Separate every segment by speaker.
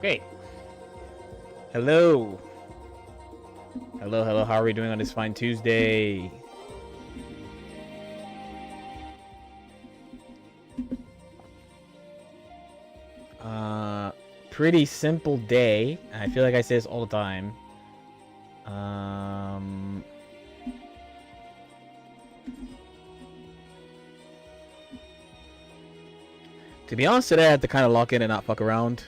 Speaker 1: Great. Hello. Hello. How are we doing on this fine Tuesday? Pretty simple day. I feel like I say this all the time. To be honest, today I had to kind of lock in and not fuck around.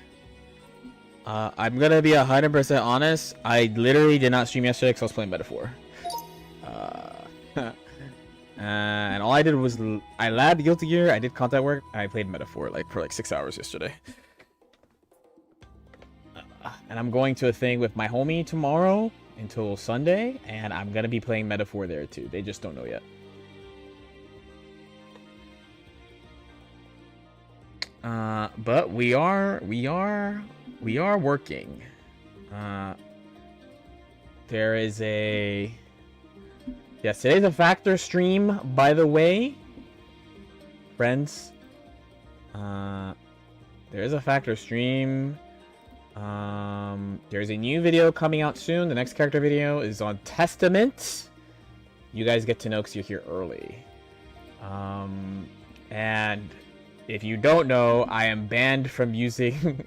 Speaker 1: I'm gonna be 100% honest. I literally did not stream yesterday because I was playing Metaphor. And all I did was I labbed Guilty Gear, I did content work, and I played Metaphor for 6 hours yesterday. And I'm going to a thing with my homie tomorrow until Sunday, and I'm gonna be playing Metaphor there too. They just don't know yet. But we are working. There is a... Yes, today's a Factor stream, by the way. Friends. There is a Factor stream. There's a new video coming out soon. The next character video is on Testament. You guys get to know because you're here early. And if you don't know, I am banned from using...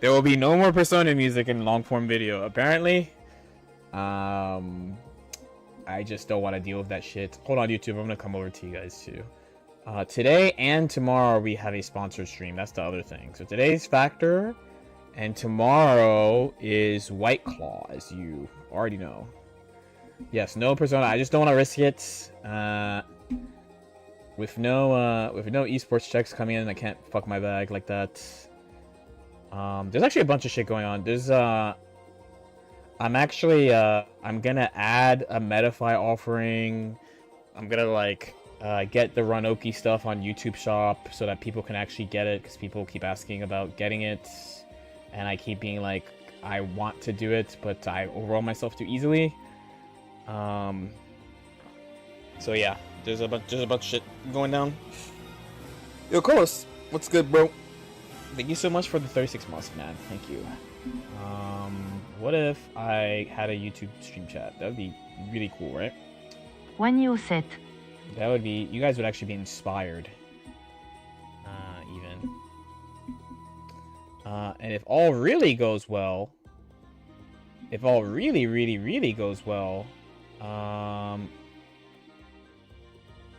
Speaker 1: There will be no more Persona music in long-form video, apparently. I just don't want to deal with that shit. Hold on, YouTube. I'm going to come over to you guys, too. Today and tomorrow, we have a sponsored stream. That's the other thing. So today's Factor, and tomorrow is White Claw, as you already know. Yes, no Persona. I just don't want to risk it. With no esports checks coming in, I can't fuck my bag like that. There's actually a bunch of shit going on. There's I'm gonna add a Metafy offering. I'm gonna get the Runoki stuff on YouTube Shop so that people can actually get it, because people keep asking about getting it, and I keep being like, I want to do it, but I overwhelm myself too easily. So yeah, there's a bunch of shit going down. Yo, Carlos, what's good, bro? Thank you so much for the 36 months, man. Thank you. What if I had a YouTube stream chat? That would be really cool, right?
Speaker 2: When you set.
Speaker 1: That would be... You guys would actually be inspired. Even. And if all really goes well... If all really goes well...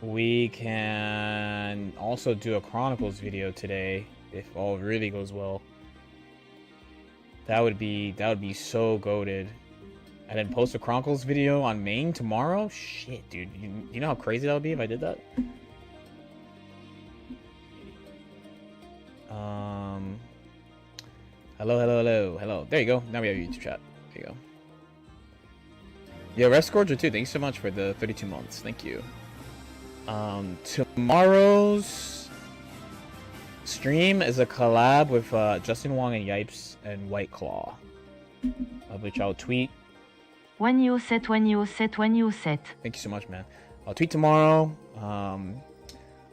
Speaker 1: we can also do a Chronicles video today. If all really goes well. That would be so goated. And then post a Chronicles video on main tomorrow? Shit, dude. You know how crazy that would be if I did that? Hello. There you go. Now we have YouTube chat. There you go. Yo, Rest Scourger too. Thanks so much for the 32 months. Thank you. Tomorrow's stream is a collab with Justin Wong and Yipes and White Claw, of which I'll tweet.
Speaker 2: When you set.
Speaker 1: Thank you so much, man. I'll tweet tomorrow.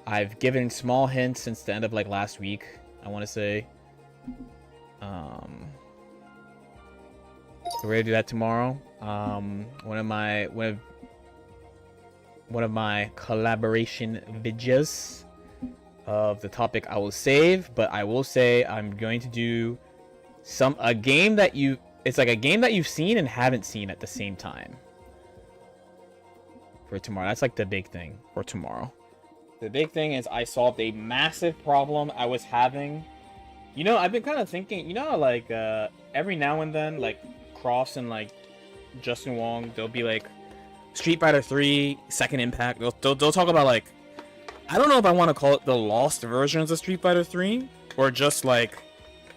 Speaker 1: I've given small hints since the end of last week, I want to say. So we're gonna do that tomorrow. One of my collaboration videos of the topic I will save, but I will say I'm going to do a game that it's like a game that you've seen and haven't seen at the same time for tomorrow. That's like the big thing for tomorrow. The big thing is I solved a massive problem I was having. You know, I've been kind of thinking, you know, every now and then, Cross and Justin Wong, they'll be like Street Fighter 3 Second Impact. They'll talk about I don't know if I want to call it the lost versions of Street Fighter 3 or just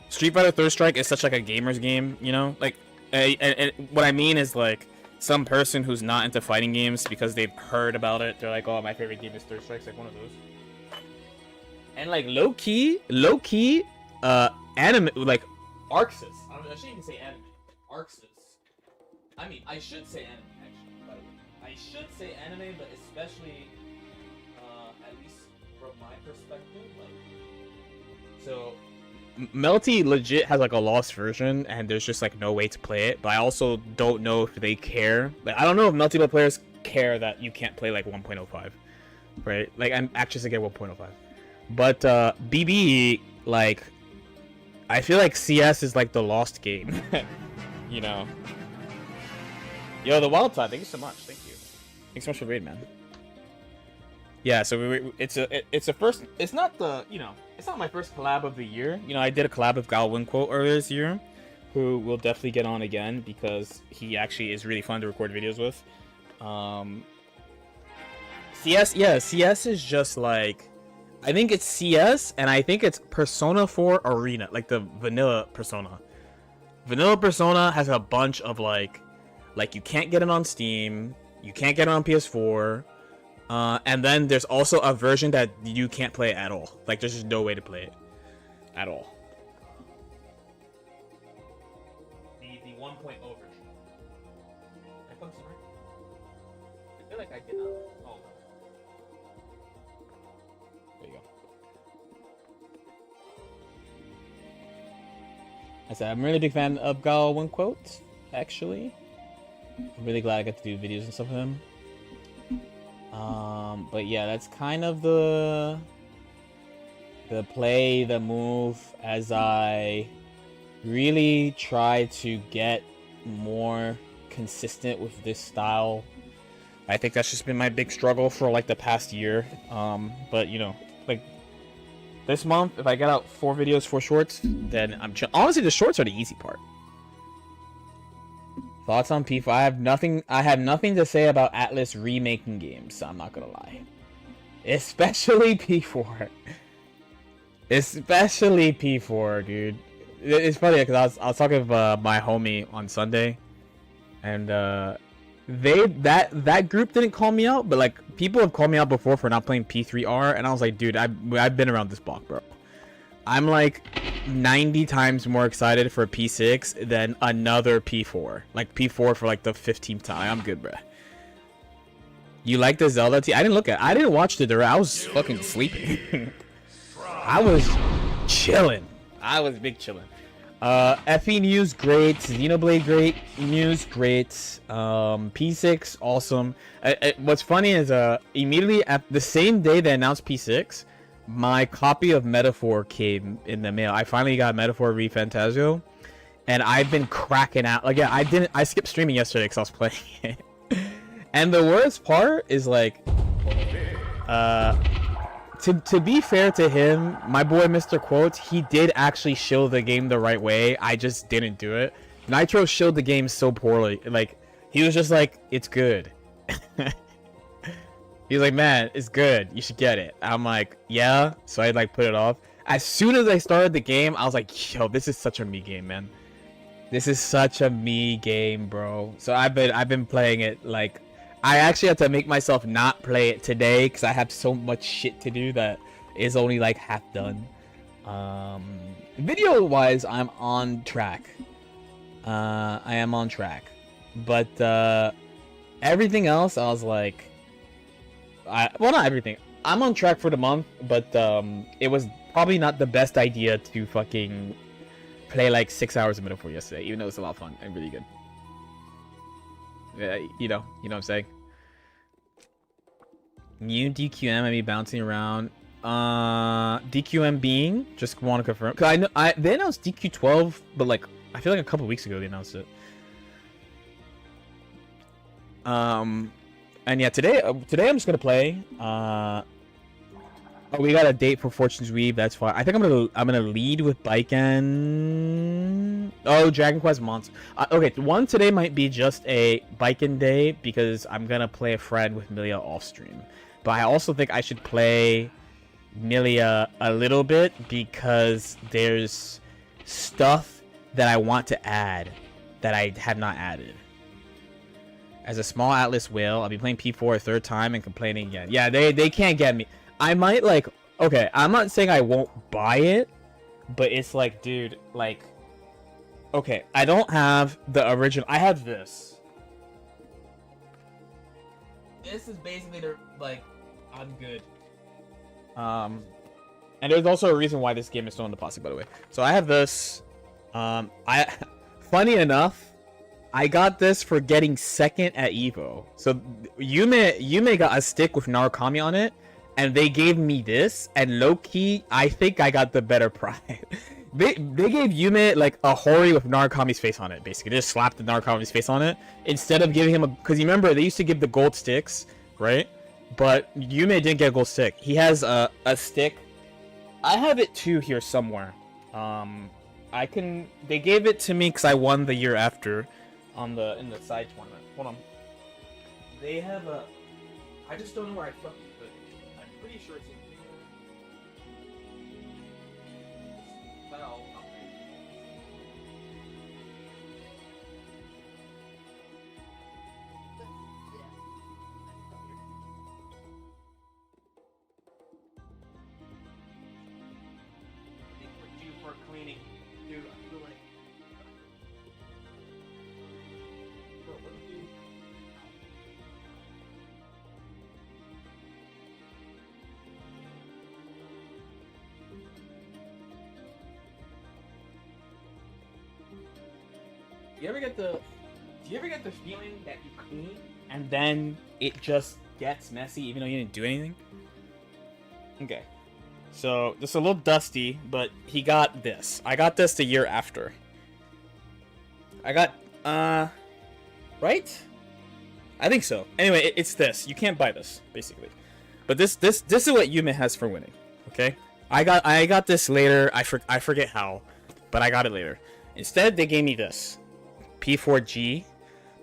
Speaker 1: Street Fighter Third Strike is such a gamer's game, you know? And what I mean is some person who's not into fighting games because they've heard about it, they're like, oh, my favorite game is Third Strike. It's one of those. And low key, anime, Arxis. I shouldn't even say anime. Arxis. I mean, I should say anime, actually, by the way. I should say anime, but especially, at least from my perspective, so Melty legit has like a lost version, and there's just like no way to play it. But I also don't know if they care. Like I don't know if Melty players care that you can't play like 1.05, right? Like I'm anxious to get 1.05, but BB, like I feel like CS is like the lost game, you know. Yo, the wild tide, thank you so much. Thank you. Thanks so much for raid, man. Yeah, so it's a first. It's not the, you know, it's not my first collab of the year. You know, I did a collab with Gal Winquote earlier this year, who will definitely get on again because he actually is really fun to record videos with. CS, yeah, CS is just like, I think it's CS, and I think it's Persona 4 Arena, like the vanilla Persona. Vanilla Persona has a bunch of like you can't get it on Steam, you can't get it on PS4. And then there's also a version that you can't play at all. Like, there's just no way to play it at all. The 1.0 version. I feel like I did not. Oh. There you go. I said, I'm a really big fan of Gal Winquote, actually. I'm really glad I got to do videos and stuff with him. But yeah, that's kind of the play, the move, as I really try to get more consistent with this style. I think that's just been my big struggle for like the past year. But you know, like this month, if I get out 4 videos, 4 shorts, then I'm chill. Honestly, the shorts are the easy part. Thoughts on P4? I have nothing to say about Atlas remaking games, so I'm not gonna lie. Especially P4. Especially P4, dude. It's funny because I was talking with my homie on Sunday, and that group didn't call me out, but like people have called me out before for not playing P3R, and I was like, dude, I've been around this block, bro. I'm like 90 times more excited for P6 than another P4. Like P4 for like the 15th time. I'm good, bro. You like the Zelda I didn't watch the direct. I was fucking sleeping. I was chilling. I was big chilling. FE news great. Xenoblade great. News great. P6 awesome. What's funny is immediately at the same day they announced P6, my copy of Metaphor came in the mail. I finally got Metaphor ReFantazio, and I've been cracking out. Like, yeah, I skipped streaming yesterday because I was playing it. And the worst part is like, to be fair to him, my boy Mr. Quotes, he did actually shill the game the right way. I just didn't do it. Nitro shilled the game so poorly. Like, he was just like, it's good. He's like, man, it's good. You should get it. I'm like, yeah. So I like put it off. As soon as I started the game, I was like, yo, this is such a me game, man. This is such a me game, bro. So I've been playing it. Like, I actually had to make myself not play it today because I have so much shit to do that is only like half done. Video wise, I'm on track. I am on track, but everything else, I was like, well, not everything. I'm on track for the month, but it was probably not the best idea to fucking play like 6 hours of Metaphor yesterday, even though it was a lot of fun and really good. Yeah, you know what I'm saying. New DQM, I be bouncing around. DQM being, just want to confirm, because I know they announced DQ12, but like I feel like a couple weeks ago they announced it. And yeah, today I'm just gonna play. Oh, we got a date for Fortune's Weave. That's fine. I think I'm gonna lead with baiken. Oh, Dragon Quest Monster. Okay, one today might be just a baiken day because I'm gonna play a friend with Millia off stream. But I also think I should play Millia a little bit because there's stuff that I want to add that I have not added. As a small Atlas whale, I'll be playing P4 a third time and complaining again. Yeah, they can't get me. I might like, okay, I'm not saying I won't buy it, but it's like, dude, like, okay, I don't have the original. I have this. This is basically the, like, I'm good. And there's also a reason why this game is still in the posse, by the way. So I have this. Funny enough, I got this for getting second at Evo. So Yume got a stick with Narukami on it, and they gave me this. And low key, I think I got the better prize. They gave Yume like a Hori with Narukami's face on it. Basically, they just slapped the Narukami's face on it instead of giving him a. Because you remember they used to give the gold sticks, right? But Yume didn't get a gold stick. He has a stick. I have it too here somewhere. They gave it to me because I won the year after, in the side tournament. Hold on. They have a. I just don't know where I fucking put it. I'm pretty sure it's in. Fell. For cleaning, dude. I feel like. Bro, what did you? Do you ever get the feeling that you clean and then it just gets messy even though you didn't do anything? Okay. So, this is a little dusty, but he got this. I got this the year after. I got, right? I think so. Anyway, it's this. You can't buy this, basically. But this is what Yume has for winning, okay? I got this later. I forget how, but I got it later. Instead, they gave me this. P4G.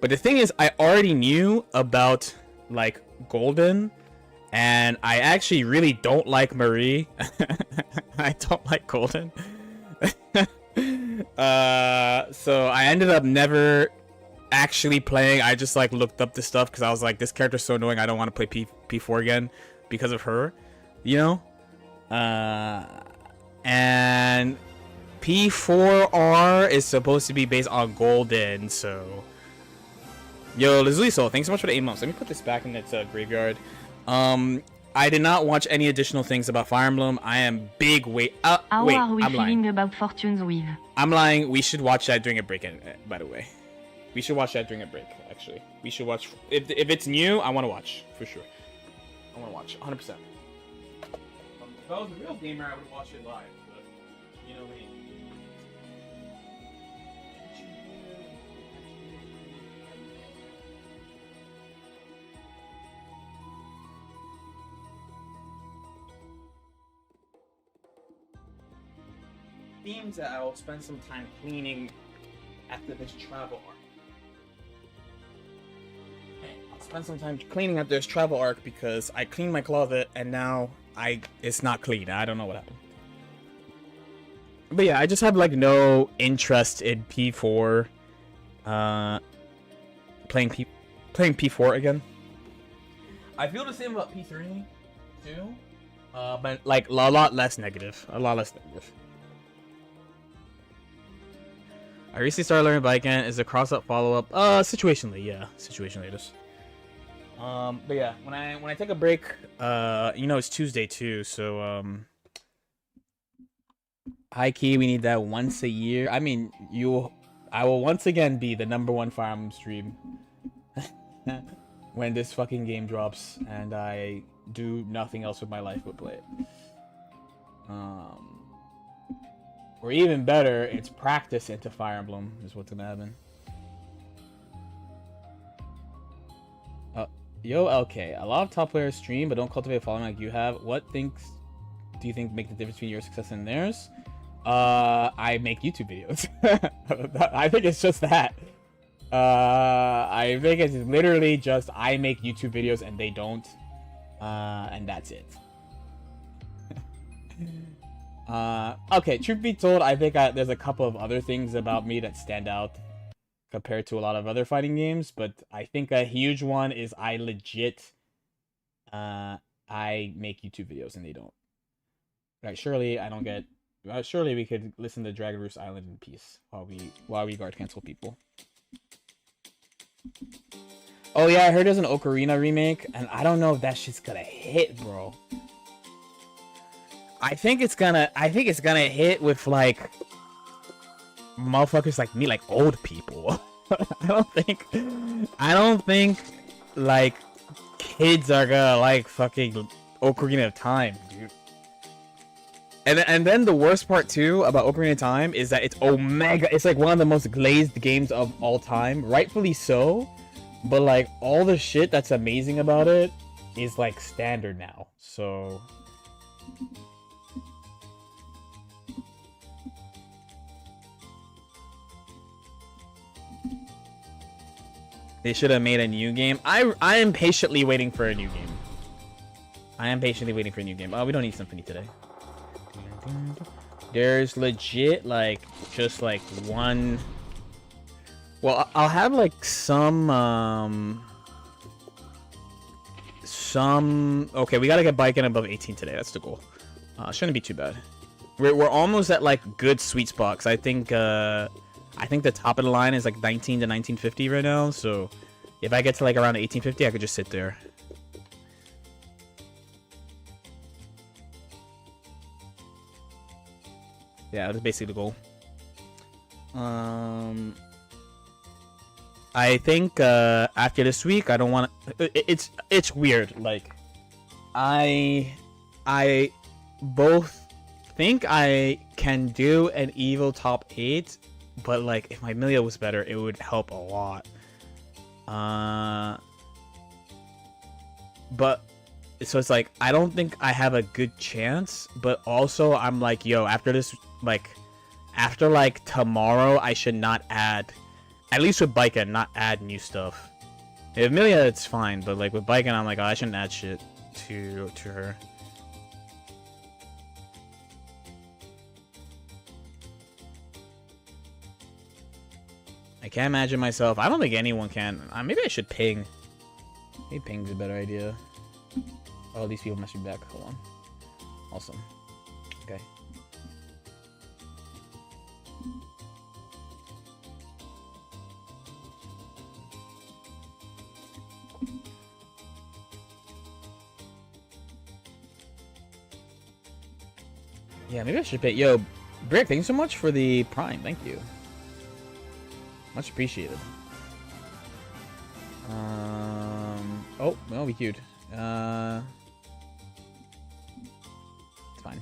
Speaker 1: But the thing is, I already knew about, like, Golden. And I actually really don't like Marie. I don't like Golden. So I ended up never actually playing. I just like looked up this stuff because I was like, this character's so annoying. I don't want to play P4 again because of her, you know. And P4R is supposed to be based on Golden. So, yo, Lazuli Soul, thanks so much for the 8 months. Let me put this back in its graveyard. I did not watch any additional things about Fire Emblem. I am big wait.
Speaker 2: How
Speaker 1: wait,
Speaker 2: are we
Speaker 1: I'm
Speaker 2: feeling
Speaker 1: lying.
Speaker 2: about Fortune's Weave?
Speaker 1: I'm lying. We should watch that during a break. By the way, we should watch that during a break. Actually, we should watch. If it's new, I want to watch for sure. I want to watch 100%. If I was a real gamer, I would watch it live. But you know me. Themes that I'll spend some time cleaning after this travel arc. I'll spend some time cleaning after this travel arc because I cleaned my closet and now it's not clean. I don't know what happened. But yeah, I just have like no interest in P4. Playing P4 again. I feel the same about P3 too. But like a lot less negative. A lot less negative. I recently started learning baiken. Is a cross-up follow-up? Situationally, yeah. Situationally it is. But yeah, when I take a break, you know it's Tuesday too, so high key we need that once a year. I mean, I will once again be the #1 Fire Emblem stream when this fucking game drops and I do nothing else with my life but play it. Or even better, it's practice into Fire Emblem is what's gonna happen. Yo, LK. A lot of top players stream but don't cultivate a following like you have. What things do you think make the difference between your success and theirs? I make YouTube videos. I think it's just that. I think it's literally just I make YouTube videos and they don't. And that's it. Okay, truth be told, I think there's a couple of other things about me that stand out compared to a lot of other fighting games, but I think a huge one is I legit I make YouTube videos and they don't. Right, surely I don't get surely we could listen to Dragon Roost Island in peace while we guard cancel people. Oh yeah, I heard there's an Ocarina remake, and I don't know if that shit's gonna hit, bro. I think it's gonna hit with like motherfuckers like me, like old people. I don't think like kids are gonna like fucking Ocarina of Time, dude. And then the worst part too about Ocarina of Time is that it's Omega. It's like one of the most glazed games of all time, rightfully so. But like all the shit that's amazing about it is like standard now. So they should have made a new game. I am patiently waiting for a new game. Oh, we don't need Symphony today. There's legit like just like one. Well, I'll have like some. Okay, we gotta get baiken above 18 today. That's the goal. Shouldn't be too bad. We're almost at like good sweet spots. I think the top of the line is like 19 to 1950 right now. So if I get to like around 1850, I could just sit there. Yeah, that's basically the goal. I think after this week, I don't want to. It's weird. Like, I both think I can do an evil top 8, but like if my millia was better, it would help a lot. But so it's like I don't think I have a good chance, but also I'm like, yo, after this, like after like tomorrow, I should not add, at least with baiken, not add new stuff. If millia, it's fine, but like with baiken, I'm like, oh, I shouldn't add shit to her. I can't imagine myself. I don't think anyone can. Maybe I should ping. Maybe ping's a better idea. Oh, these people must be back. Hold on. Awesome. Okay. Yeah, maybe I should pay. Yo, Brick, thank you so much for the Prime. Thank you. Much appreciated. Oh, well, we queued. It's fine.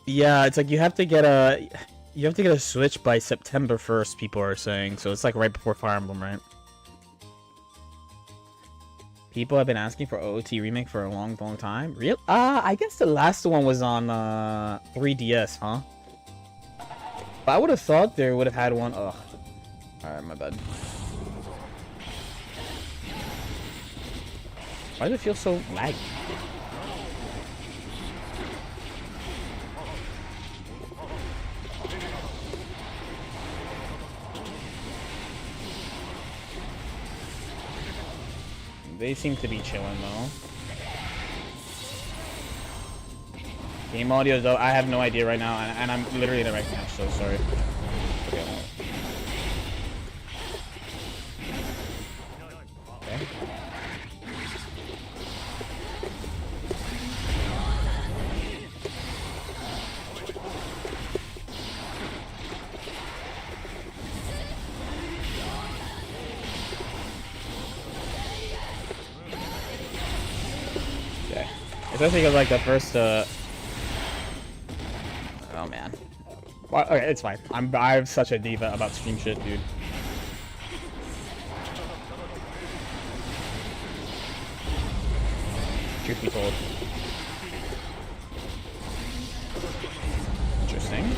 Speaker 1: Yeah, it's like you have to get a Switch by September 1st, people are saying. So it's like right before Fire Emblem, right? People have been asking for OOT remake for a long time. Real? I guess the last one was on 3DS, huh? But I would have thought they would have had one. Ugh. Alright, my bad. Why does it feel so laggy? They seem to be chilling though. Game audio though, I have no idea right now, and I'm literally in the right match, so sorry. Okay. Okay. Especially because like the first oh man. Well, okay, it's fine. I'm such a diva about stream shit, dude. Truth be told. Interesting.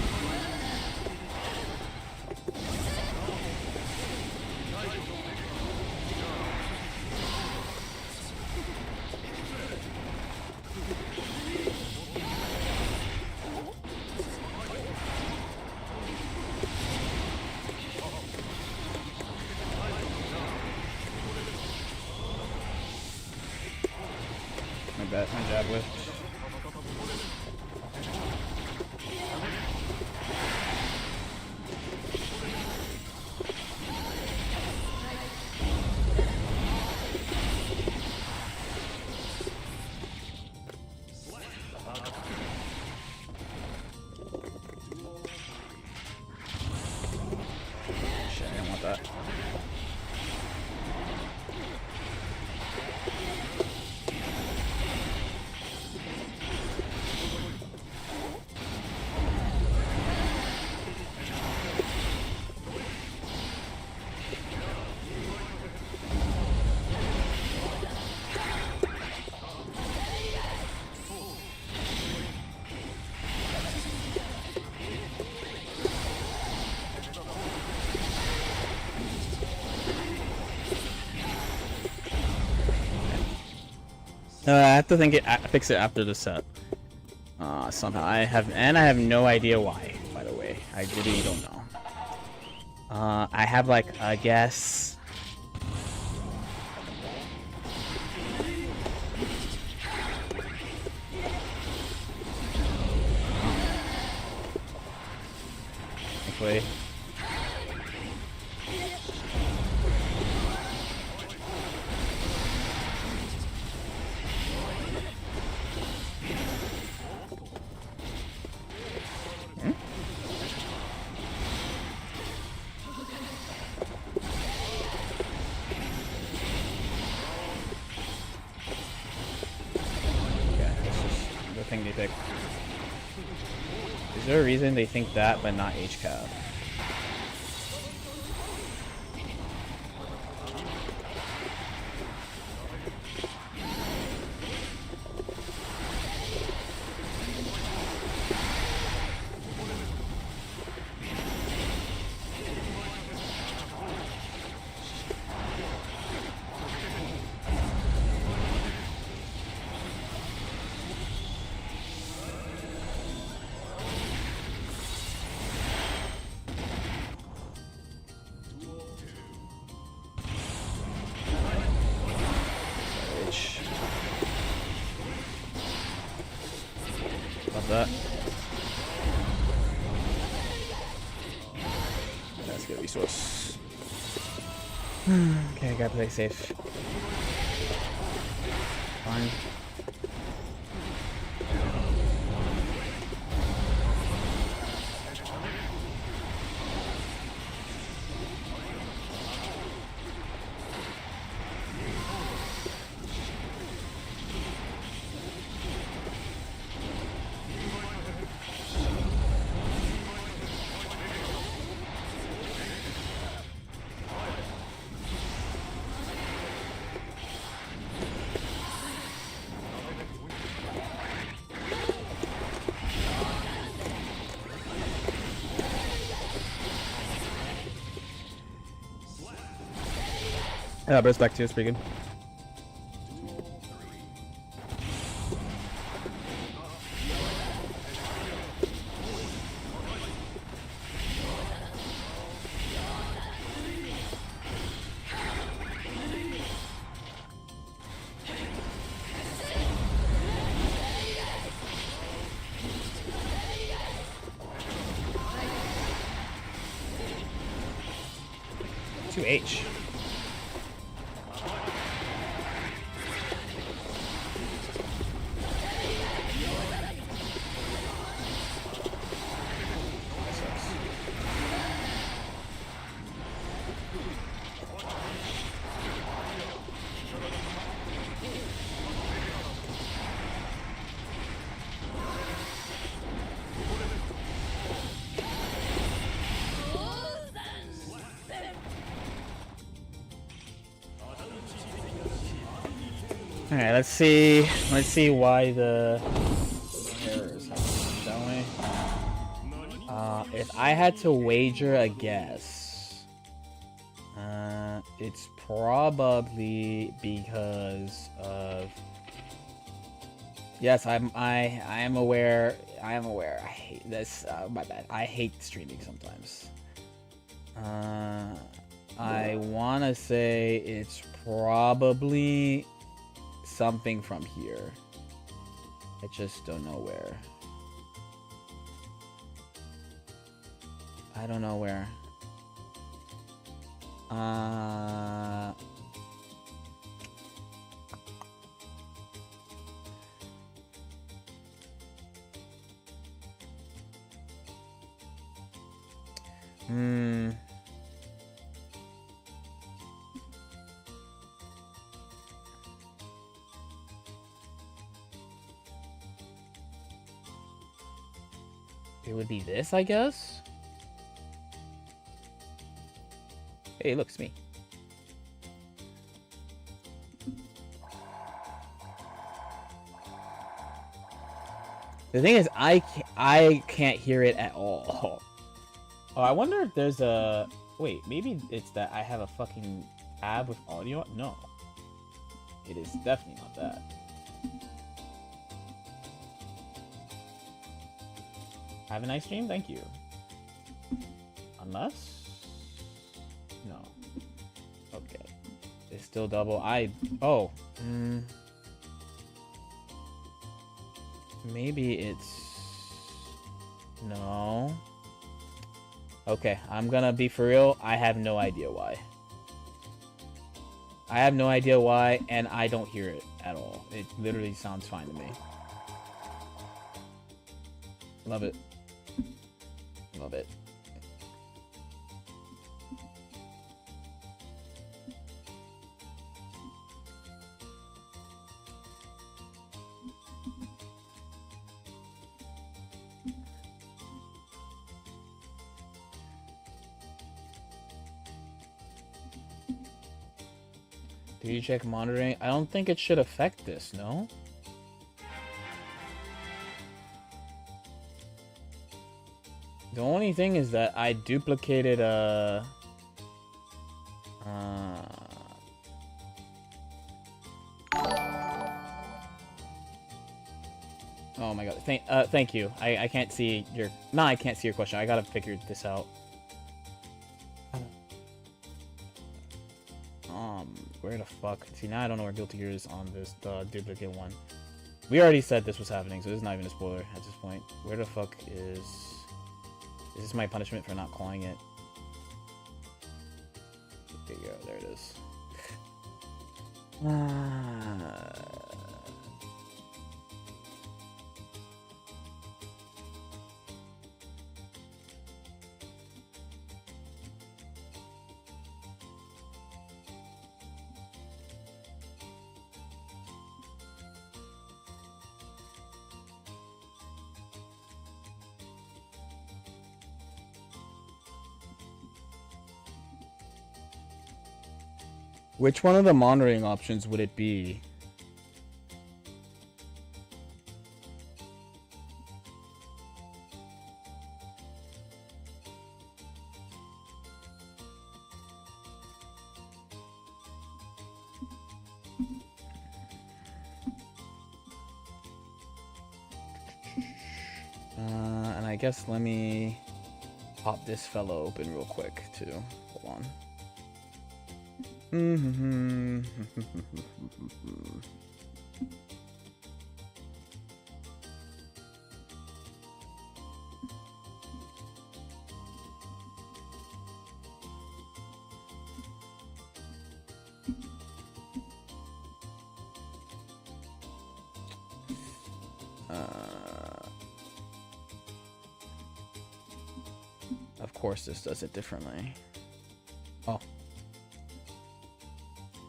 Speaker 1: My jab with. I have to fix it after the set. Somehow I have no idea why. By the way, I really don't know. I have like a guess. Hopefully. Thing they pick. Is there a reason they think that but not HCAP? That. That's a good resource. Okay, I gotta play safe. Fine. Yeah, burst back 2 is pretty good. H. Alright, let's see why the errors happen, shall we? If I had to wager a guess, it's probably because of... Yes, I am aware. I hate this. My bad. I hate streaming sometimes. I wanna say it's probably something from here. I just don't know where. I don't know where. It would be this, I guess? Hey, look, it's me. The thing is, I can't hear it at all. Oh, I wonder if there's a... Wait, maybe it's that I have a fucking tab with audio? No. It is definitely not that. Have a nice stream, thank you. Unless... No. Okay. It's still double. Oh. Maybe it's... No. Okay, I'm gonna be for real. I have no idea why. I have no idea why, and I don't hear it at all. It literally sounds fine to me. Love it. Love it. Do you check monitoring? I don't think it should affect this, no? The only thing is that I duplicated oh my god. Thank you. I can't see your... No, I can't see your question. I gotta figure this out. Where the fuck? See, now I don't know where Guilty Gear is on this duplicate one. We already said this was happening, so this is not even a spoiler at this point. Where the fuck is... Is this my punishment for not calling it? There you go. There it is. Which one of the monitoring options would it be? And I guess let me pop this fellow open real quick too. Hold on. Of course this does it differently. Oh.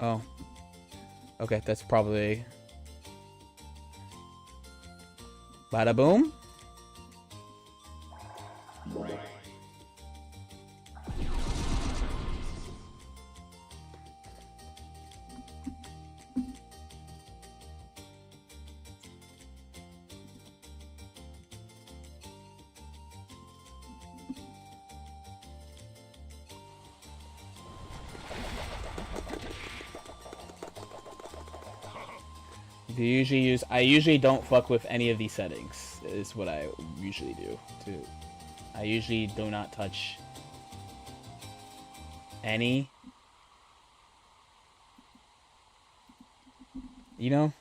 Speaker 1: Oh. Okay, that's probably... Bada boom? I usually don't fuck with any of these settings, is what I usually do too. I usually do not touch any, you know?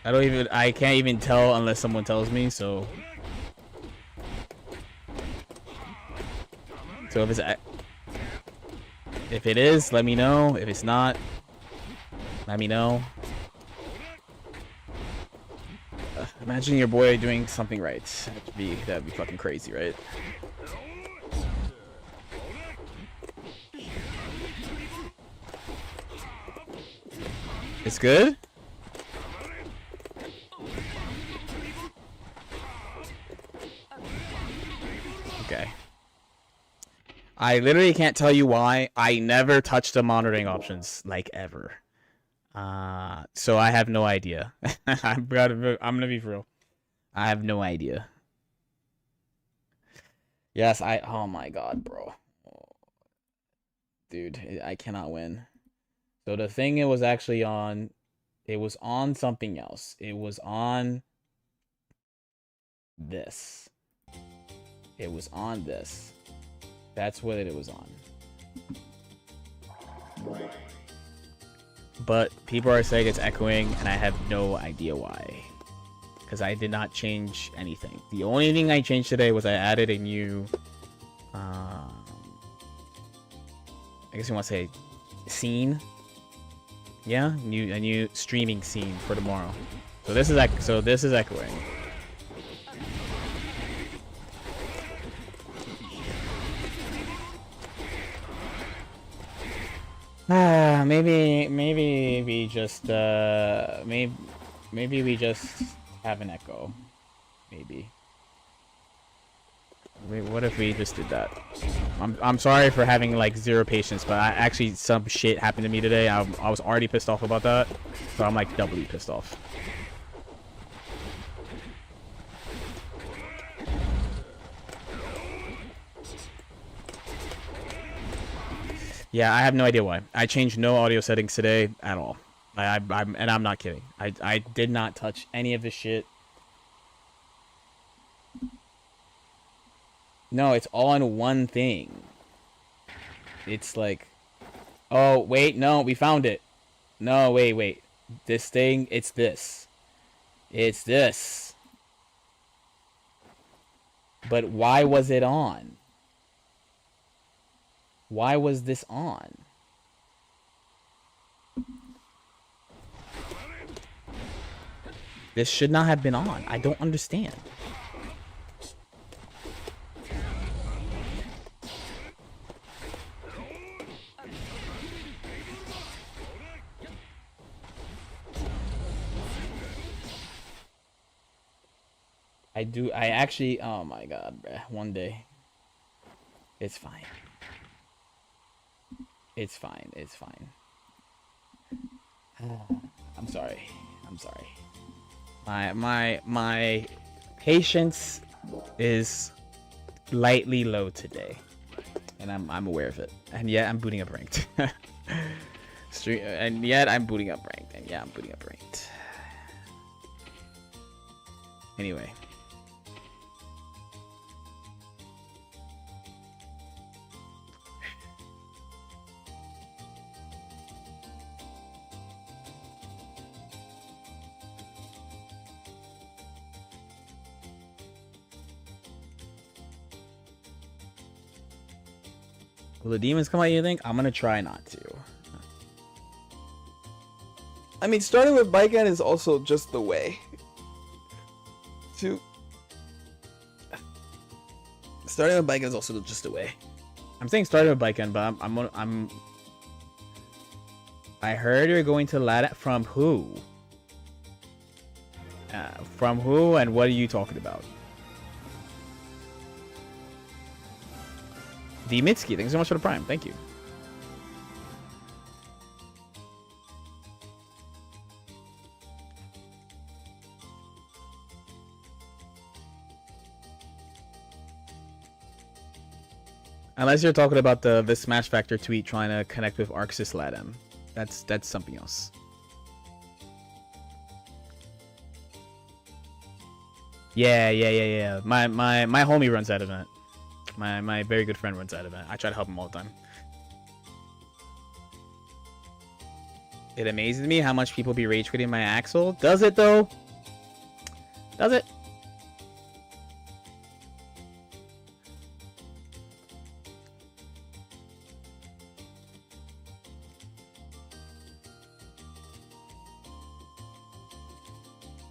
Speaker 1: I can't even tell unless someone tells me, so if it is, let me know. If it's not, let me know. Imagine your boy doing something right. That'd be fucking crazy, right? It's good? Okay. I literally can't tell you why. I never touch the monitoring options, like, ever. So I have no idea. I'm gonna be for real. I have no idea. Yes, oh my god, bro. Dude, I cannot win. So the thing it was actually on, it was on something else. It was on this. It was on this. That's what it was on. But people are saying it's echoing, and I have no idea why. Because I did not change anything. The only thing I changed today was I added a new... I guess you want to say scene. Yeah, a new streaming scene for tomorrow. So this is echoing. Maybe we just maybe we just have an echo. Maybe. Wait, what if we just did that? I'm sorry for having like zero patience, but actually some shit happened to me today. I was already pissed off about that, so I'm like doubly pissed off. Yeah, I have no idea why. I changed no audio settings today at all. I'm not kidding. I did not touch any of this shit. No, it's all on one thing. It's like, oh wait, no, we found it. No, wait. This thing, it's this. It's this. But why was it on? Why was this on? This should not have been on. I don't understand. I actually, oh my god, bruh. One day. It's fine. It's fine. I'm sorry. My patience is lightly low today, and I'm aware of it. And yet I'm booting up ranked. And yet I'm booting up ranked. Anyway. Will the demons come out, you think? I'm gonna try not to.
Speaker 3: I mean, starting with baiken is also just the way.
Speaker 1: Starting with baiken is also just the way. I'm saying starting with baiken, but I heard you're going to ladder from who? From who, and what are you talking about? D Mitski, thanks so much for the prime. Thank you. Unless you're talking about the Smash Factor tweet trying to connect with Arxis Ladem. That's something else. Yeah. My homie runs that event. My very good friend runs that event. I try to help him all the time. It amazes me how much people be rage quitting my Axel. Does it though? Does it?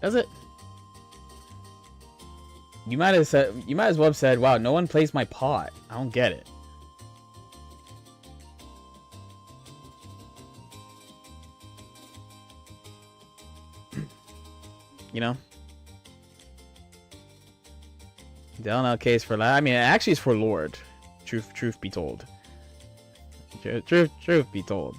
Speaker 1: Does it? You might as well have said, wow, no one plays my pot. I don't get it. You know? The LNLK is for I mean, it actually is for Lord. Truth be told. Truth be told.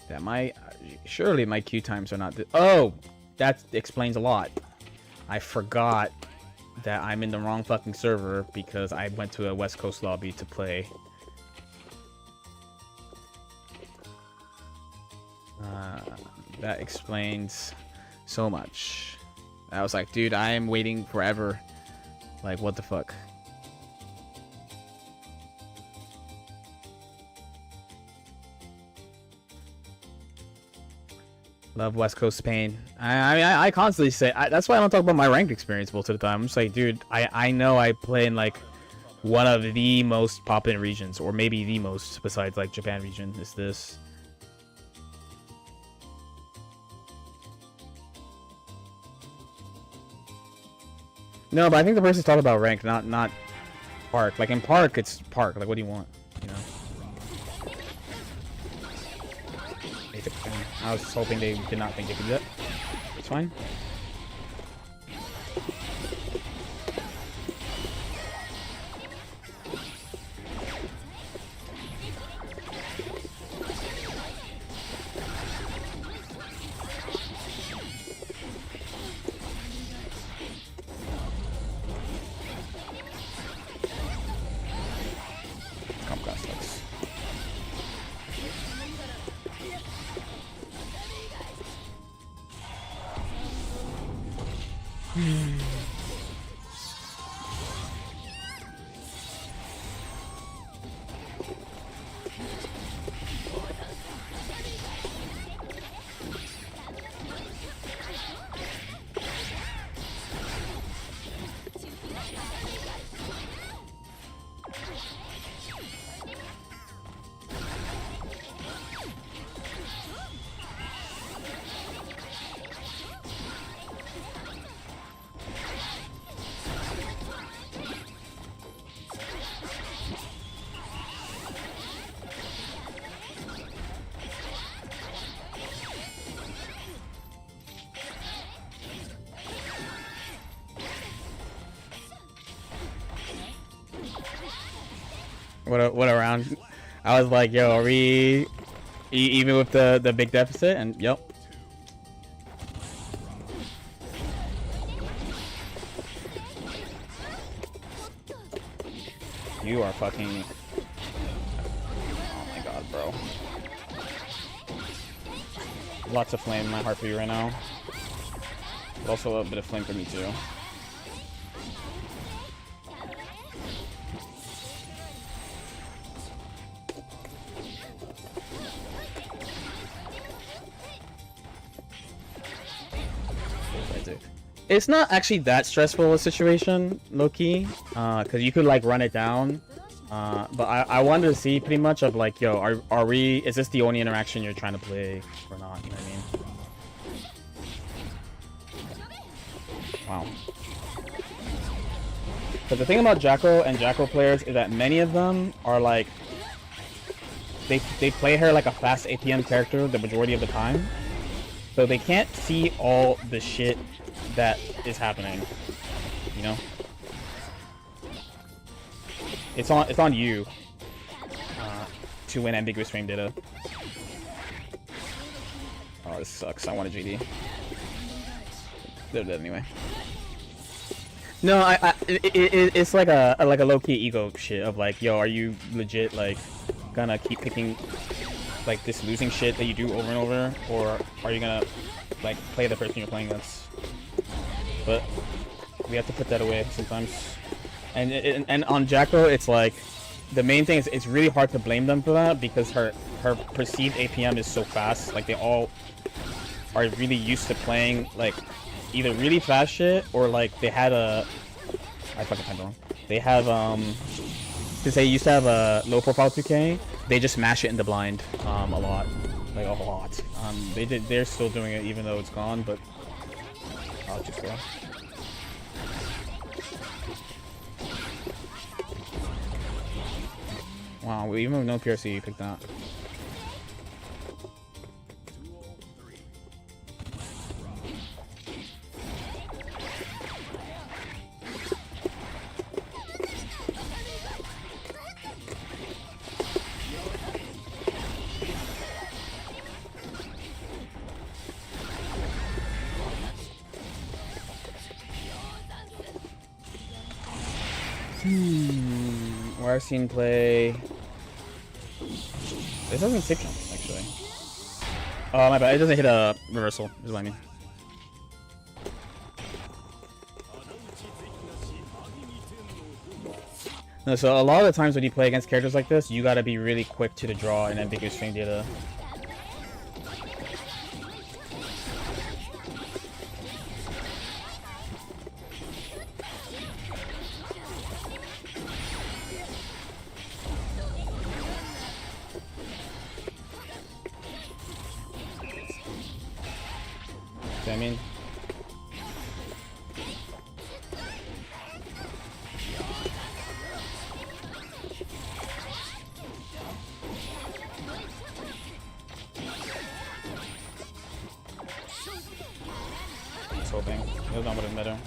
Speaker 1: That my surely my queue times are not. Oh, that explains a lot. I forgot that I'm in the wrong fucking server because I went to a West Coast lobby to play. That explains so much. I was like, dude, I am waiting forever. Like, what the fuck? Love West Coast Spain. I constantly say that's why I don't talk about my ranked experience most of the time. I'm just like, dude, I know I play in like one of the most popular regions, or maybe the most besides like Japan region is this. No, but I think the person's talking about ranked, not park. Like in park, it's park. Like, what do you want? You know. I was just hoping they did not think they could do that. It's fine. What around? I was like, yo, are we even with the big deficit? And yep. You are fucking. Oh my god, bro. Lots of flame in my heart for you right now. But also a bit of flame for me too. It's not actually that stressful a situation, low-key, because you could like run it down. But I wanted to see pretty much of like, yo, are we? Is this the only interaction you're trying to play or not? You know what I mean? Wow. But the thing about Jacko and Jacko players is that many of them are like, they play her like a fast APM character the majority of the time, so they can't see all the shit that is happening, you know. It's on you to win ambiguous frame data. Oh, this sucks. I want a GD. They're dead anyway. No, it's like a low-key ego shit of like, yo, are you legit like gonna keep picking like this losing shit that you do over and over, or are you gonna like play the person you're playing against? But we have to put that away sometimes. And on Jacko, it's like the main thing is it's really hard to blame them for that because her perceived APM is so fast. Like they all are really used to playing like either really fast shit or like they had a I fucking typed wrong. They have because they used to have a low profile 2K. They just mash it in the blind a lot, like a lot. They're still doing it even though it's gone, but. I'll just go. Wow, we even with no PRC, you picked that. Fire scene play. This doesn't stick jump, actually. Oh, my bad. It doesn't hit a reversal, is what I mean. No, so a lot of the times when you play against characters like this, you gotta be really quick to the draw and then big string data. See what I mean? Hoping. He was not with his middle.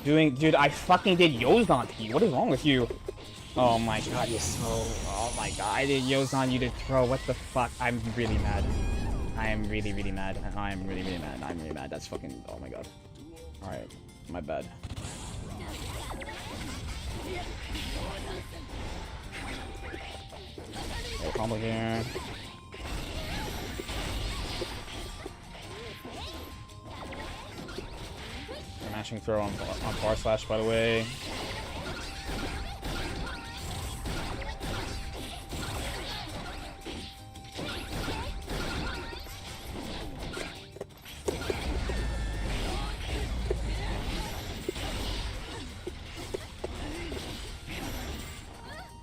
Speaker 1: Dude, I fucking did Yozon to you. What is wrong with you? Oh my god, you're so... Oh my god, I did Yozon you to throw. What the fuck? I'm really mad. I am really, really mad. I'm really, really mad. I'm really mad. That's fucking... Oh my god. Alright, my bad. Combo here. Mashing throw on bar slash, by the way.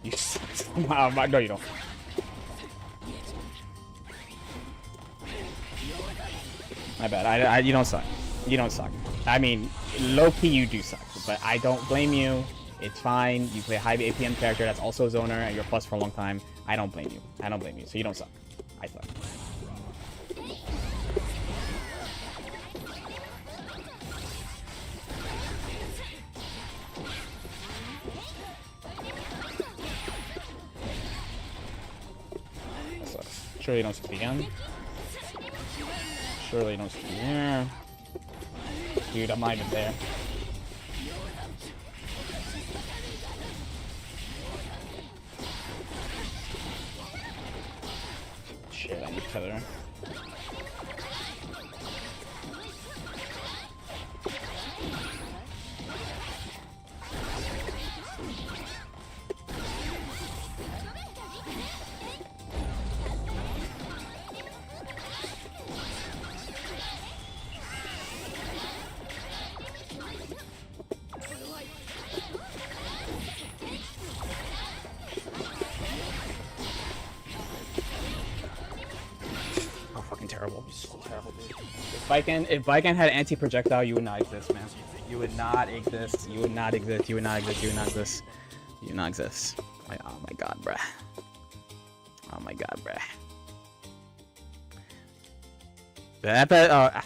Speaker 1: You suck. No, you don't. My bad. You don't suck. You don't suck. I mean, low-key you do suck, but I don't blame you. It's fine. You play a high APM character that's also a zoner and you're plus for a long time. I don't blame you. I don't blame you. So you don't suck. I suck. That sucks. Sure you don't suck again. Surely you don't see here. Dude, I'm not even there. Shit, I need tether. Terrible. So terrible, dude. If baiken had anti-projectile, you would not exist, man. You would not exist. You would not exist. You would not exist. You would not exist. You would not exist. Like, oh my god, bruh. Oh my god, bruh.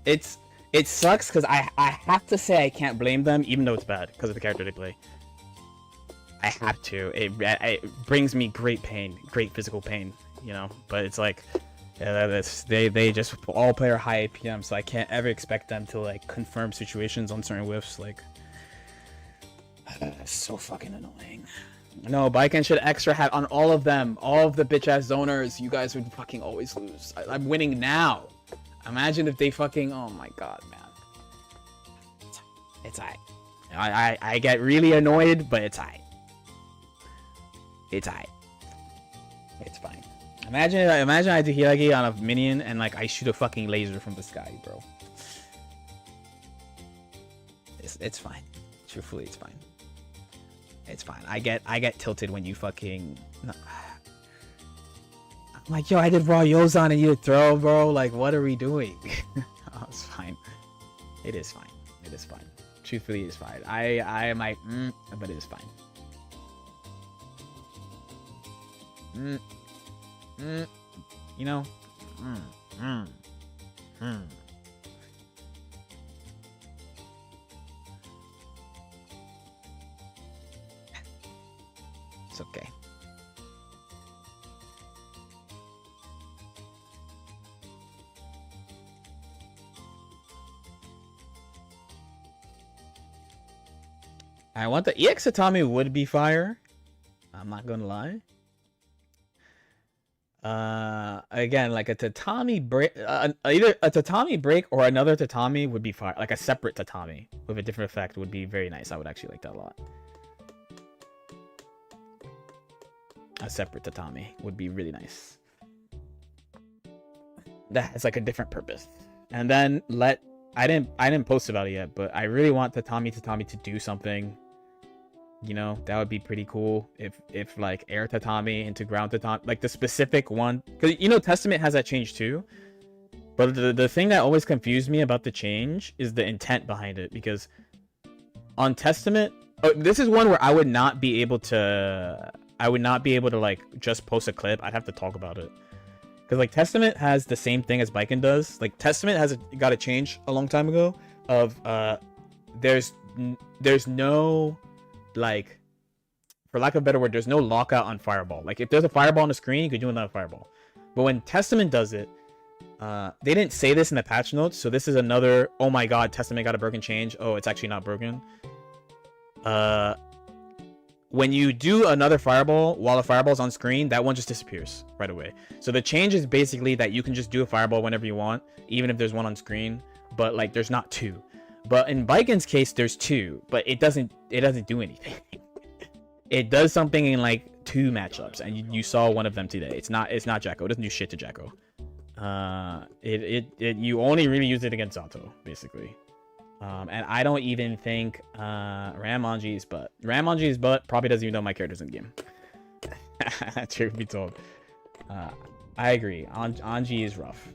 Speaker 1: It sucks because I have to say I can't blame them, even though it's bad because of the character they play. I have to. It brings me great pain, great physical pain, you know. But it's like. Yeah, they just all play are high APM, so I can't ever expect them to like confirm situations on certain whiffs. Like, so fucking annoying. No, baiken should extra have on all of them, all of the bitch ass zoners. You guys would fucking always lose. I'm winning now. Imagine if they fucking. Oh my god, man. It's aight. I get really annoyed, but it's aight. It's aight. It's fine. Imagine I do Hiragi on a minion and like I shoot a fucking laser from the sky, bro. It's fine. Truthfully, it's fine. It's fine. I get tilted when you fucking. No. I'm like, yo, I did raw Yozon and you throw, bro. Like, what are we doing? Oh, it's fine. It is fine. It is fine. Truthfully, it's fine. I might, but it is fine. You know, it's okay. I want the EX Tatami would be fire. I'm not gonna lie. Again, like a tatami break, either a tatami break or another tatami would be fire. Like a separate tatami with a different effect would be very nice. I would actually like that a lot. A separate tatami would be really nice. That has like a different purpose. And then I didn't post about it yet, but I really want tatami to do something. You know, that would be pretty cool if like air tatami into ground tatami, like the specific one, because you know Testament has that change too. But the thing that always confused me about the change is the intent behind it, because on Testament, this is one where I would not be able to like just post a clip. I'd have to talk about it, because like Testament has the same thing as baiken does. Like Testament has got a change a long time ago of there's no, like, for lack of a better word, there's no lockout on fireball. Like if there's a fireball on the screen, you could do another fireball. But when Testament does it, they didn't say this in the patch notes, so this is another, oh my god, Testament got a broken change. Oh, it's actually not broken. When you do another fireball while the fireball's on screen, that one just disappears right away. So the change is basically that you can just do a fireball whenever you want, even if there's one on screen, but like there's not two. But in Baiken's case, there's two, but it doesn't do anything. It does something in like 2 matchups, and you saw one of them today. It's not Jacko. It doesn't do shit to Jacko. You only really use it against Zato, basically. And I don't even think Ramonji's butt probably doesn't even know my character's in the game. Truth be told. I agree. Anji is rough.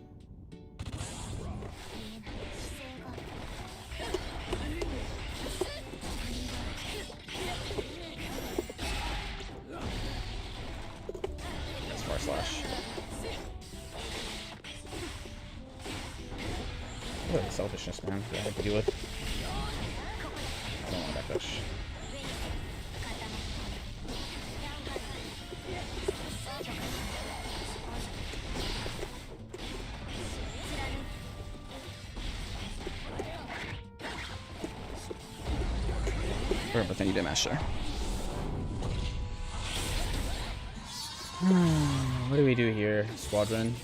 Speaker 1: Slash. What a selfishness, man. I have to deal with. I don't want that fish. But then you did master. What do we do here, squadron?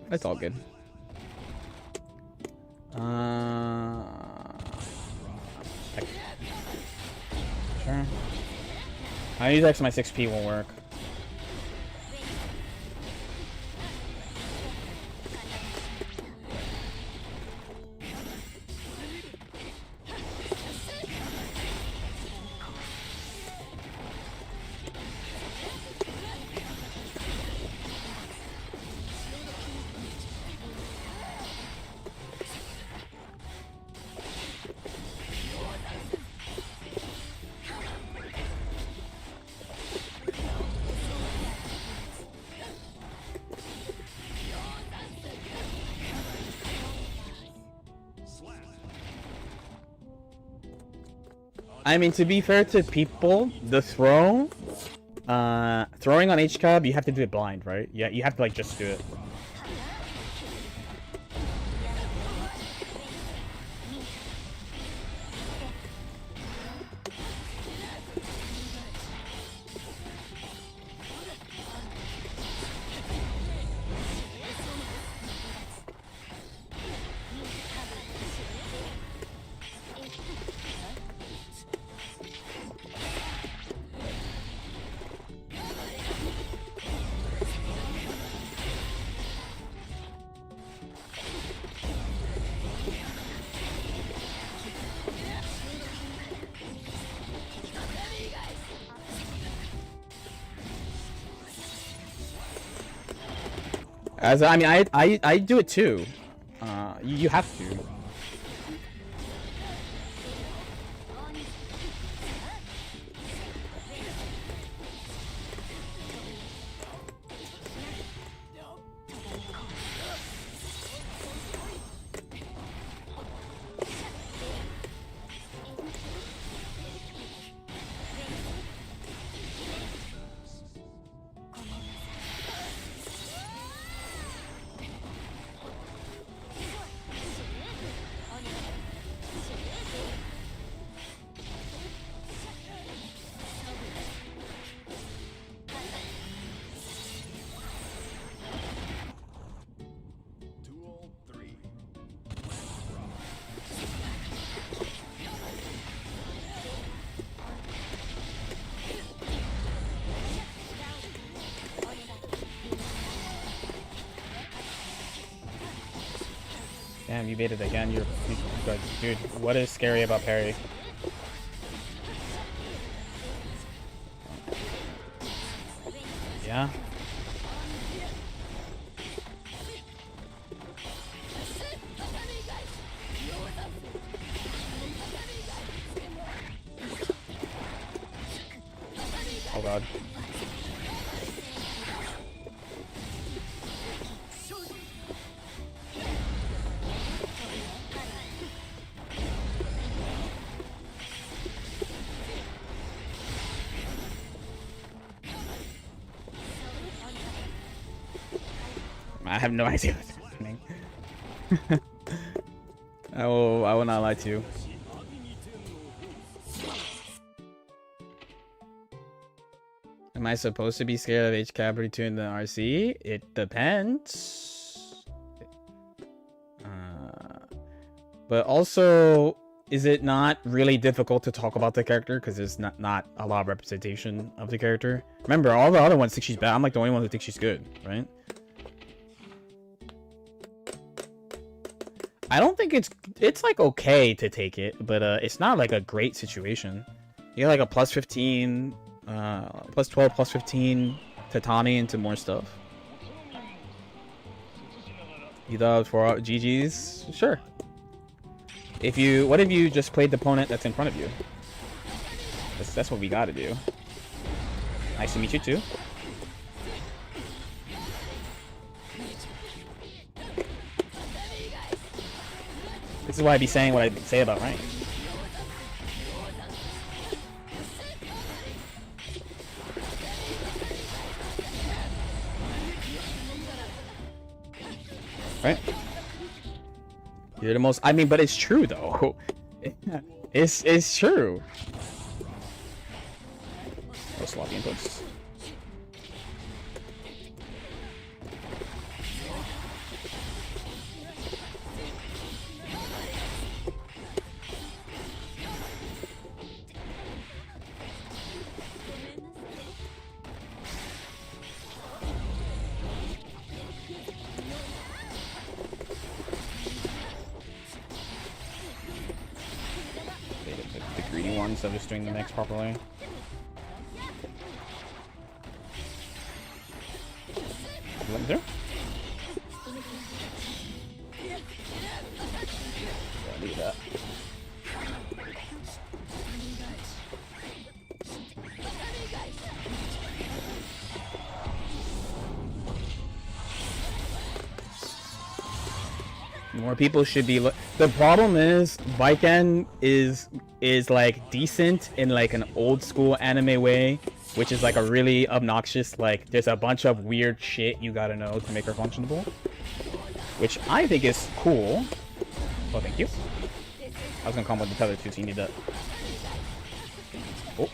Speaker 1: It's all good. Sure. I use X, my 6P won't work. I mean, to be fair to people, the throwing on HCAB, you have to do it blind, right? Yeah, you have to like just do it. As I mean, I do it too. You have to. Damn, you baited again. You're good. Dude, what is scary about parry? Yeah. Oh god. I have no idea what's happening. I will not lie to you. Am I supposed to be scared of HCAP return the RC? It depends. But also, is it not really difficult to talk about the character because there's not a lot of representation of the character? Remember, all the other ones think she's bad. I'm like the only one who thinks she's good, right? I don't think it's like okay to take it, but it's not like a great situation. You get like a plus 15, plus 12, plus 15 tatami into more stuff. You thought for GG's? Sure. What if you just played the opponent that's in front of you? That's what we gotta do. Nice to meet you too. This is why I be saying what I say about rank. Right? You're the most. I mean, but it's true though. It's true. No sloppy inputs. Instead of just doing the mix properly. Let me through. Yeah, leave that. More people should be. The problem is, baiken is like decent in like an old school anime way, which is like a really obnoxious. Like, there's a bunch of weird shit you gotta know to make her functionable, which I think is cool. Oh, thank you. I was gonna combo the tether too, so you need that. Oh.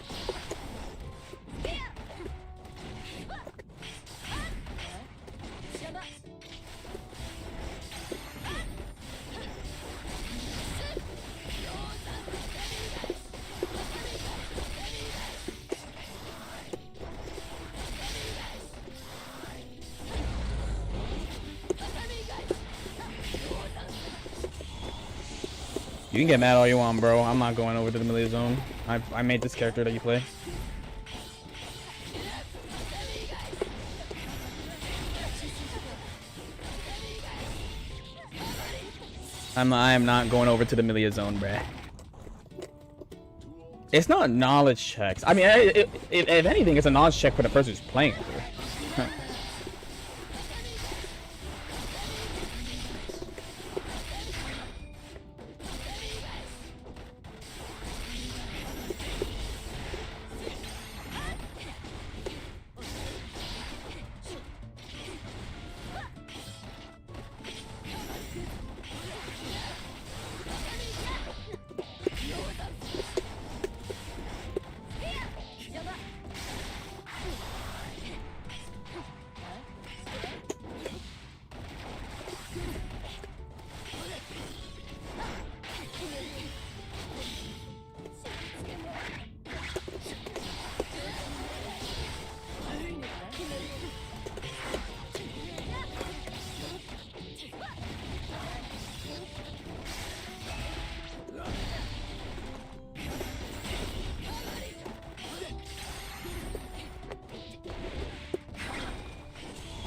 Speaker 1: You can get mad all you want, bro. I'm not going over to the millia zone. I made this character that you play. I am not going over to the millia zone, bruh. It's not knowledge checks. I mean, if anything, it's a knowledge check for the person who's playing with her.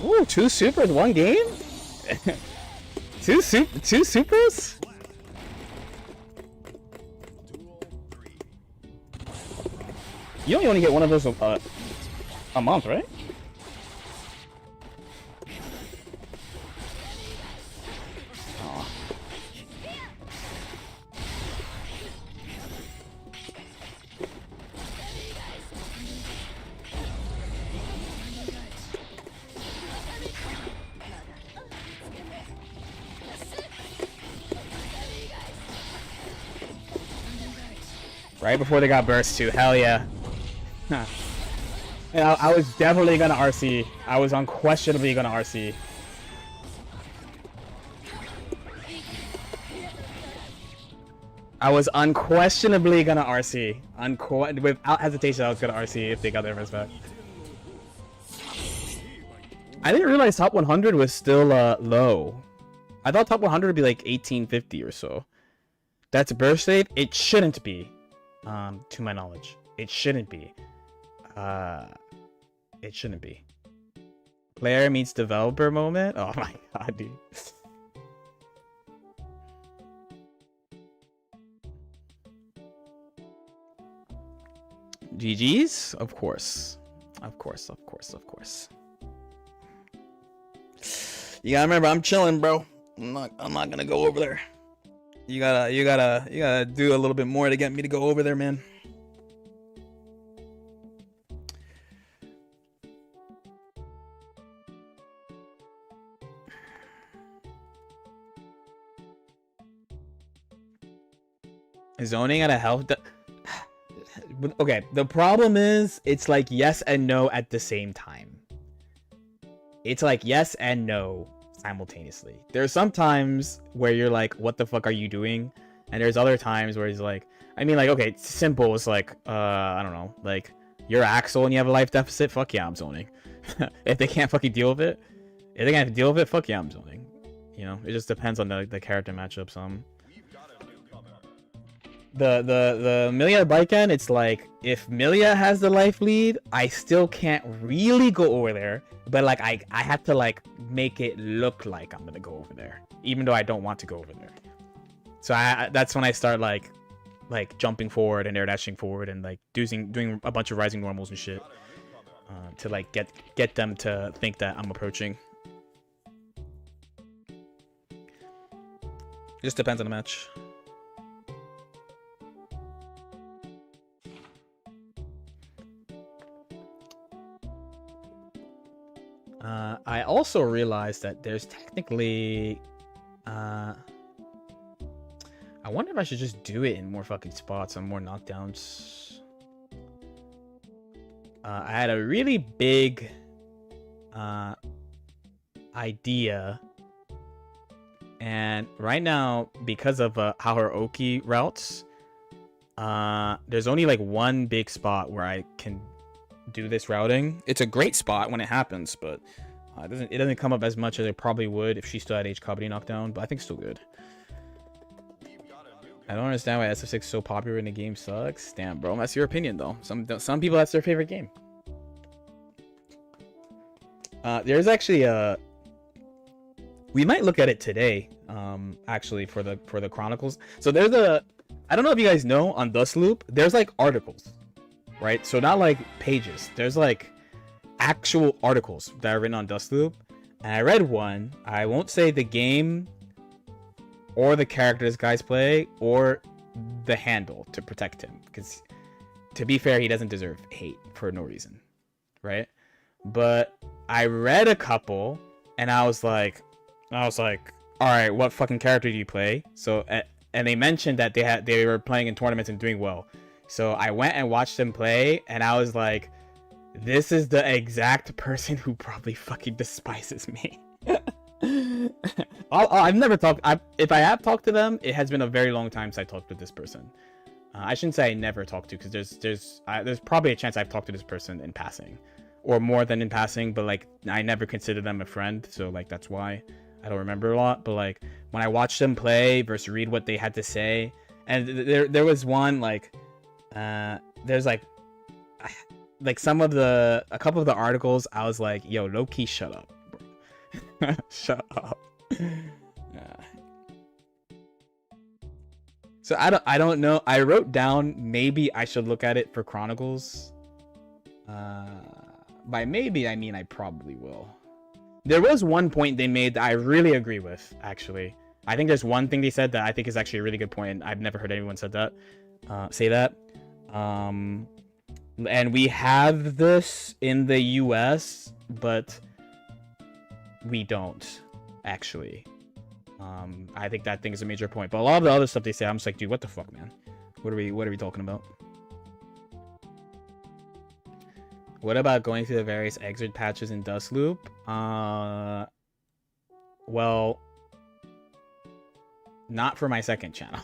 Speaker 1: Ooh, 2 supers, 1 game? two supers? You only get one of those a month, right? Aw. Right before they got burst too, hell yeah. Huh. Yeah, I was definitely gonna RC. I was unquestionably gonna RC. I was unquestionably gonna RC. Without hesitation, I was gonna RC if they got their first back. I didn't realize top 100 was still low. I thought top 100 would be like 1850 or so. That's a burst save? It shouldn't be. To my knowledge. It shouldn't be. It shouldn't be. Player meets developer moment? Oh my god, dude. GG's? Of course. Of course, of course, of course. You gotta remember, I'm chilling, bro. I'm not gonna go over there. You gotta do a little bit more to get me to go over there, man. Zoning at a health. Okay, the problem is it's like yes and no at the same time. It's like yes and no simultaneously. There's some times where you're like, what the fuck are you doing? And there's other times where he's like, I mean, like, okay, it's simple. It's like, I don't know, like, you're Axel and you have a life deficit. Fuck yeah, I'm zoning. If they can't fucking deal with it, if they can't deal with it, fuck yeah, I'm zoning. You know, it just depends on the character matchup. The millia baiken, it's like if millia has the life lead, I still can't really go over there, but like I have to like make it look like I'm gonna go over there, even though I don't want to go over there. So that's when I start like jumping forward and air dashing forward and like doing a bunch of rising normals and shit to like get them to think that I'm approaching. Just depends on the match. I also realized that there's technically... I wonder if I should just do it in more fucking spots and more knockdowns. I had a really big idea. And right now, because of how her Oki routes, there's only like one big spot where I can do this routing. It's a great spot when it happens, but it doesn't come up as much as it probably would if she still had H Kabaddi knockdown, but I think it's still good. I don't understand why SF6 is so popular in the game sucks. Damn, bro, that's your opinion though. Some people, that's their favorite game. There's actually we might look at it today, actually for the chronicles. So there's I don't know if you guys know, on Dustloop there's like articles, right? So not like pages, there's like actual articles that are written on Dustloop, and I read one. I won't say the game or the characters guys play or the handle to protect him, because to be fair, he doesn't deserve hate for no reason, right? But I read a couple and I was like, all right, what fucking character do you play? So and they mentioned that they were playing in tournaments and doing well. So I went and watched them play, and I was like, this is the exact person who probably fucking despises me. I've never talked. If I have talked to them, it has been a very long time since I talked to this person. I shouldn't say I never talked to, because there's probably a chance I've talked to this person in passing, or more than in passing. But like, I never considered them a friend, so like that's why I don't remember a lot. But like, when I watched them play versus read what they had to say, and there was one like, there's like a couple of the articles, I was like, yo, low key, shut up. Shut up. So I don't know. I wrote down maybe I should look at it for Chronicles. By maybe I mean I probably will. There was one point they made that I really agree with, actually. I think there's one thing they said that I think is actually a really good point. I've never heard anyone say that. And we have this in the US, but we don't actually. I think that thing is a major point. But a lot of the other stuff they say, I'm just like, dude, what the fuck, man? What are we talking about? What about going through the various exit patches in Dustloop? Well, not for my second channel.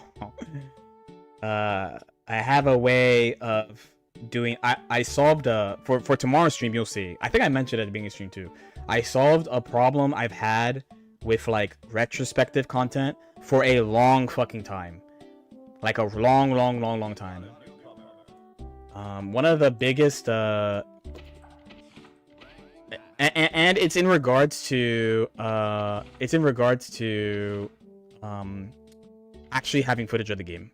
Speaker 1: I have a way of doing. I solved for tomorrow's stream. You'll see. I think I mentioned it at the beginning of the stream too. I solved a problem I've had with like retrospective content for a long fucking time, like a long time. One of the biggest and it's in regards to actually having footage of the game.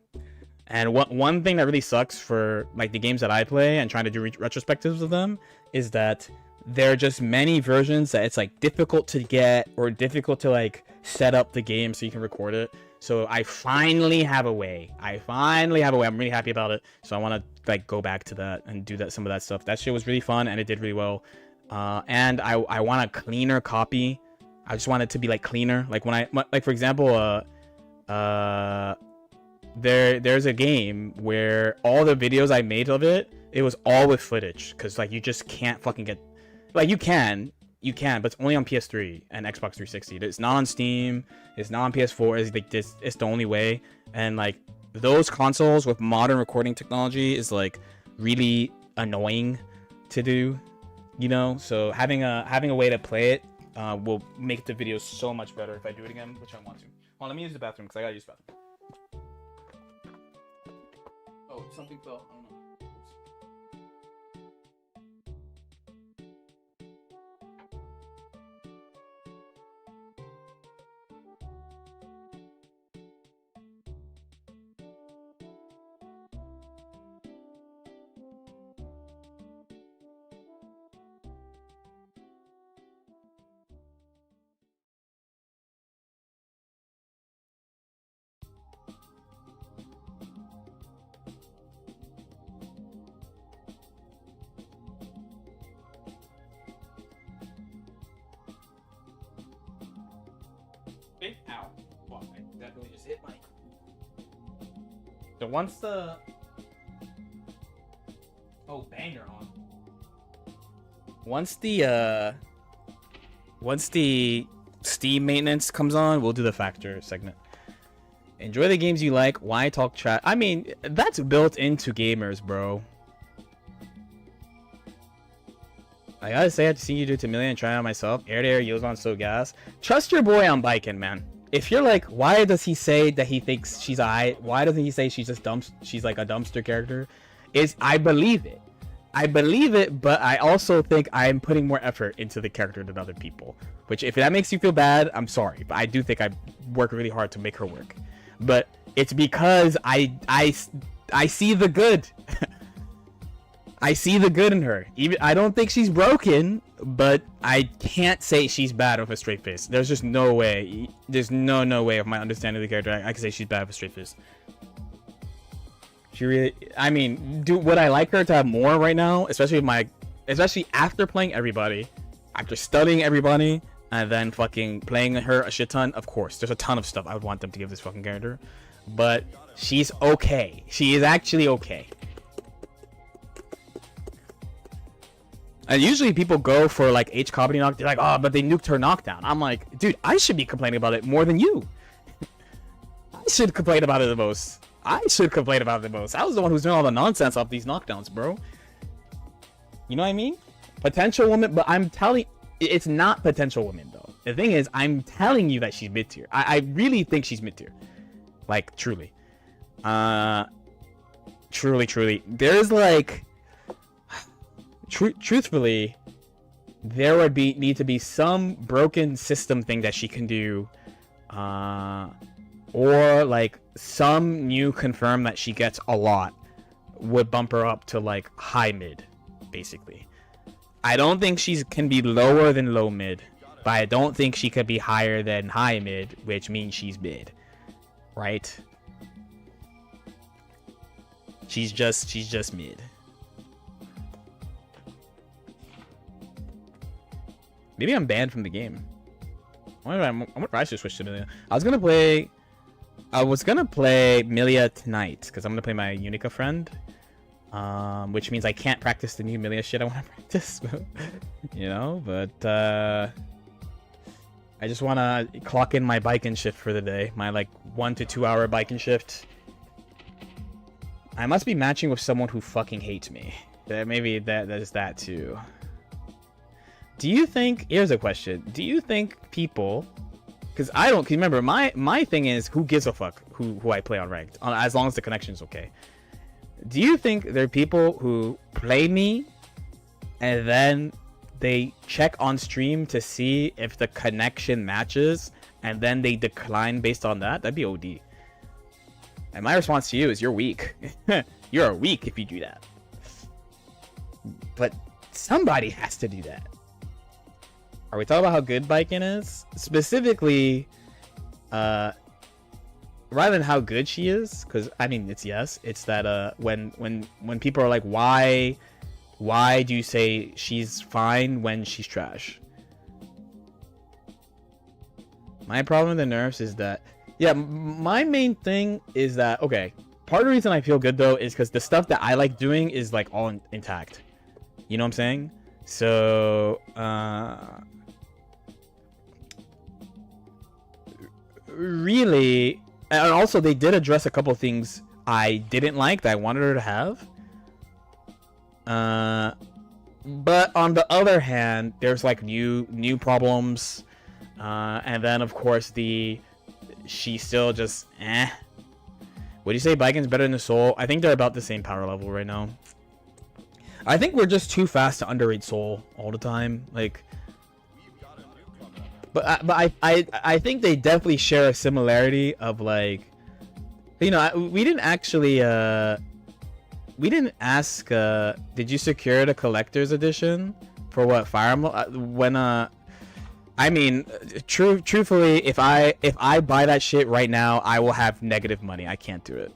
Speaker 1: And one thing that really sucks for like the games that I play and trying to do retrospectives of them is that there are just many versions that it's like difficult to get or difficult to like set up the game so you can record it. So I finally have a way. I'm really happy about it. So I want to like go back to that and do some of that stuff. That shit was really fun and it did really well. And I want a cleaner copy. I just want it to be like cleaner. Like for example, there's a game where all the videos I made of it was all with footage, because like you just can't fucking get, like you can, but it's only on PS3 and Xbox 360. It's not on Steam. It's not on PS4. It's like this. It's the only way. And like those consoles with modern recording technology is like really annoying to do, you know. So having a way to play it will make the videos so much better if I do it again, which I want to. Well, let me use the bathroom because I gotta use the bathroom. Oh, something fell. I don't know. Ow. Fuck, I definitely just hit my... So once the... Oh, banger on. Once the Steam maintenance comes on, we'll do the factor segment. Enjoy the games you like. Why talk chat? I mean, that's built into gamers, bro. I gotta say, I've seen you do it to Millia and try it out myself. Air to air, yields on so gas. Trust your boy on baiken, man. If you're like, why does he say that he thinks she's why doesn't he say she's just she's like a dumpster character? I believe it. I believe it, but I also think I'm putting more effort into the character than other people. Which, if that makes you feel bad, I'm sorry. But I do think I work really hard to make her work. But it's because I see the good. I see the good in her. Even I don't think she's broken, but I can't say she's bad with a straight face. There's just no way. There's no way of my understanding of the character I can say she's bad with a straight face. She really, I mean, would I like her to have more right now? Especially after playing everybody, after studying everybody, and then fucking playing her a shit ton. Of course, there's a ton of stuff I would want them to give this fucking character, but she's okay. She is actually okay. And usually people go for like H comedy knock. They're like, oh, but they nuked her knockdown. I'm like, dude, I should be complaining about it more than you. I should complain about it the most. I was the one who's doing all the nonsense off these knockdowns, bro. You know what I mean? Potential woman, but I'm telling, it's not potential woman though. The thing is, I'm telling you that she's mid tier. I really think she's mid tier. Like, truly. Truly. There's like... truthfully, there would need to be some broken system thing that she can do, or like some new confirm that she gets a lot would bump her up to like high mid, basically. I don't think she can be lower than low mid, but I don't think she could be higher than high mid, which means she's mid, right? She's just mid. Maybe I'm banned from the game. I wonder if I should switch to Millia. I was gonna play Millia tonight because I'm gonna play my Unica friend, which means I can't practice the new Millia shit I want to practice. You know, but I just want to clock in my baiken shift for the day. My like 1 to 2 hour baiken shift. I must be matching with someone who fucking hates me. Maybe that is that too. Do you think, here's a question, do you think people, because I don't, remember, my thing is, who gives a fuck who I play on ranked, as long as the connection's okay. Do you think there are people who play me, and then they check on stream to see if the connection matches, and then they decline based on that? That'd be OD. And my response to you is, you're weak. You're weak if you do that. But somebody has to do that. Are we talking about how good baiken is? Specifically, rather than how good she is, because I mean it's that when people are like, why do you say she's fine when she's trash? My problem with the nerfs is that, yeah, my main thing is that, okay, part of the reason I feel good though is because the stuff that I like doing is like all intact. You know what I'm saying? So really, and also they did address a couple things I didn't like that I wanted her to have. But on the other hand, there's like new problems, and then of course she still just Would you say baiken's better than the Soul? I think they're about the same power level right now. I think we're just too fast to underrate Soul all the time, like. But I think they definitely share a similarity of like, you know, we didn't actually we didn't ask did you secure the collector's edition for what Fire Emblem when I mean truthfully if I buy that shit right now I will have negative money. I can't do it.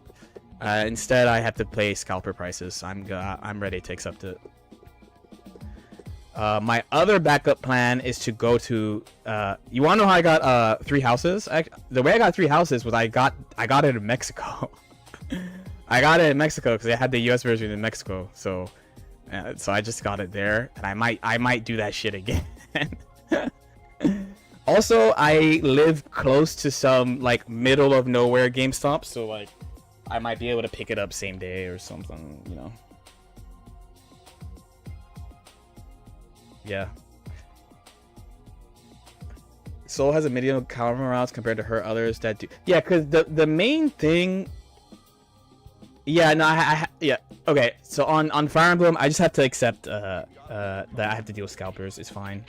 Speaker 1: Instead I have to pay scalper prices. I'm ready to accept it. My other backup plan is to go to you want to know how I got 3 houses? The way I got 3 houses was I got it in Mexico. I got it in Mexico because they had the US version in Mexico, so I just got it there, and I might do that shit again. Also, I live close to some like middle of nowhere GameStop, so like I might be able to pick it up same day or something, you know. Yeah. Soul has a medium counter routes compared to her others that do. Yeah, because the main thing. Yeah, no, yeah. Okay, so on Fire Emblem, I just have to accept that I have to deal with scalpers. It's fine.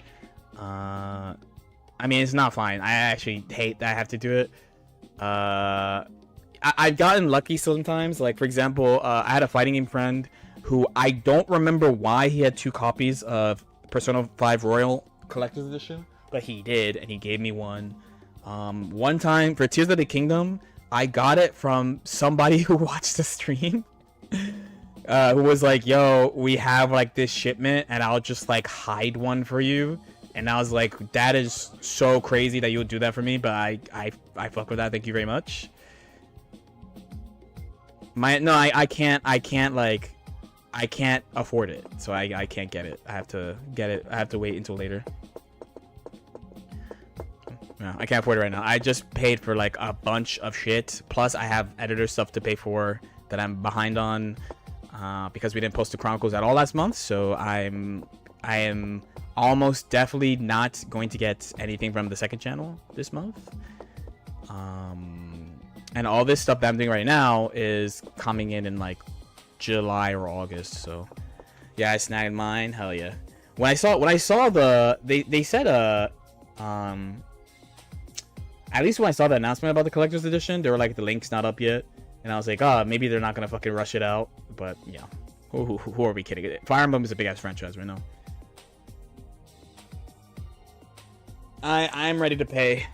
Speaker 1: I mean, it's not fine. I actually hate that I have to do it. I've gotten lucky sometimes. Like for example, I had a fighting game friend who I don't remember why he had 2 copies of Persona 5 Royal Collector's Edition, but he did, and he gave me one. One time for Tears of the Kingdom, I got it from somebody who watched the stream, who was like, "Yo, we have like this shipment, and I'll just like hide one for you." And I was like, "That is so crazy that you would do that for me," but I fuck with that. Thank you very much. I can't afford it, so I can't get it. I have to get it. I have to wait until later. No, I can't afford it right now. I just paid for like a bunch of shit. Plus, I have editor stuff to pay for that I'm behind on because we didn't post the Chronicles at all last month. So I am almost definitely not going to get anything from the second channel this month. And all this stuff that I'm doing right now is coming in like July or August. So yeah, I snagged mine. Hell yeah. When I saw the they said at least when I saw the announcement about the collector's edition, they were like the link's not up yet, and I was like, oh, maybe they're not gonna fucking rush it out. But yeah, who are we kidding? Fire Emblem is a big ass franchise right now. I'm ready to pay.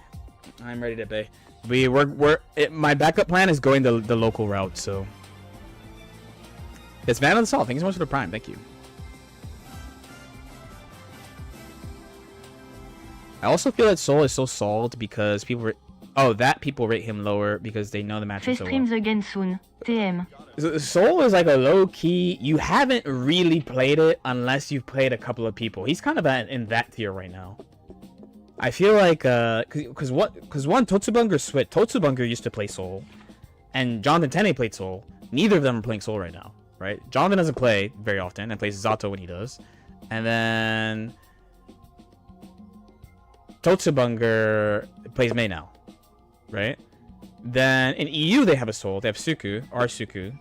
Speaker 1: I'm ready to pay. My backup plan is going the local route. So it's Van of the Salt. Thank you so much for the Prime. Thank you. I also feel that Soul is so solid because people rate him lower because they know the matchup so well.
Speaker 2: Streams again soon. TM.
Speaker 1: Soul is like a low-key, you haven't really played it unless you've played a couple of people. He's kind of in that tier right now. I feel like because one Totsubunger used to play Soul, and Jonathan Tenne played Soul. Neither of them are playing Soul right now, right? Jonathan doesn't play very often and plays Zato when he does, and then Totsubunger plays Mei now, right? Then in EU they have a Soul. They have Suku, Suku.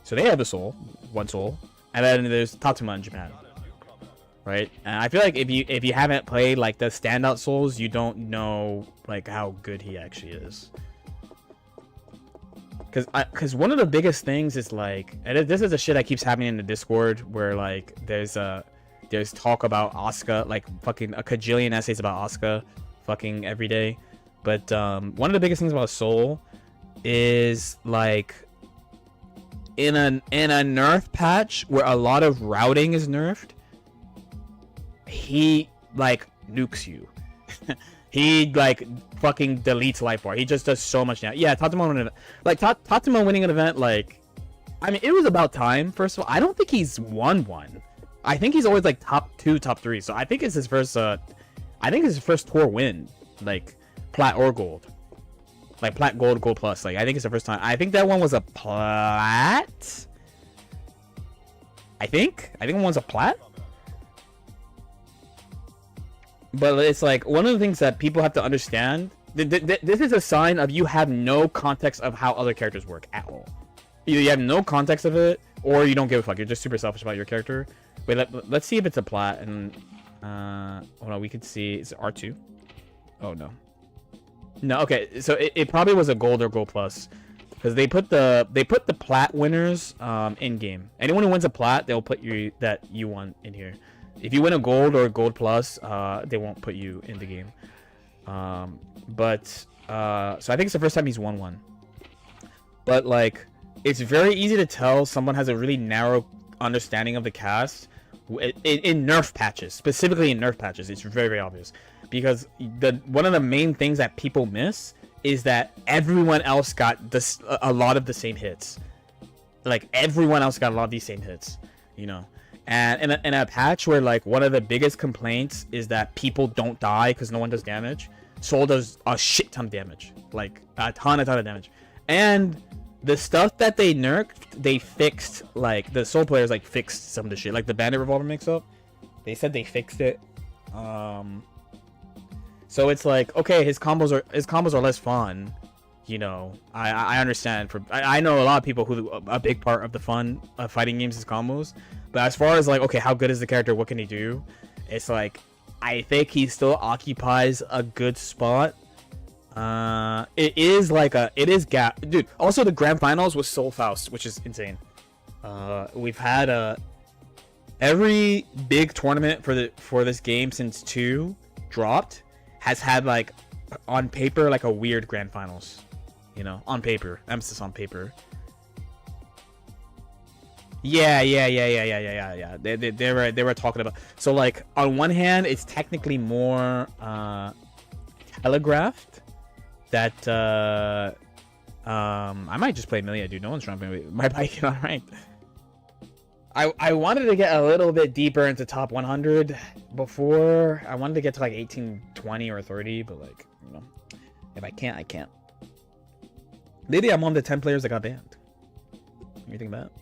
Speaker 1: So they have a Soul, one Soul, and then there's Tatuma in Japan, right? And I feel like if you haven't played like the standout Souls, you don't know like how good he actually is. Because one of the biggest things is like, and this is a shit that keeps happening in the Discord where like there's talk about Asuka, like fucking a cajillion essays about Asuka fucking every day. But one of the biggest things about Soul is like in a nerf patch where a lot of routing is nerfed, he like nukes you. He like fucking deletes life bar. He just does so much now. Yeah, Tatuma winning an event, like, I mean, it was about time. First of all, I don't think he's won one. I think he's always like top 2, top 3. So I think it's his first. I think it's his first tour win, like plat or gold, like plat, gold, gold plus. Like I think it's the first time. I think that one was a plat. I think one was a plat. But it's like one of the things that people have to understand. This is a sign of you have no context of how other characters work at all. Either you have no context of it, or you don't give a fuck. You're just super selfish about your character. Wait, let's see if it's a plat. And hold on, we could see. Is it R2? Oh no. No, okay. So it probably was a gold or gold plus, because they put the plat winners in game. Anyone who wins a plat, they'll put you won in here. If you win a gold or a gold plus, they won't put you in the game. So I think it's the first time he's won one. But like, it's very easy to tell someone has a really narrow understanding of the cast in nerf patches, specifically in nerf patches. It's very, very obvious, because one of the main things that people miss is that everyone else got a lot of the same hits. Like everyone else got a lot of these same hits, you know. And in a patch where like one of the biggest complaints is that people don't die because no one does damage, Soul does a shit ton of damage, like a ton of damage. And the stuff that they nerfed, they fixed. Like the Soul players like fixed some of the shit, like the Bandit Revolver mix-up. They said they fixed it. So it's like, okay, his combos are less fun. You know, I understand. I know a lot of people who a big part of the fun of fighting games is combos. But as far as like, okay, how good is the character? What can he do? It's like, I think he still occupies a good spot. It is gap, dude. Also, the grand finals was Soul Faust, which is insane. We've had every big tournament for this game since 2 dropped has had like on paper like a weird grand finals. You know, on paper, emphasis on paper. Yeah. They were talking about. So like on one hand, it's technically more telegraphed that I might just play Millia, dude. No one's trying to play my baiken on ranked. I wanted to get a little bit deeper into top 100 before. I wanted to get to like 18, 20, or 30, but like, you know, if I can't, I can't. Maybe I'm one of the 10 players that got banned. What do you think about it?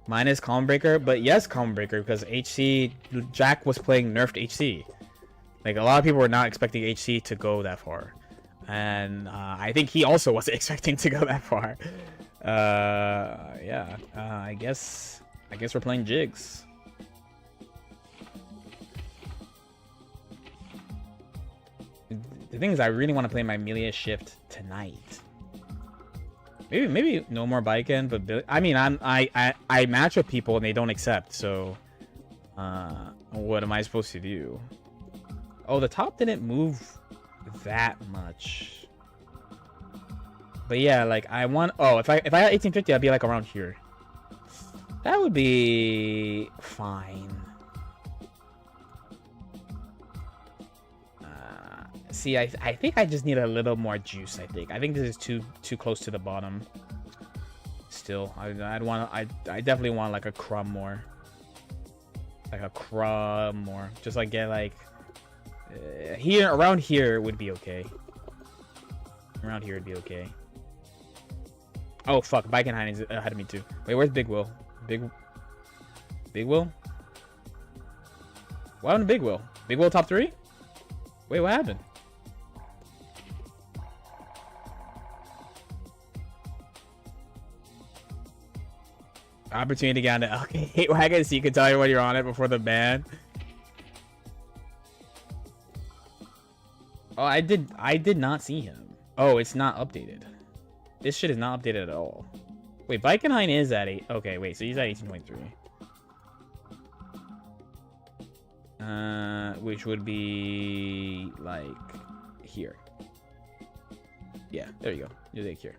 Speaker 1: Mine is Calm Breaker, but yes, Calm Breaker, because HC, Jack was playing nerfed HC. Like, a lot of people were not expecting HC to go that far. And I think he also wasn't expecting to go that far. I guess I guess we're playing jigs. The thing is, I really want to play my millia shift tonight. Maybe no more baiken, but I mean, I match with people and they don't accept. So, what am I supposed to do? Oh, the top didn't move that much. But yeah, like I want. Oh, if I had 1850, I'd be like around here. That would be fine. See, I think I just need a little more juice. I think this is too close to the bottom. Still, I definitely want like a crumb more. Like a crumb more. Just like get like here, around here would be okay. Around here would be okay. Oh fuck, Baikenheim is ahead of me too. Wait, where's Big Will? Big Will? Why on Big Will? Big Will top 3? Wait, what happened? Opportunity to get on the okay wagon so you can tell everyone you're on it before the ban. Oh, I did not see him. Oh, it's not updated. This shit is not updated at all. Wait, Baikenheim is at 8. Okay, wait, so he's at 18.3. Which would be like here. Yeah, there you go. You're like here.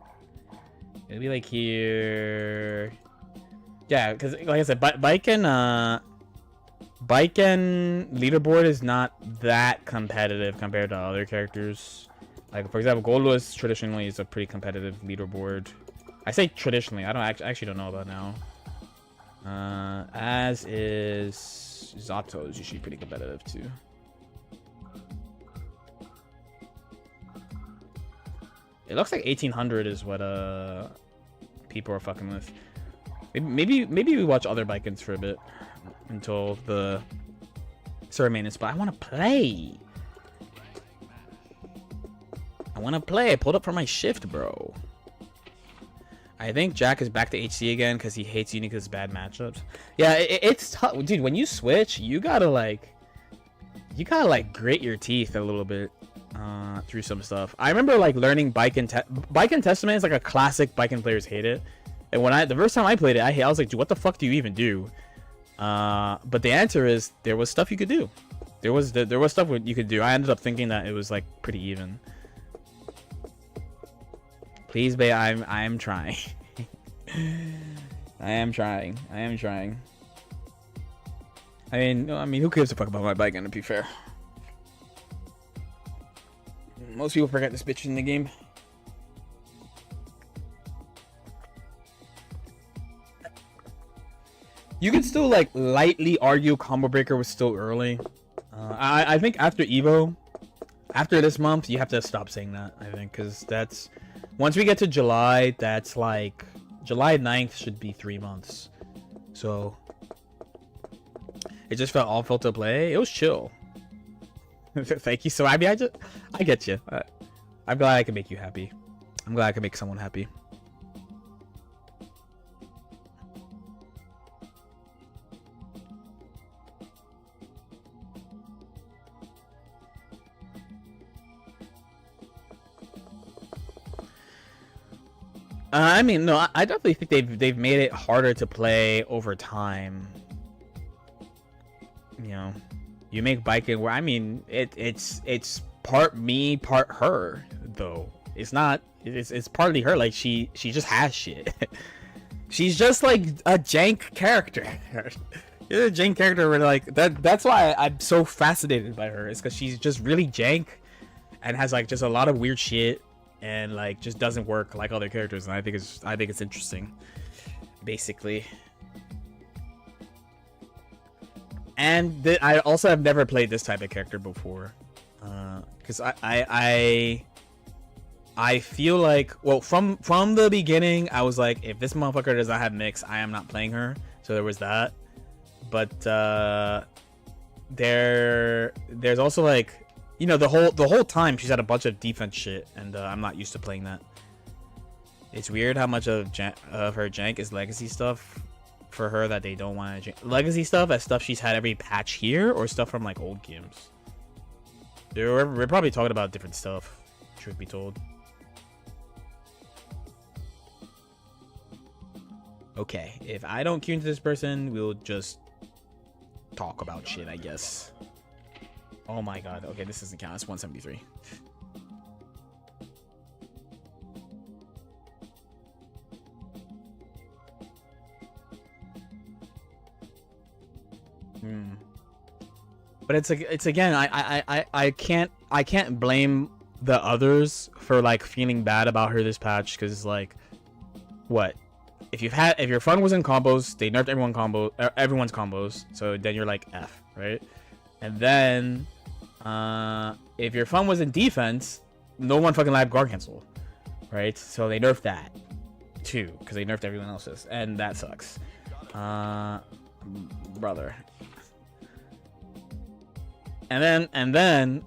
Speaker 1: It'll be like here. Yeah, because like I said, Baiken leaderboard is not that competitive compared to other characters. Like for example, Goldless traditionally is a pretty competitive leaderboard. I say traditionally. I actually don't know about now. As is Zato is usually pretty competitive too. It looks like 1800 is what people are fucking with. Maybe we watch other Baikens for a bit until the server maintenance. But I want to play. I pulled up for my shift, bro. I think Jack is back to HC again because he hates Unica's bad matchups. Yeah, it's tough, dude. When you switch, you gotta grit your teeth a little bit through some stuff. I remember like learning Baiken Testament is like a classic Baiken players hate it. And when the first time I played it, I was like, dude, what the fuck do you even do? But the answer is there was stuff you could do. There was stuff you could do. I ended up thinking that it was like pretty even. Please, babe, I am trying. I am trying. I mean, who gives a fuck about my bike? To be fair, most people forget this bitch is in the game. You can still like lightly argue Combo Breaker was still early. I think after Evo, after this month, you have to stop saying that. I think because that's once we get to July, that's like July 9th should be 3 months. So it just felt all to play. It was chill. Thank you. So I mean, I get you. I'm glad I can make you happy. I'm glad I can make someone happy. I mean, no, I definitely think they've made it harder to play over time. You know, you make Baiken where I mean, it's part me, part her though. It's not. It's partly her. Like she just has shit. She's just like a jank character. She's a jank character where like that's why I'm so fascinated by her. It's because she's just really jank and has like just a lot of weird shit. And like just doesn't work like other characters, and I think it's interesting, basically. And I also have never played this type of character before, because I feel like, well, from the beginning I was like, if this motherfucker does not have mix, I am not playing her. So there was that, but there's also like, you know, the whole time she's had a bunch of defense shit, and I'm not used to playing that. It's weird how much of her jank is legacy stuff, for her that they don't want to change? Legacy stuff, that stuff she's had every patch here, or stuff from like old games? We're probably talking about different stuff, truth be told. Okay, if I don't queue into this person, we'll just talk about shit, I guess. Oh my god. Okay, this doesn't count. It's 173. But it's again, I can't blame the others for like feeling bad about her this patch, because it's like, what? If your fun was in combos, they nerfed everyone's combos, so then you're like F, right? And then if your fun was in defense, no one fucking live guard cancel, right? So they nerfed that too, because they nerfed everyone else's, and that sucks. Brother. And then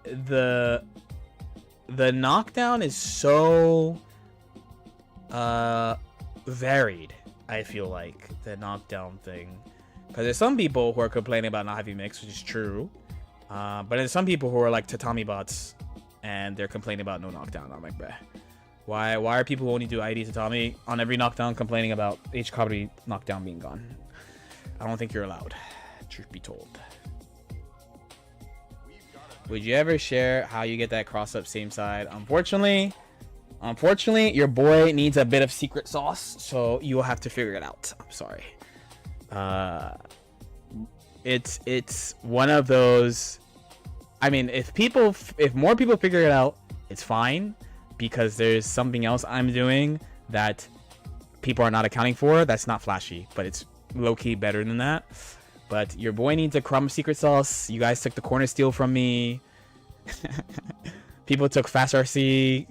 Speaker 1: the knockdown is so varied. I feel like the knockdown thing, because there's some people who are complaining about not having mix, which is true, but there's some people who are like tatami bots and they're complaining about no knockdown. I'm like, bruh, why are people who only do ID tatami on every knockdown complaining about H Kabri knockdown being gone? I don't think you're allowed, truth be told. Would you ever share how you get that cross up same side? Unfortunately, your boy needs a bit of secret sauce, so you will have to figure it out. I'm sorry. It's one of those. I mean, if more people figure it out, it's fine, because there's something else I'm doing that people are not accounting for. That's not flashy, but it's low-key better than that. But your boy needs a crumb secret sauce. You guys took the corner steal from me. People took fast RC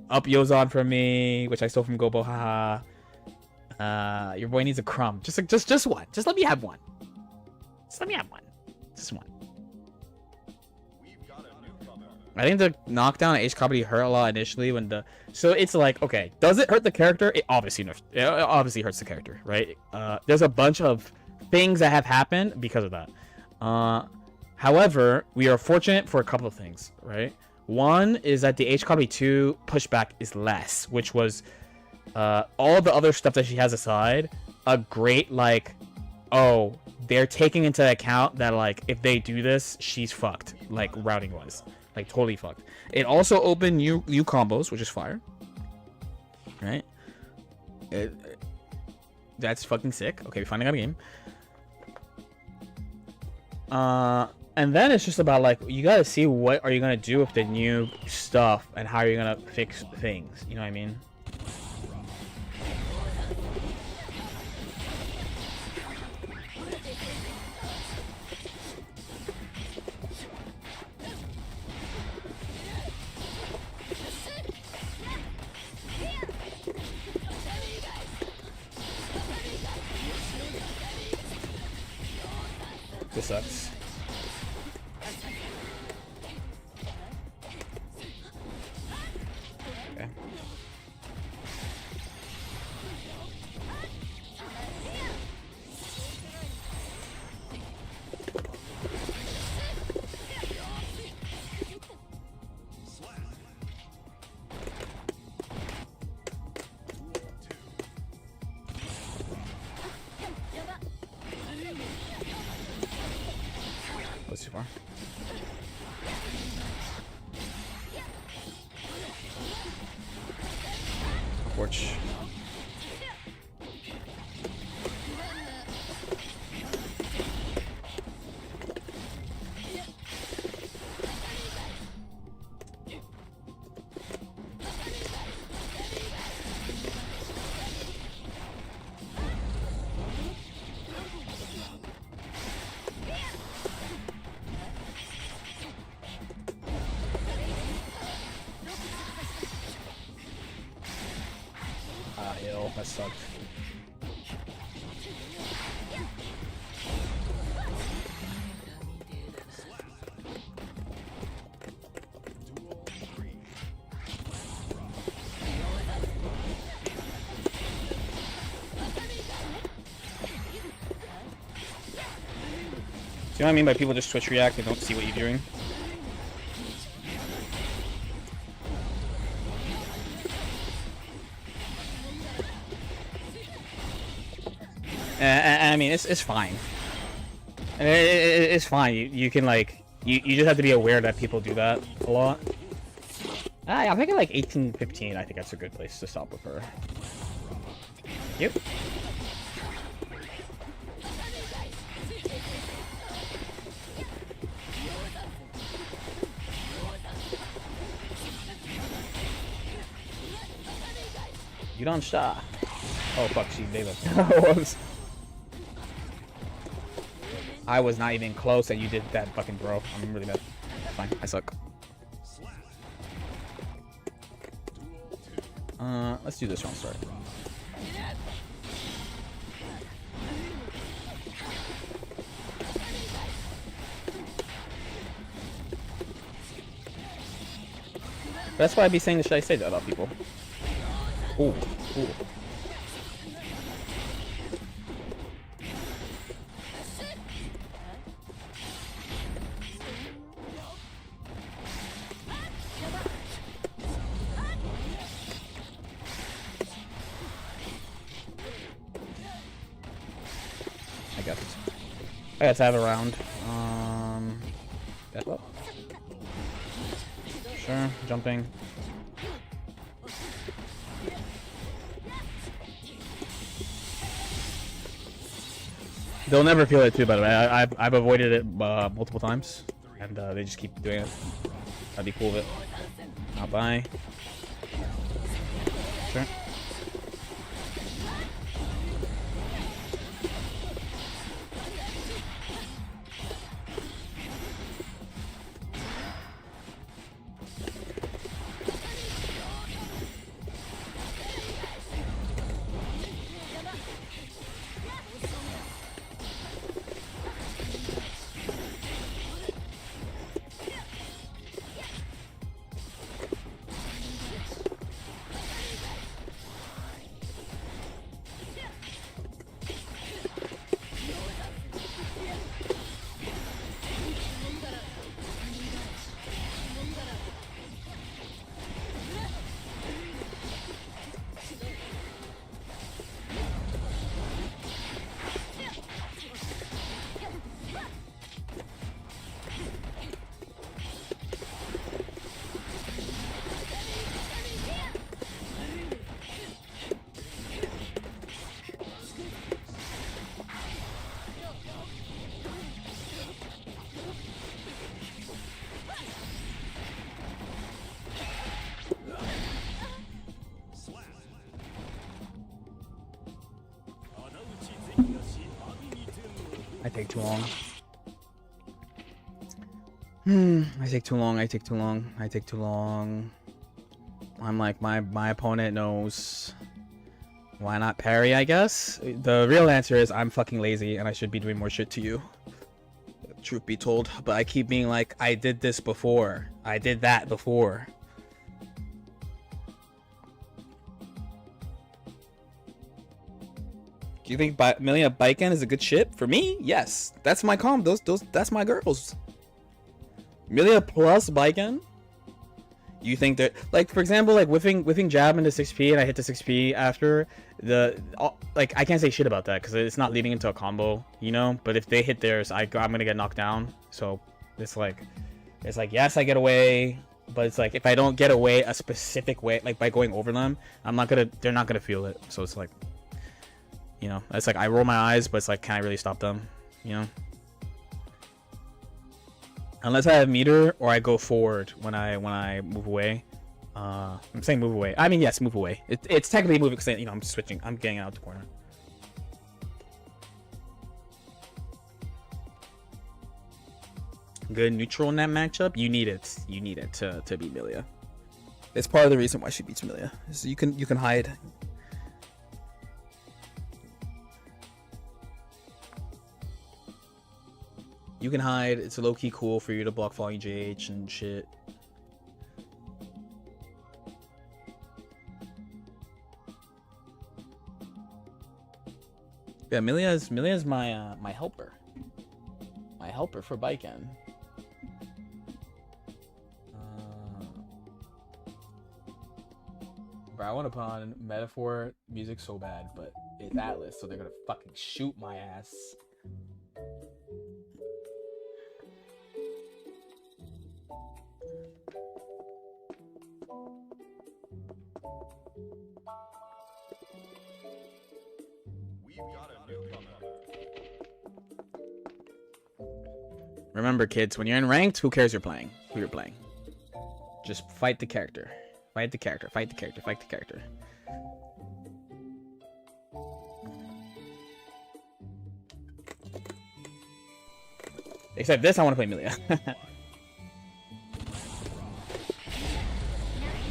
Speaker 1: up Yozon from me, which I stole from Gobo. Haha. Your boy needs a crumb. Just one. Just let me have one. Just let me have one. Just one. I think the knockdown at H Kabaddi hurt a lot initially when so it's like, okay, does it hurt the character? It obviously hurts the character, right? There's a bunch of things that have happened because of that. However, we are fortunate for a couple of things, right? One is that the H Kabaddi 2 pushback is less, which was all the other stuff that she has aside, a great, like, oh, they're taking into account that, like, if they do this, she's fucked, like, routing wise. Like, totally fucked. It also opened new combos, which is fire. Right? That's fucking sick. Okay, we finally got a game. And then it's just about, like, you gotta see what are you gonna do with the new stuff and how are you gonna fix things. You know what I mean? This sucks. Okay. That's too far. Porch. Ill. That sucked. See what I mean by people just Twitch react and don't see what you're doing? I mean, it's fine. It's fine. You can like you just have to be aware that people do that a lot. I'm thinking like 18, 15. I think that's a good place to stop with her. Yep. You don't stop. Oh fuck, she gave up. I was not even close and you did that, fucking bro. I'm really bad. Fine, I suck. Let's do this one start. That's why I'd be saying, should I say that about people? Ooh, ooh. I got this. I got to have a round. That's up. Sure, jumping. They'll never feel it too, by the way. I've avoided it multiple times, and they just keep doing it. I'd be cool with it. Not by. Sure. I take too long. I take too long. I take too long. I take too long. I'm like, my opponent knows. Why not parry, I guess? The real answer is I'm fucking lazy and I should be doing more shit to you. Truth be told. But I keep being like, I did this before. I did that before. Do you think millia baiken is a good ship? For me, yes. That's my comp. That's my girls. Millia plus baiken? You think that, like, for example, like whiffing jab into 6p and I hit the 6p after the, like, I can't say shit about that because it's not leading into a combo, you know. But if they hit theirs, I'm gonna get knocked down. So it's like yes, I get away, but it's like if I don't get away a specific way, like by going over them, they're not gonna feel it. So it's like, you know, it's like I roll my eyes, but it's like, can I really stop them? You know. Unless I have meter or I go forward when I move away. I'm saying move away. I mean, yes, move away. It's technically moving because, you know, I'm switching. I'm getting out the corner. Good neutral in that matchup. You need it. You need it to beat millia. It's part of the reason why she beats millia. So you can hide. You can hide. It's low-key cool for you to block falling JH and shit. Yeah, Millia's my my helper. My helper for baiken? Bro, I want to put on metaphor music so bad, but it's Atlas, so they're gonna fucking shoot my ass. Remember, kids, when you're in ranked, who cares you're playing? Who you're playing. Just fight the character. Fight the character. Fight the character. Fight the character. Except this, I want to play millia.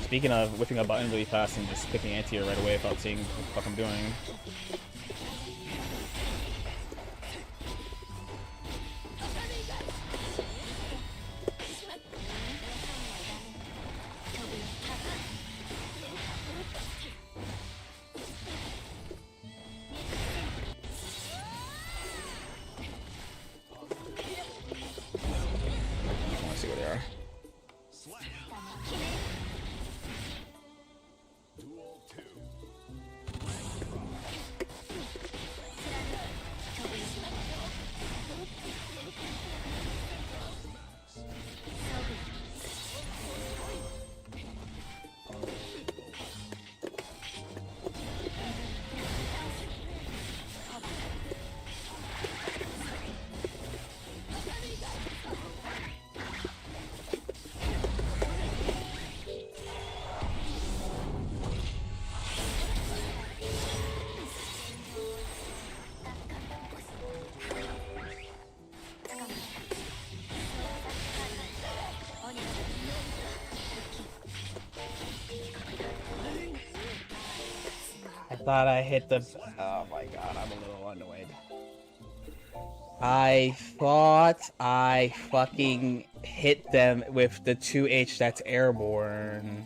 Speaker 1: Speaking of whipping a button really fast and just picking anti-air right away without seeing what the fuck I'm doing. Let's see where they are. I thought I hit the... Oh my god, I'm a little annoyed. I thought I fucking hit them with the 2H that's airborne.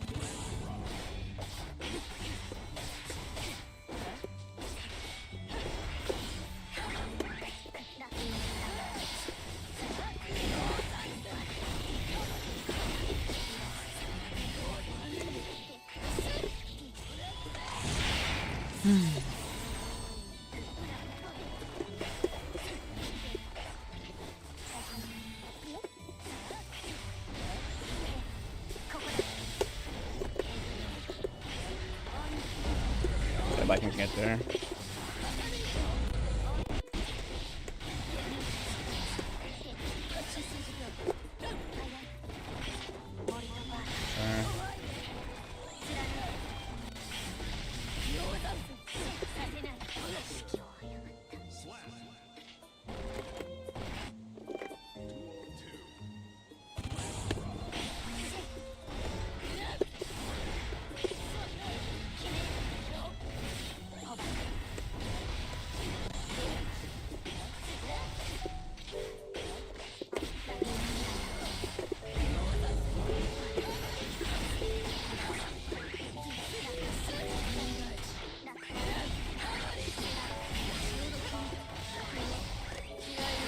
Speaker 1: I can get there.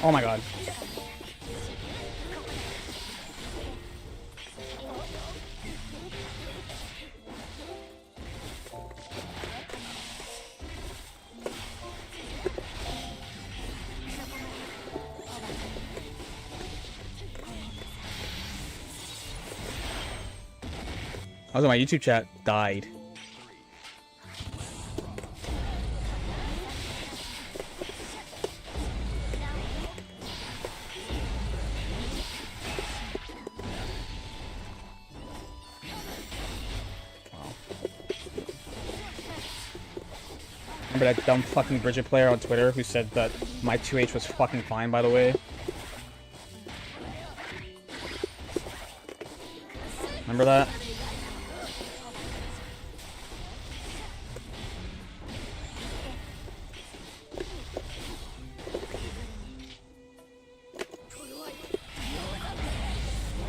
Speaker 1: Oh my god. Also, my YouTube chat died. Remember that dumb fucking Bridget player on Twitter who said that my 2H was fucking fine, by the way? Remember that?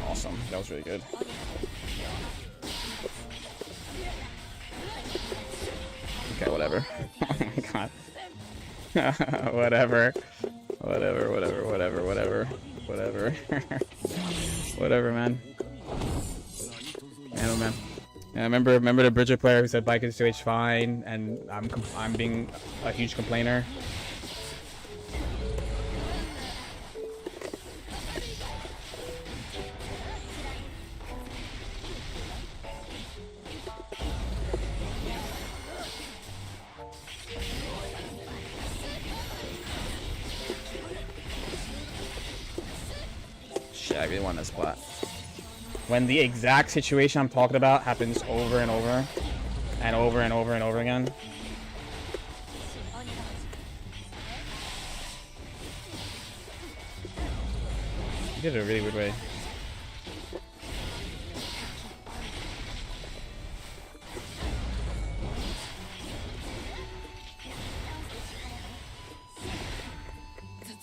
Speaker 1: Awesome. That was really good. Okay, whatever. Oh my god. Whatever. Whatever. Whatever. Whatever, man. Man, oh man. Yeah, remember the Bridget player who said baiken's 2H fine, and I'm being a huge complainer. Shit, I really want that spot. When the exact situation I'm talking about happens over and over and over and over and over again. You did it a really weird way.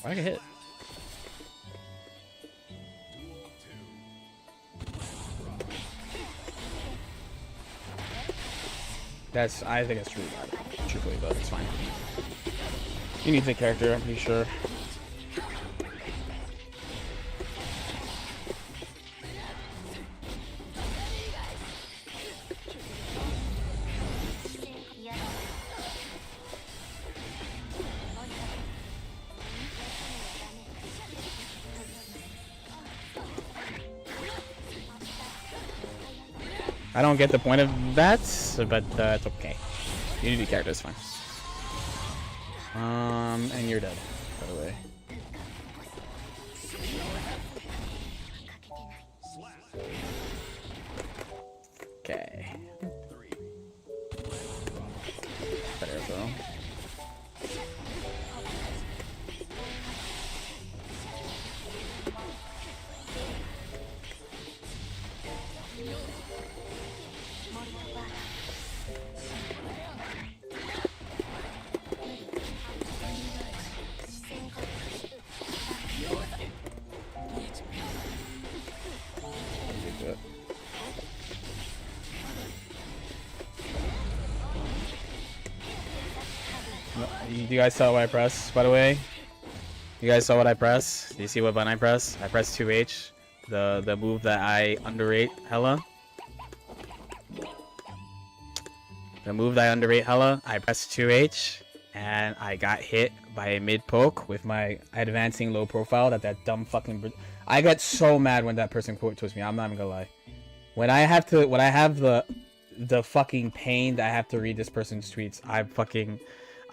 Speaker 1: Why'd I get hit? I think it's really bad, truthfully, but it's fine. You need the character, I'm pretty sure. I don't get the point of that, but it's okay. You need the character, it's fine. And you're dead, by the way. Okay. Better throw. You guys saw what I pressed, by the way? You guys saw what I pressed? Do you see what button I press? I pressed 2H. The move that I underrate hella. The move that I underrate hella. I pressed 2H and I got hit by a mid poke with my advancing low profile that dumb fucking... I get so mad when that person quote towards me. I'm not even gonna lie. When I have the fucking pain that I have to read this person's tweets,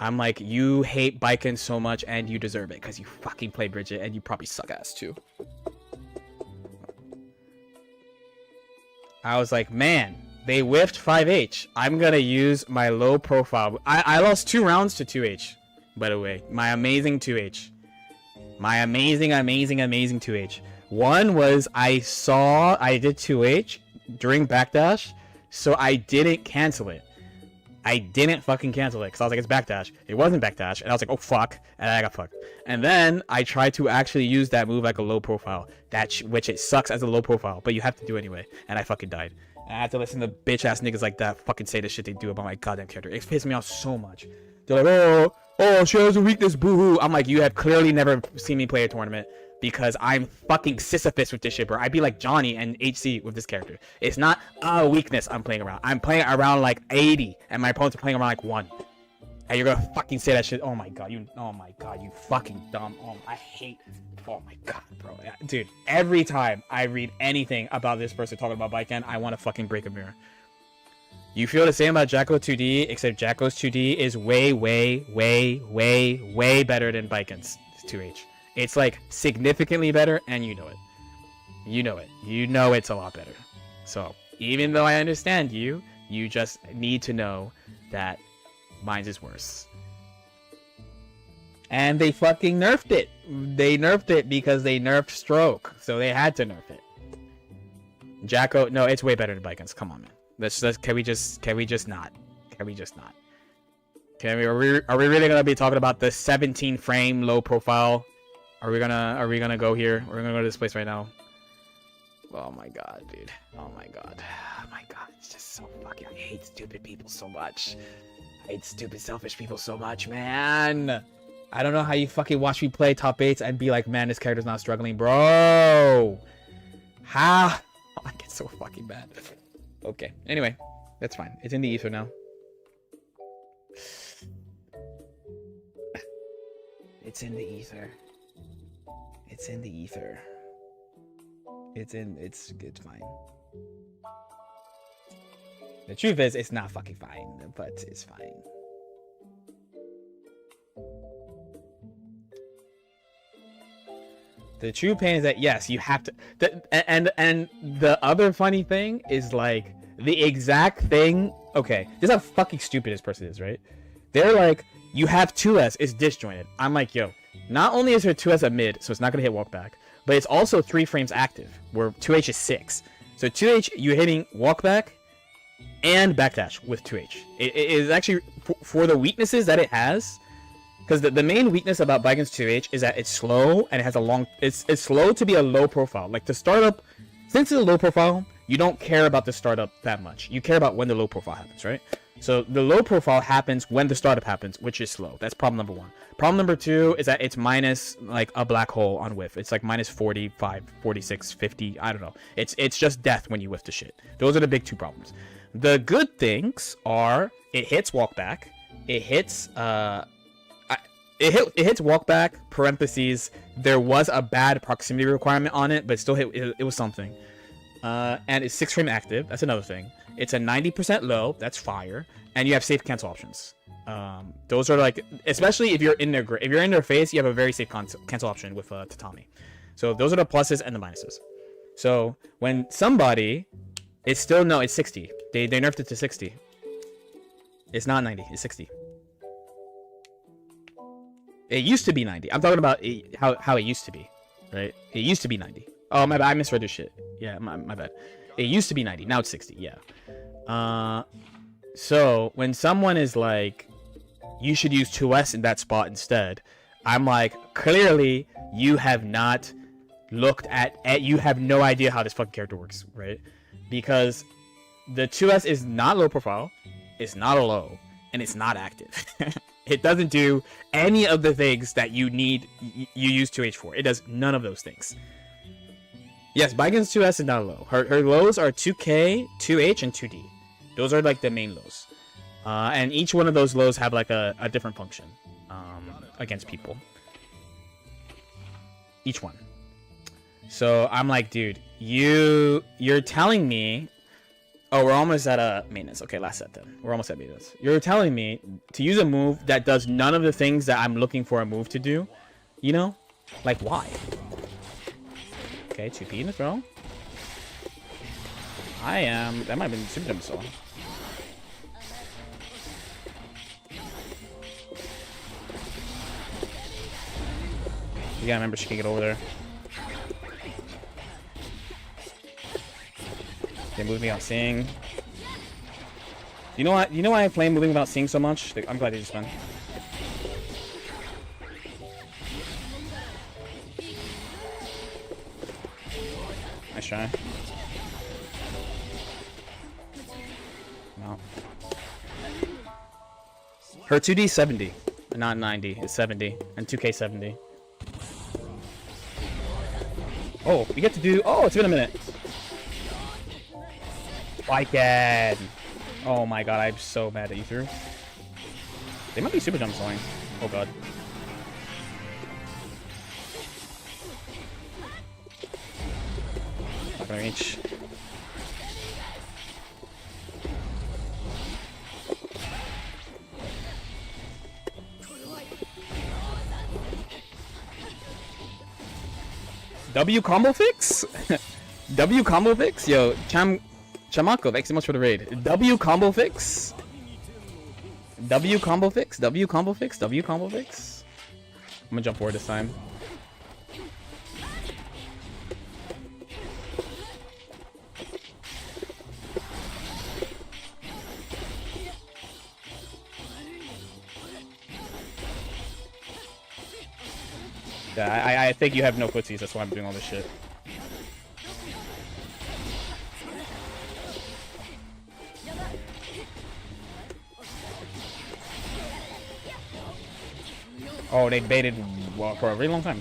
Speaker 1: I'm like, you hate baiken so much and you deserve it because you fucking play Bridget and you probably suck ass too. I was like, man, they whiffed 5H. I'm gonna use my low profile. I lost 2 rounds to 2H, by the way. My amazing 2H. My amazing 2H. One was I did 2H during backdash, so I didn't cancel it. I didn't fucking cancel it because I was like, it's backdash. It wasn't backdash, and I was like, oh fuck, and I got fucked. And then I tried to actually use that move like a low profile, which it sucks as a low profile, but you have to do anyway. And I fucking died. And I had to listen to bitch ass niggas like that fucking say the shit they do about my goddamn character. It pissed me off so much. They're like, oh, she has a weakness, boo-hoo. I'm like, you have clearly never seen me play a tournament. Because I'm fucking Sisyphus with this shit, bro. I'd be like Johnny and HC with this character. It's not a weakness I'm playing around. I'm playing around like 80, and my opponents are playing around like 1. And you're gonna fucking say that shit. Oh my god, you fucking dumb. I hate. Oh my god, bro. Dude, every time I read anything about this person talking about baiken, I want to fucking break a mirror. You feel the same about Jacko 2D, except Jacko's 2D is way better than baiken's 2H. It's like significantly better, and you know it. You know it. You know it's a lot better. So even though I understand you just need to know that mine's is worse. And they fucking nerfed it. They nerfed it because they nerfed stroke, so they had to nerf it. Jacko, no, it's way better than baiken's. Come on, man. Can we just not? Are we really gonna be talking about the 17 frame low profile? Are we gonna go here? We're gonna go to this place right now. Oh my god, dude. Oh my god. Oh my god. It's just so fucking... I hate stupid people so much. I hate stupid, selfish people so much, man. I don't know how you fucking watch me play top 8s and be like, man, this character's not struggling, bro. How? I get so fucking bad. Okay. Anyway, that's fine. It's in the ether now. It's in the ether. It's in the ether. It's fine. The truth is, it's not fucking fine, but it's fine. The true pain is that yes, you have to. And the other funny thing is like the exact thing. Okay, this is how fucking stupid this person is, right? They're like, you have 2S, it's disjointed. I'm like, yo, not only is there 2S at mid, so it's not gonna hit walk back, but it's also 3 frames active, where 2H is 6. So 2H, you're hitting walk back and backdash with 2H. It is actually for the weaknesses that it has. Because the main weakness about baiken's 2H is that it's slow and it has a long... It's slow to be a low profile. Like the startup, since it's a low profile, you don't care about the startup that much. You care about when the low profile happens, right? So the low profile happens when the startup happens, which is slow. That's problem number 1. Problem number 2 is that it's minus like a black hole on whiff. It's like minus 45, 46, 50. I don't know. It's just death when you whiff the shit. Those are the big 2 problems. The good things are it hits walk back. It hits... It hits walk back, parentheses, there was a bad proximity requirement on it, but it still hit, it was something. And it's 6 frame active, that's another thing. It's a 90% low, that's fire, and you have safe cancel options. Those are like, especially if you're in their face, you have a very safe cancel option with Tatami. So those are the pluses and the minuses. So when somebody, it's still, no, it's 60. They nerfed it to 60. It's not 90, it's 60. It used to be 90. I'm talking about how it used to be, right? It used to be 90. Oh, my bad. I misread this shit. Yeah, my bad. It used to be 90. Now it's 60. Yeah. So when someone is like, you should use 2S in that spot instead, I'm like, clearly you have not looked at you have no idea how this fucking character works, right? Because the 2S is not low profile, it's not a low, and it's not active. It doesn't do any of the things that you need, you use 2H for. It does none of those things. Yes, baiken's 2S is not a low. Her lows are 2K, 2H, and 2D. Those are like the main lows. And each one of those lows have like a different function against people. Each one. So I'm like, dude, you're telling me... Oh, we're almost at maintenance. Okay, last set then. We're almost at maintenance. You're telling me to use a move that does none of the things that I'm looking for a move to do? You know? Like, why? Okay, 2P in the throw. That might have been super dumb so. You gotta remember she can get over there. They move me without seeing. You know what? You know why I play moving without seeing so much? I'm glad they just won. Nice try. No. Her 2D 70, not 90. It's 70 and 2K 70. Oh, we get to do. Oh, it's been a minute. Baiken. Oh my god, I'm so mad at you through. They might be super jump slowing. Oh god. Not gonna reach. W combo fix? W combo fix? Yo, Chamako, thanks so much for the raid. W combo fix? W combo fix? W combo fix? W combo fix? I'm gonna jump forward this time. Yeah, I think you have no footsies, that's why I'm doing all this shit. Oh, they baited well, for a really long time.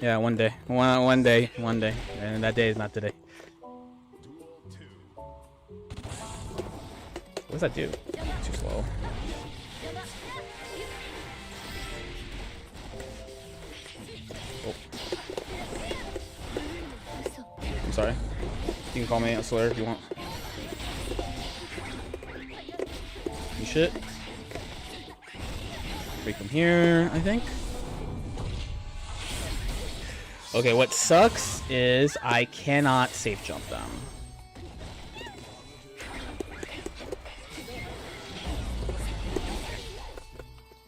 Speaker 1: Yeah, one day, one day, and that day is not today. What does that do? Too slow. Oh. I'm sorry. You can call me a slur if you want. You shit. Break them here, I think. Okay, what sucks is I cannot safe jump them.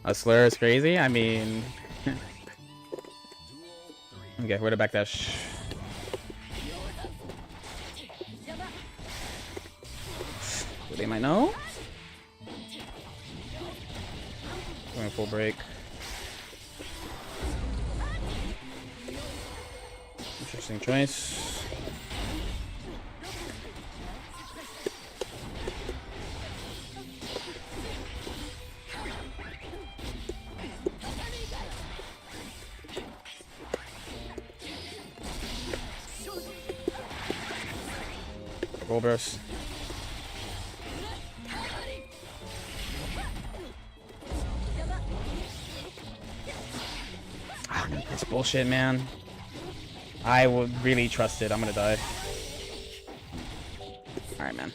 Speaker 1: A slur is crazy? I mean... okay, where to backdash? They might know? Going full break. Interesting choice. Roll burst. That's bullshit, man. I would really trust it. I'm gonna die. Alright, man.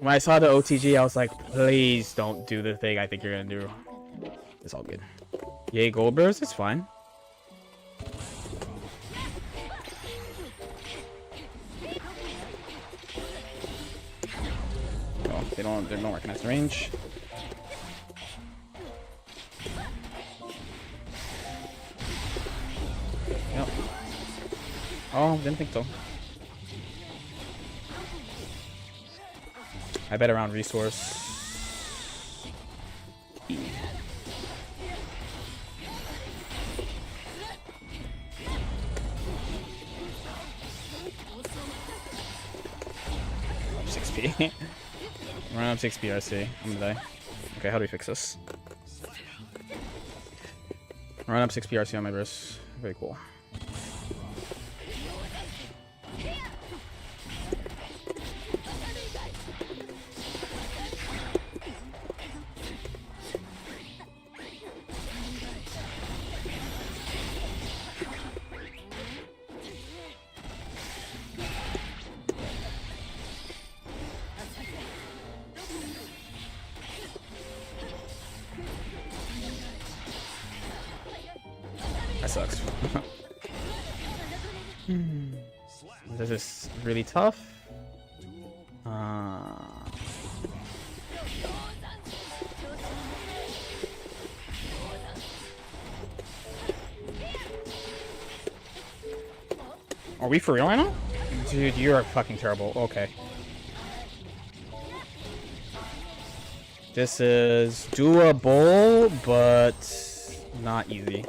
Speaker 1: When I saw the OTG, I was like, please don't do the thing I think you're gonna do. It's all good. Yay, gold burst, it's fine. Oh, they don't recognize the range. Yep. Oh, didn't think so. I bet around resource. E. Up 6p. Run up 6p, I see. I'm gonna die. Okay, how do we fix this? Run up 6p RC on my burst. Very cool. That sucks. This is really tough. Are we for real right now? Dude, you're fucking terrible. Okay. This is doable, but not easy.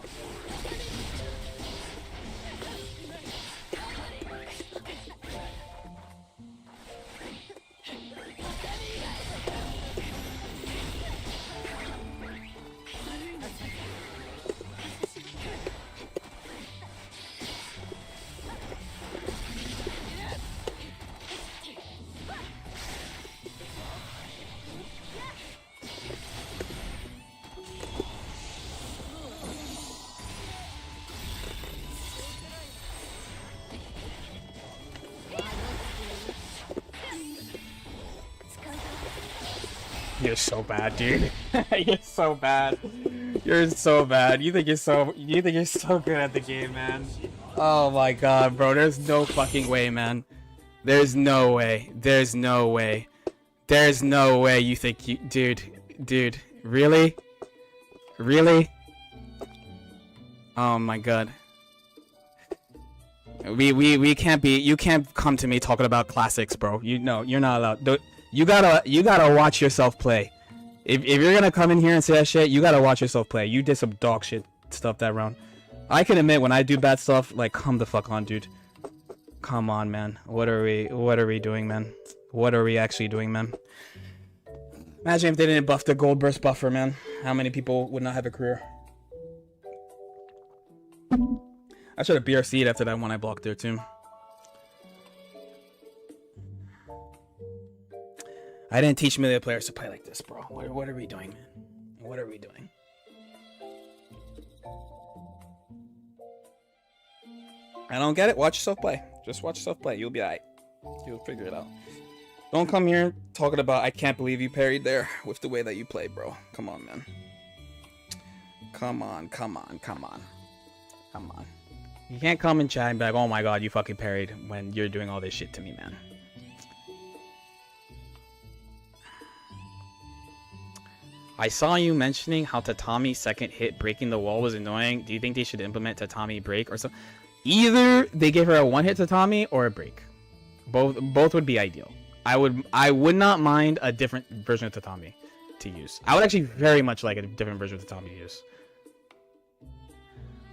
Speaker 1: You're so bad, dude. You're so bad. You're so bad. You think you're so good at the game, man. Oh my god, bro. There's no fucking way, man. There's no way. There's no way. There's no way you think you... Dude. Really? Really? Oh my god. We can't be... You can't come to me talking about classics, bro. You know, you're not allowed. You gotta watch yourself play. If you're gonna come in here and say that shit, you gotta watch yourself play. You did some dog shit.
Speaker 4: stuff that round. I can admit when I do bad stuff, like, come the fuck on, dude. Come on, man. What are we doing, man? What are we actually doing, man? Imagine if they didn't buff the gold burst buffer, man. How many people would not have a career? I should have BRC'd after that one I blocked there, too. I didn't teach millia players to play like this, bro. What are we doing, man? What are we doing? I don't get it. Watch yourself play. Just watch yourself play. You'll be alright. You'll figure it out. Don't come here talking about I can't believe you parried there with the way that you play, bro. Come on, man. Come on, come on, come on. Come on. You can't come and chat and be like, oh my god, you fucking parried when you're doing all this shit to me, man. I saw you mentioning how Tatami's second hit breaking the wall was annoying. Do you think they should implement Tatami break or something? Either they give her a one-hit Tatami or a break. Both would be ideal. I would not mind a different version of Tatami to use. I would actually very much like a different version of Tatami to use.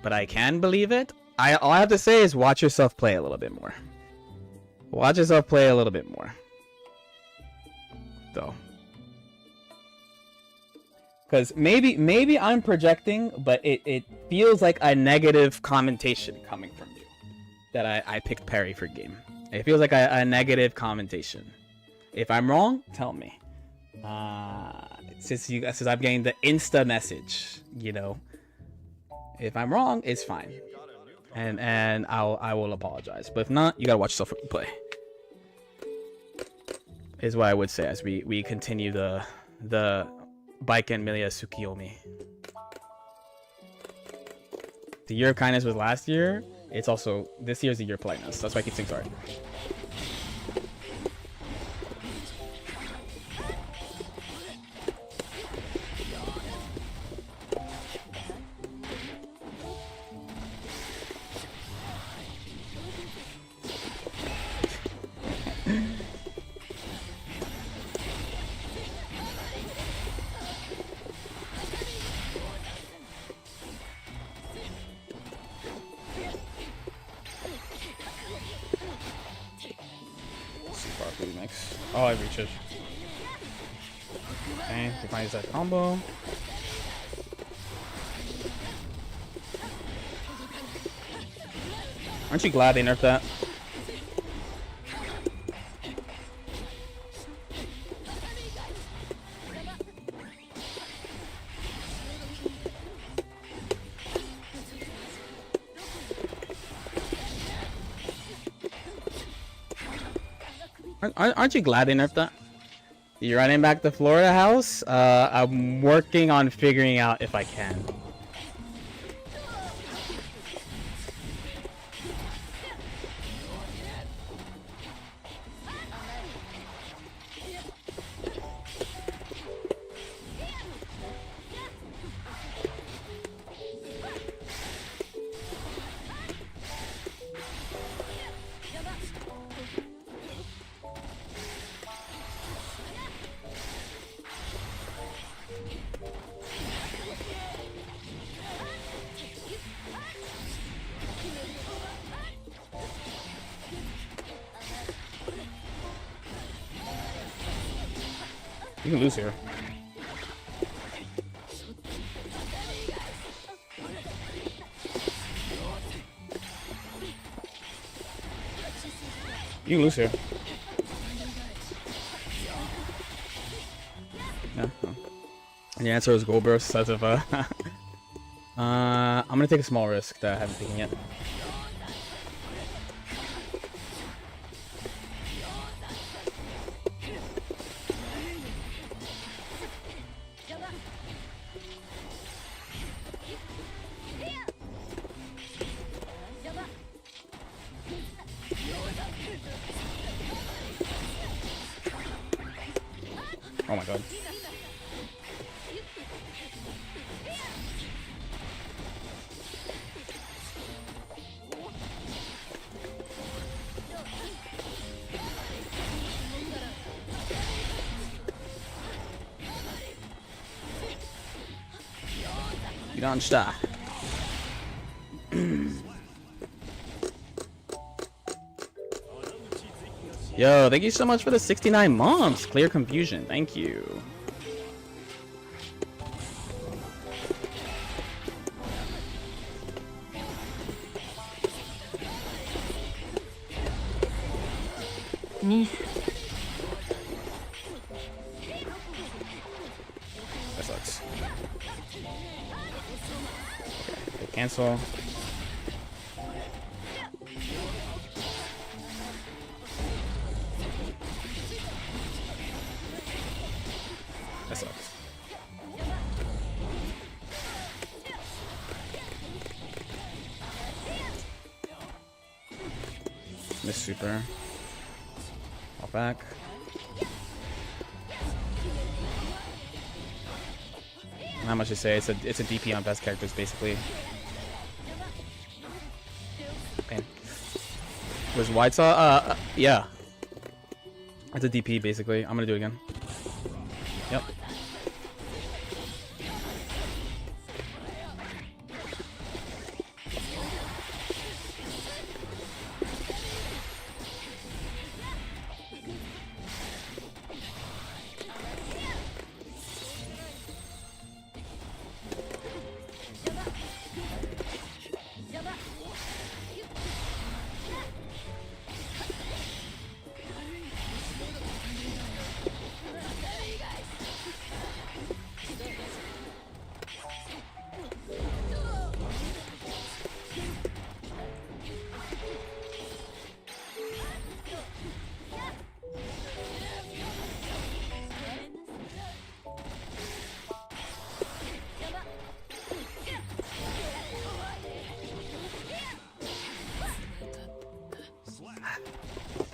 Speaker 4: But I can believe it. All I have to say is watch yourself play a little bit more. Watch yourself play a little bit more. Though. Because maybe I'm projecting, but it feels like a negative commentation coming from you. That I picked parry for game. It feels like a negative commentation. If I'm wrong, tell me. Since I'm getting the Insta message, you know. If I'm wrong, it's fine. And I will apologize. But if not, you gotta watch yourself play. Is what I would say as we continue the baiken millia Tsukiyomi. The year of kindness was last year. It's also this year's the year of politeness. That's why I keep saying sorry. Oh, I reach it. Okay, he finds that combo. Aren't you glad they nerfed that? Aren't you glad they nerfed that? You're running back to Florida house? I'm working on figuring out if I can. You can lose here. You can lose here. Yeah. And the answer is gold burst. As if I'm gonna take a small risk that I haven't taken yet. Oh my god. You don't stop. Yo, thank you so much for the 69 months. Clear confusion. Thank you.
Speaker 2: Nice.
Speaker 4: That sucks. Okay, cancel. That sucks. Miss super. All back. Not much to say. It's a DP on best characters basically. Okay. Was wide saw? Yeah. It's a DP basically. I'm gonna do it again. Yep.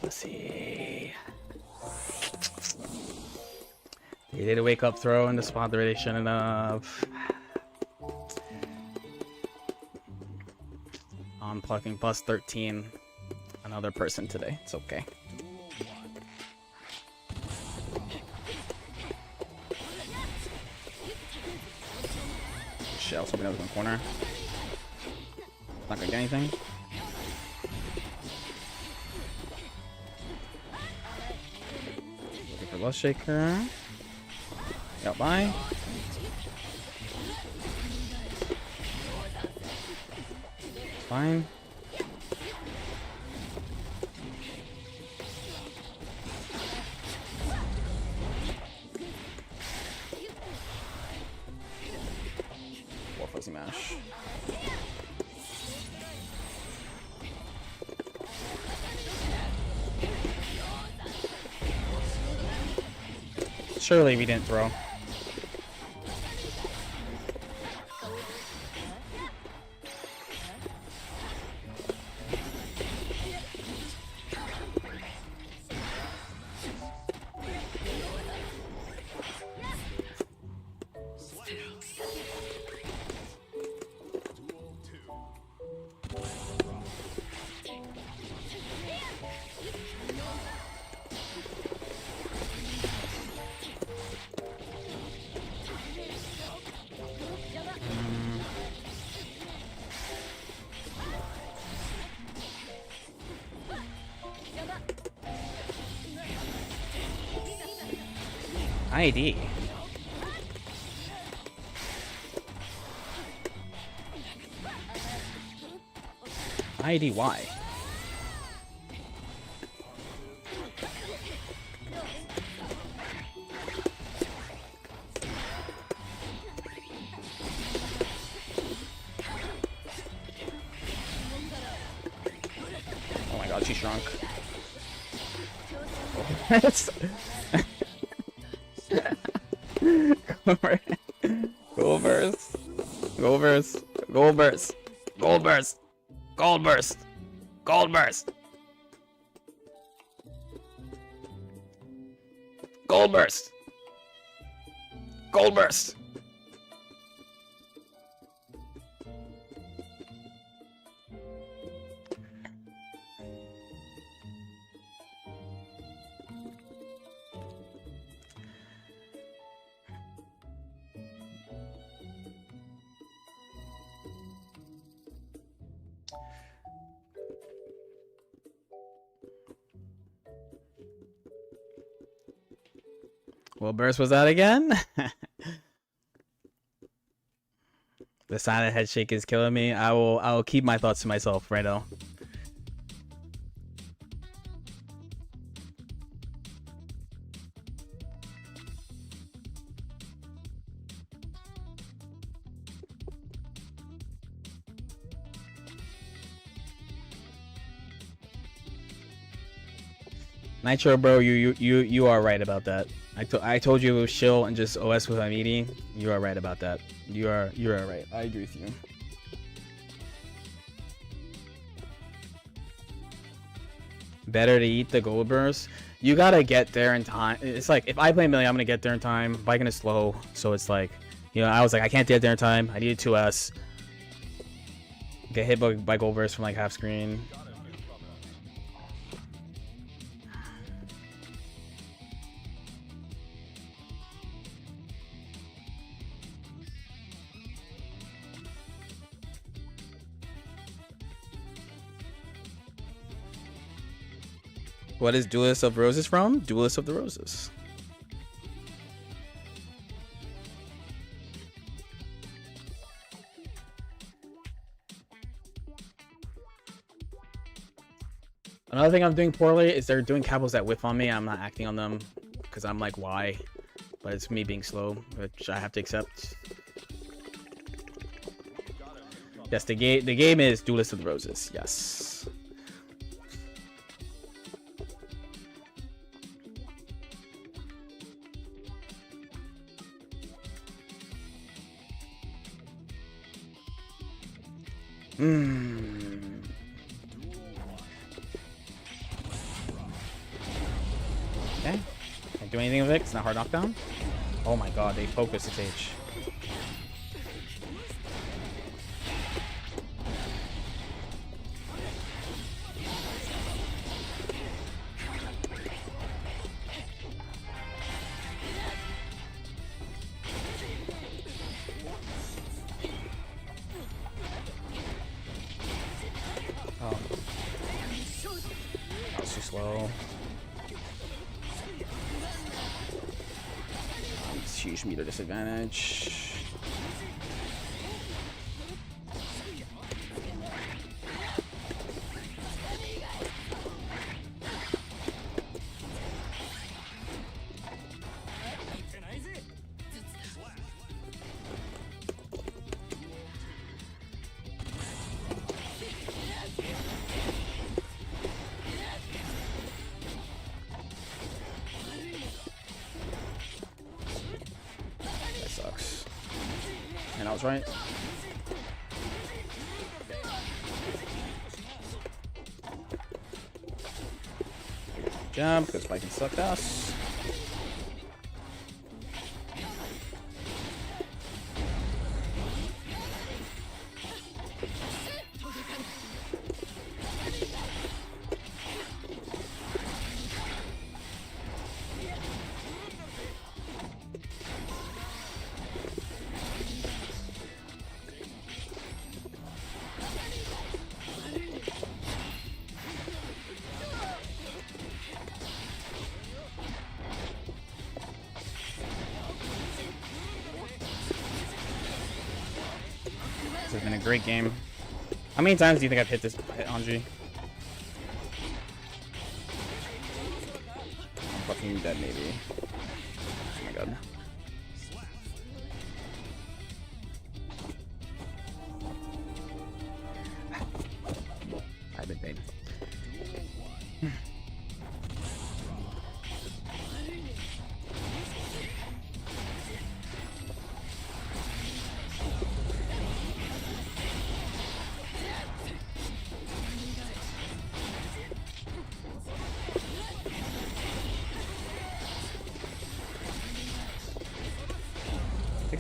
Speaker 4: Let's see. They did a wake up throw in the spot that they shouldn't have. On plucking plus 13. Another person today. It's okay. Shit, I was hoping that was in the corner. Not gonna get anything. Looking for Lust Shaker. Got by. Fine. War fuzzy mash. Surely we didn't throw. ID. ID why? Oh my god, she shrunk. Gold burst. Gold burst. Gold burst. Gold burst. Gold burst. Gold burst. Gold burst. Gold burst.
Speaker 1: What burst was that again? The silent head shake is killing me. I will keep my thoughts to myself right now. Nitro, bro, you are right about that. I told you it was chill and just OS with my meeting. You are right about that. You are right. I agree with you. Better to eat the gold burst. You gotta get there in time. It's like if I play Millia, I'm gonna get there in time. Baiken is slow, so it's like, you know, I was like, I can't get there in time. I needed 2S. Get hit by gold burst from like half screen. What is Duelist of Roses from? Duelist of the Roses. Another thing I'm doing poorly is they're doing combos that whiff on me. I'm not acting on them because I'm like, why? But it's me being slow, which I have to accept. Yes, the game is Duelist of the Roses. Yes. Okay. Can't do anything with it. It's not hard knockdown. Oh my god, they focus 6H. Slow. Huge meter disadvantage. And I was right. Jump, because baiken sucked us. This has been a great game. How many times do you think I've hit Anji? I'm fucking dead, maybe. Oh my god. I've been paid.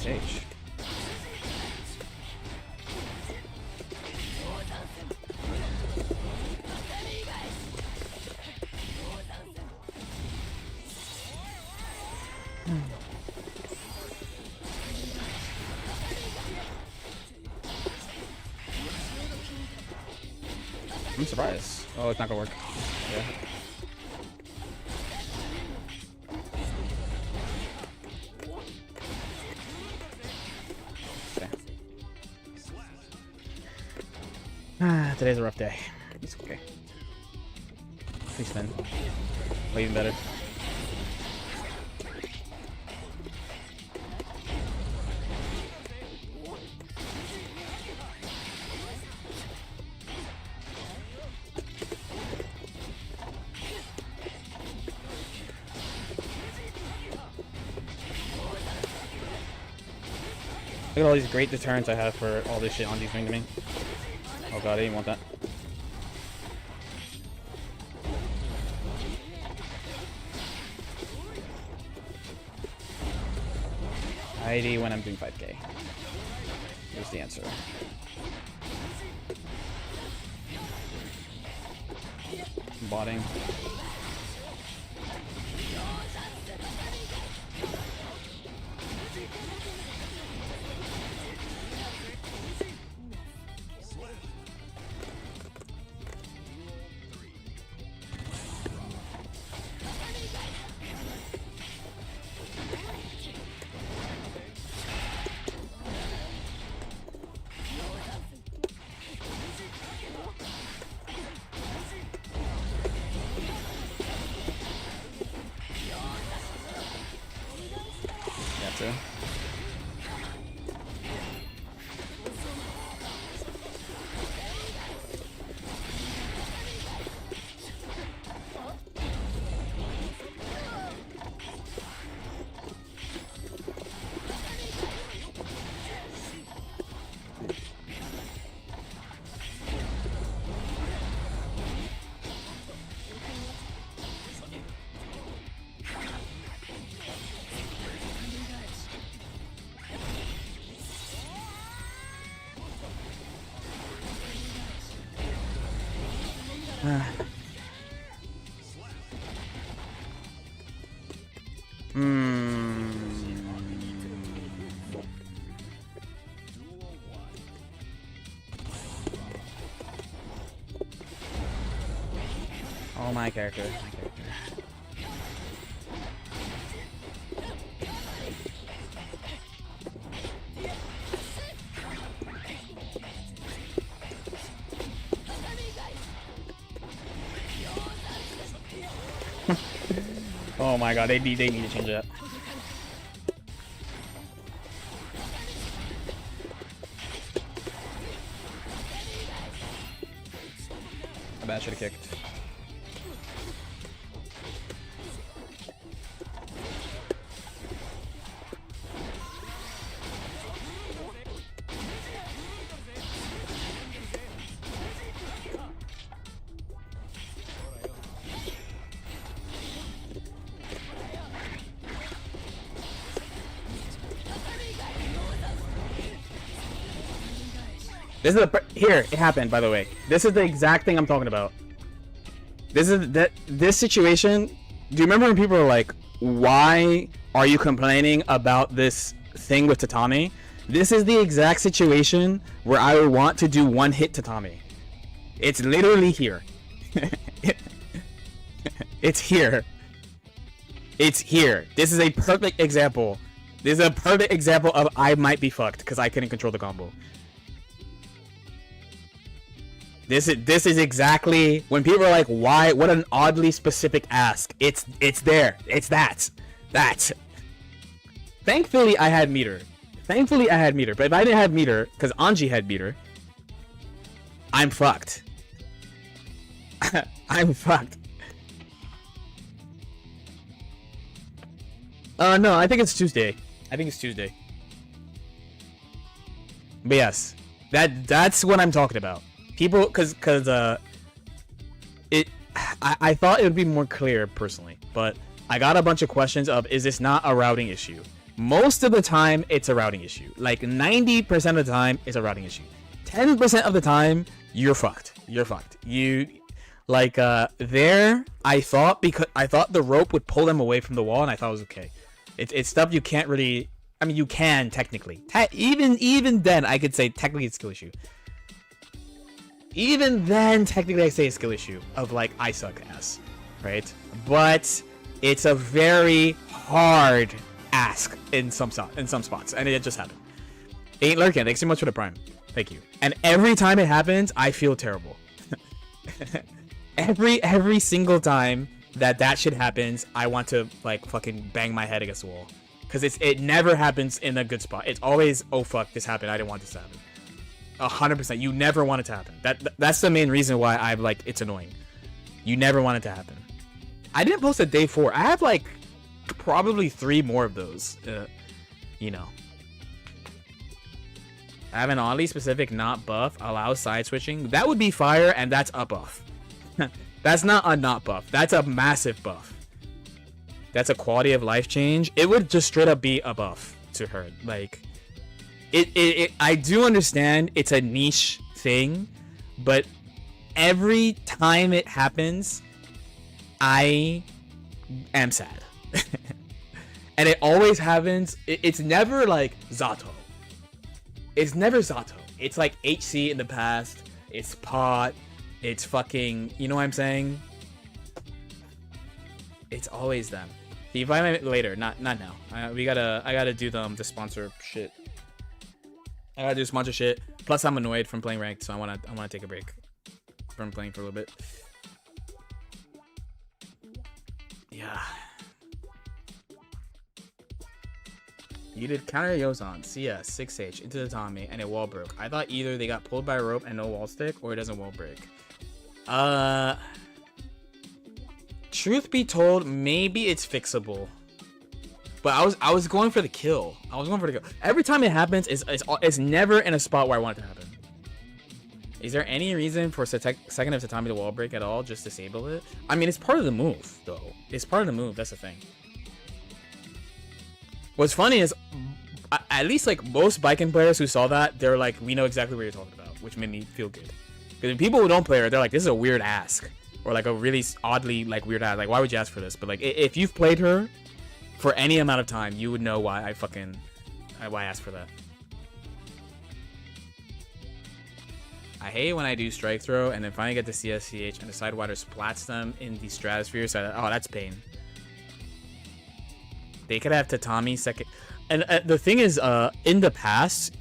Speaker 1: H. I'm surprised. Oh, it's not gonna work. Yeah. Today's a rough day.
Speaker 4: It's okay.
Speaker 1: Please spin. Or even better. Look at all these great deterrents I have for all this shit on these doing to me. Oh god, I didn't want that. ID when I'm doing 5k. Here's the answer. Botting. Gotcha. Oh, my character. My character. Oh my god, they need to change that. I bet I should have kicked. This is here. It happened, by the way. This is the exact thing I'm talking about. This situation. Do you remember when people were like, "Why are you complaining about this thing with tatami?" This is the exact situation where I would want to do one hit tatami. It's literally here. It's here. It's here. This is a perfect example. This is a perfect example of I might be fucked because I couldn't control the combo. This is exactly when people are like, why? What an oddly specific ask. It's there. It's that. Thankfully, I had meter. But if I didn't have meter, because Anji had meter, I'm fucked. I'm fucked. No, I think it's Tuesday. But yes, that's what I'm talking about. People, I thought it would be more clear personally, but I got a bunch of questions of, is this not a routing issue? Most of the time, it's a routing issue. Like 90% of the time, it's a routing issue. 10% of the time, you're fucked. There, I thought the rope would pull them away from the wall, and I thought it was okay. It's stuff you can't really. I mean, you can technically. Even then, I could say technically it's a skill issue. Even then, technically, I say a skill issue of like I suck ass, right? But it's a very hard ask in some spots, and it just happened. Ain't lurking. Thanks so much for the prime.
Speaker 5: Thank you. And every time it happens, I feel terrible. every single time that shit happens, I want to like fucking bang my head against the wall. Cause it never happens in a good spot. It's always, oh fuck, this happened. I didn't want this to happen. 100%. You never want it to happen. That's the main reason why I'm like, it's annoying. You never want it to happen. I didn't post a day 4. I have like probably 3 more of those. You know. I have an oddly specific not buff, allows side switching. That would be fire, and that's a buff. That's not a not buff. That's a massive buff. That's a quality of life change. It would just straight up be a buff to her. Like, I do understand it's a niche thing, but every time it happens, I am sad. And it always happens. It's never like Zato. It's never Zato. It's like HC in the past. It's Pot. It's fucking, you know what I'm saying? It's always them. The environment later, not now. I gotta do the sponsor shit. I gotta do sponsor shit. Plus, I'm annoyed from playing ranked, so I wanna take a break from playing for a little bit. Yeah. You did counter Yozon, CS, 6H, into the Tommy, and it wall broke. I thought either they got pulled by a rope and no wall stick, or it doesn't wall break. Truth be told, maybe it's fixable. But I was going for the kill. Every time it happens, it's never in a spot where I want it to happen. Is there any reason for second of Tatami to wall break at all? Just disable it? I mean, it's part of the move, though. It's part of the move. That's the thing. What's funny is, at least like most baiken players who saw that, they're like, we know exactly what you're talking about, which made me feel good. Because people who don't play her, they're like, this is a weird ask. Or like a really oddly like weird ask. Like, why would you ask for this? But like, if you've played her for any amount of time, you would know why I asked for that. I hate when I do strike throw and then finally get the CSCH and the sidewinder splats them in the stratosphere. So oh, that's pain. They could have Tatami second. And the thing is, in the past,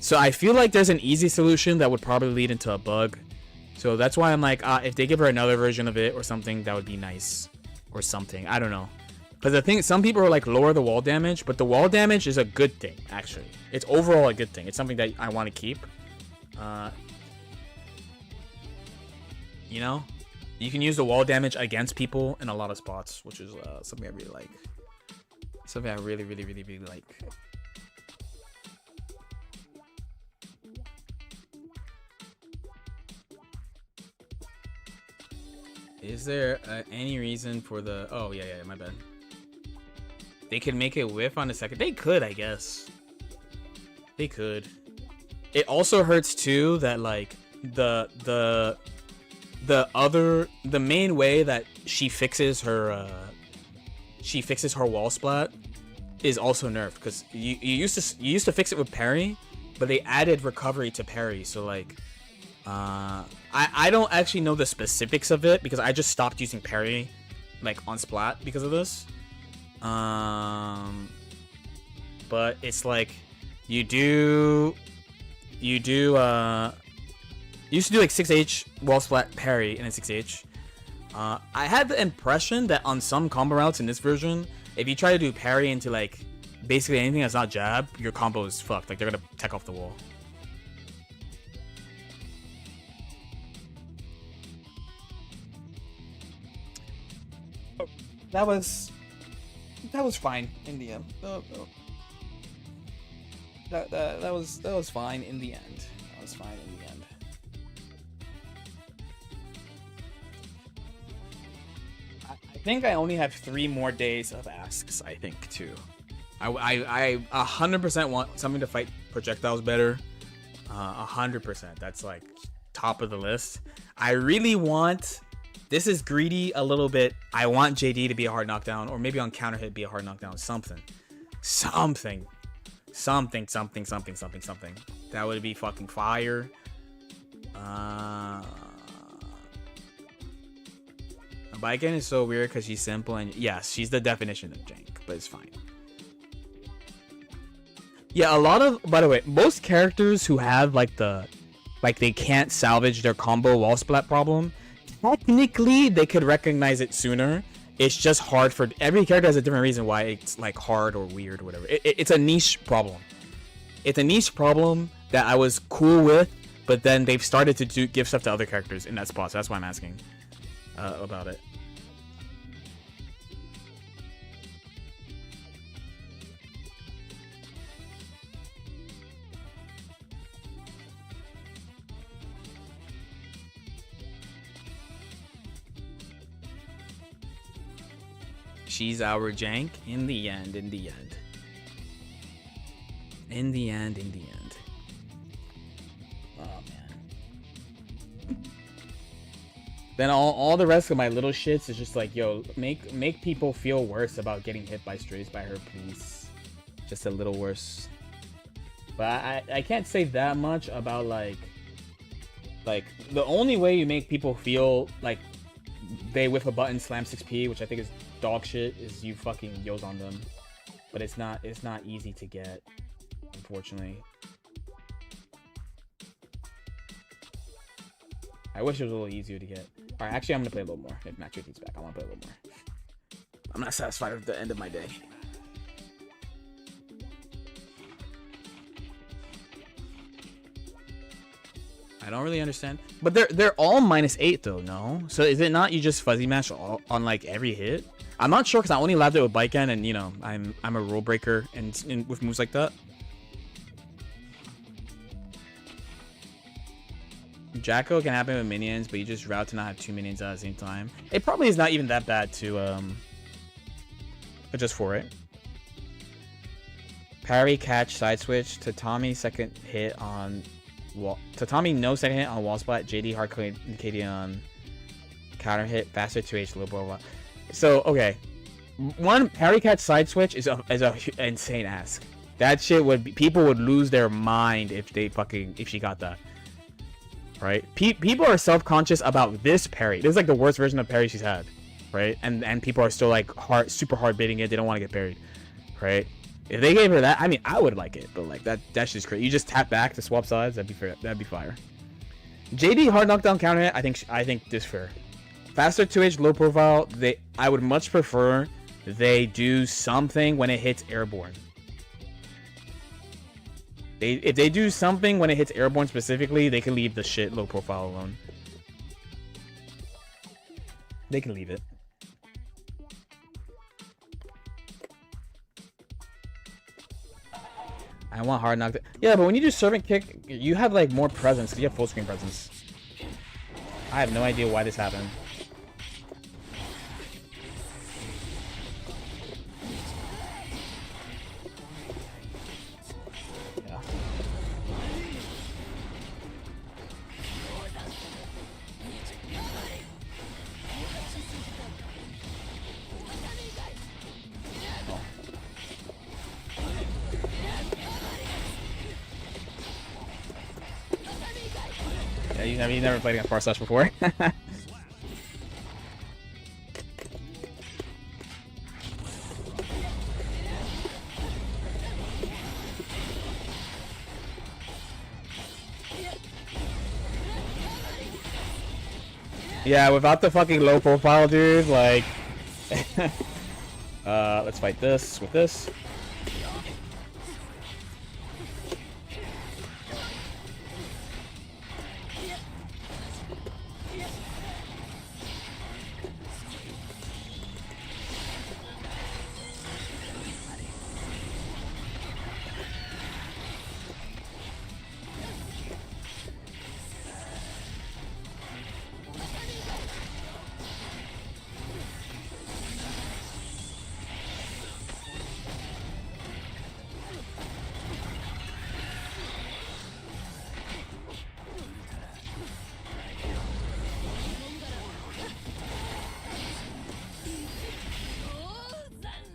Speaker 5: so I feel like there's an easy solution that would probably lead into a bug. So that's why I'm like, if they give her another version of it or something, that would be nice. Or something. I don't know. Because the thing, some people are like, lower the wall damage, but the wall damage is a good thing, actually. It's overall a good thing. It's something that I want to keep. You know? You can use the wall damage against people in a lot of spots, which is something I really like. Something I really, really, really, really like. Is there any reason for the... Oh, yeah, my bad. They could make it whiff on the second. They could, I guess. They could. It also hurts, too, that, like, the main way that she fixes her wall splat is also nerfed, because you used to fix it with parry, but they added recovery to parry. So like, I don't actually know the specifics of it because I just stopped using parry like on splat because of this. But it's like you used to do like 6H wall splat parry in a 6H. I had the impression that on some combo routes in this version, if you try to do parry into like basically anything that's not jab, your combo is fucked. Like they're gonna tech off the wall. That was fine in the end. That was fine in the end. That was fine in the end. I think I only have 3 more days of asks. I think too. I 100% want something to fight projectiles better. 100%. That's like top of the list. I really want. This is greedy a little bit. I want JD to be a hard knockdown, or maybe on counter hit be a hard knockdown. Something. That would be fucking fire. Baiken is so weird because she's simple, and yes, she's the definition of jank, but it's fine. Yeah, a lot of, by the way, most characters who have like they can't salvage their combo wall splat problem, technically they could recognize it sooner. It's just hard for every character has a different reason why it's like hard or weird or whatever. It's a niche problem. It's a niche problem that I was cool with, but then they've started to give stuff to other characters in that spot. So that's why I'm asking about it. She's our jank in the end, in the end. In the end, in the end. Oh, man. Then all the rest of my little shits is just like, yo, make people feel worse about getting hit by strays by her, please. Just a little worse. But I can't say that much about, like, the only way you make people feel like they whiff a button slam 6p, which I think is dog shit, is you fucking yos on them. But it's not easy to get, unfortunately. I wish it was a little easier to get. Alright, actually I'm gonna play a little more. If Max Truth back, I wanna play a little more. I'm not satisfied with the end of my day. I don't really understand. But they're all -8 though, no? So is it not you just fuzzy mash on like every hit? I'm not sure because I only allowed it with baiken, and you know I'm a rule breaker and with moves like that. Jacko can happen with minions, but you just route to not have 2 minions at the same time. It probably is not even that bad to adjust for it. Parry, catch, side switch. Tatami second hit on wall. Tatami no second hit on wall splat. JD hard indicating on counter hit. Faster 2H low blow. So okay, one parry, catch, side switch is a insane ask. That shit would be, people would lose their mind if she got that. Right? People are self-conscious about this parry. This is like the worst version of parry she's had, right? And people are still like super hard baiting it. They don't want to get parried, right? If they gave her that, I mean, I would like it, but like that's just crazy. You just tap back to swap sides. That'd be fair. That'd be fire. JD hard knockdown counter hit. I think this fair. Faster 2H low profile. I would much prefer they do something when it hits airborne. If they do something when it hits airborne specifically, they can leave the shit low profile alone. They can leave it. I want hard knockdown. Yeah, but when you do servant kick, you have like more presence because you have full screen presence. I have no idea why this happened. Yeah, you never played against Bar Slash before. Yeah, without the fucking low profile, dude, like... let's fight this with this.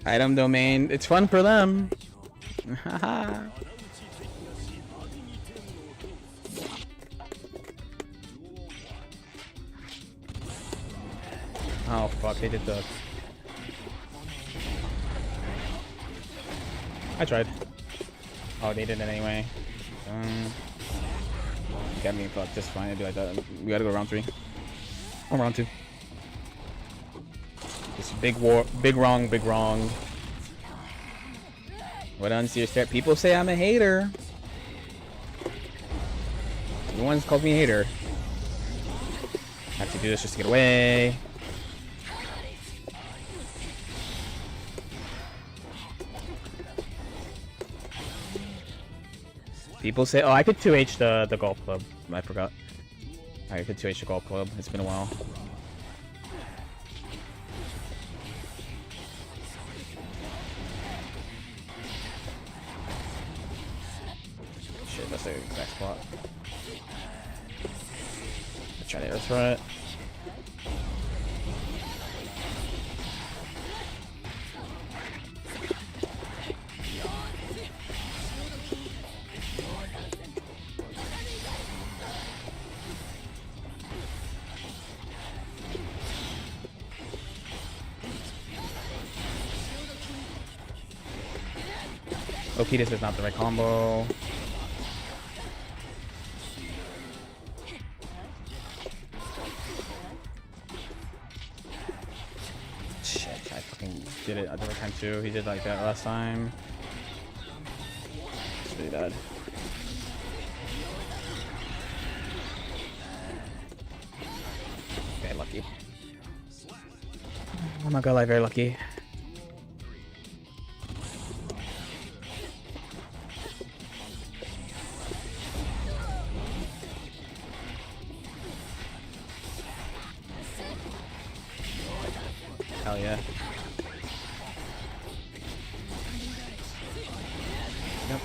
Speaker 5: Item domain. It's fun for them. Oh fuck, they did the... I tried.
Speaker 1: Oh, they did it anyway. Got me fucked. Just fine. I'd be like that. We gotta go round 3. Oh, round 2. This big war. Big wrong. Big wrong. What unseer step? People say I'm a hater. Everyone's called me a hater. I have to do this just to get away. People say, oh, I could 2H the golf club. I forgot. I could 2H the golf club. It's been a while. Shit, that's the exact spot. Try to air threat. Okay, this is not the right combo. Shit, I fucking did it a different time too. He did like that last time. It's really bad. Okay, lucky. I'm not gonna lie, very lucky. Hell yeah. Yep.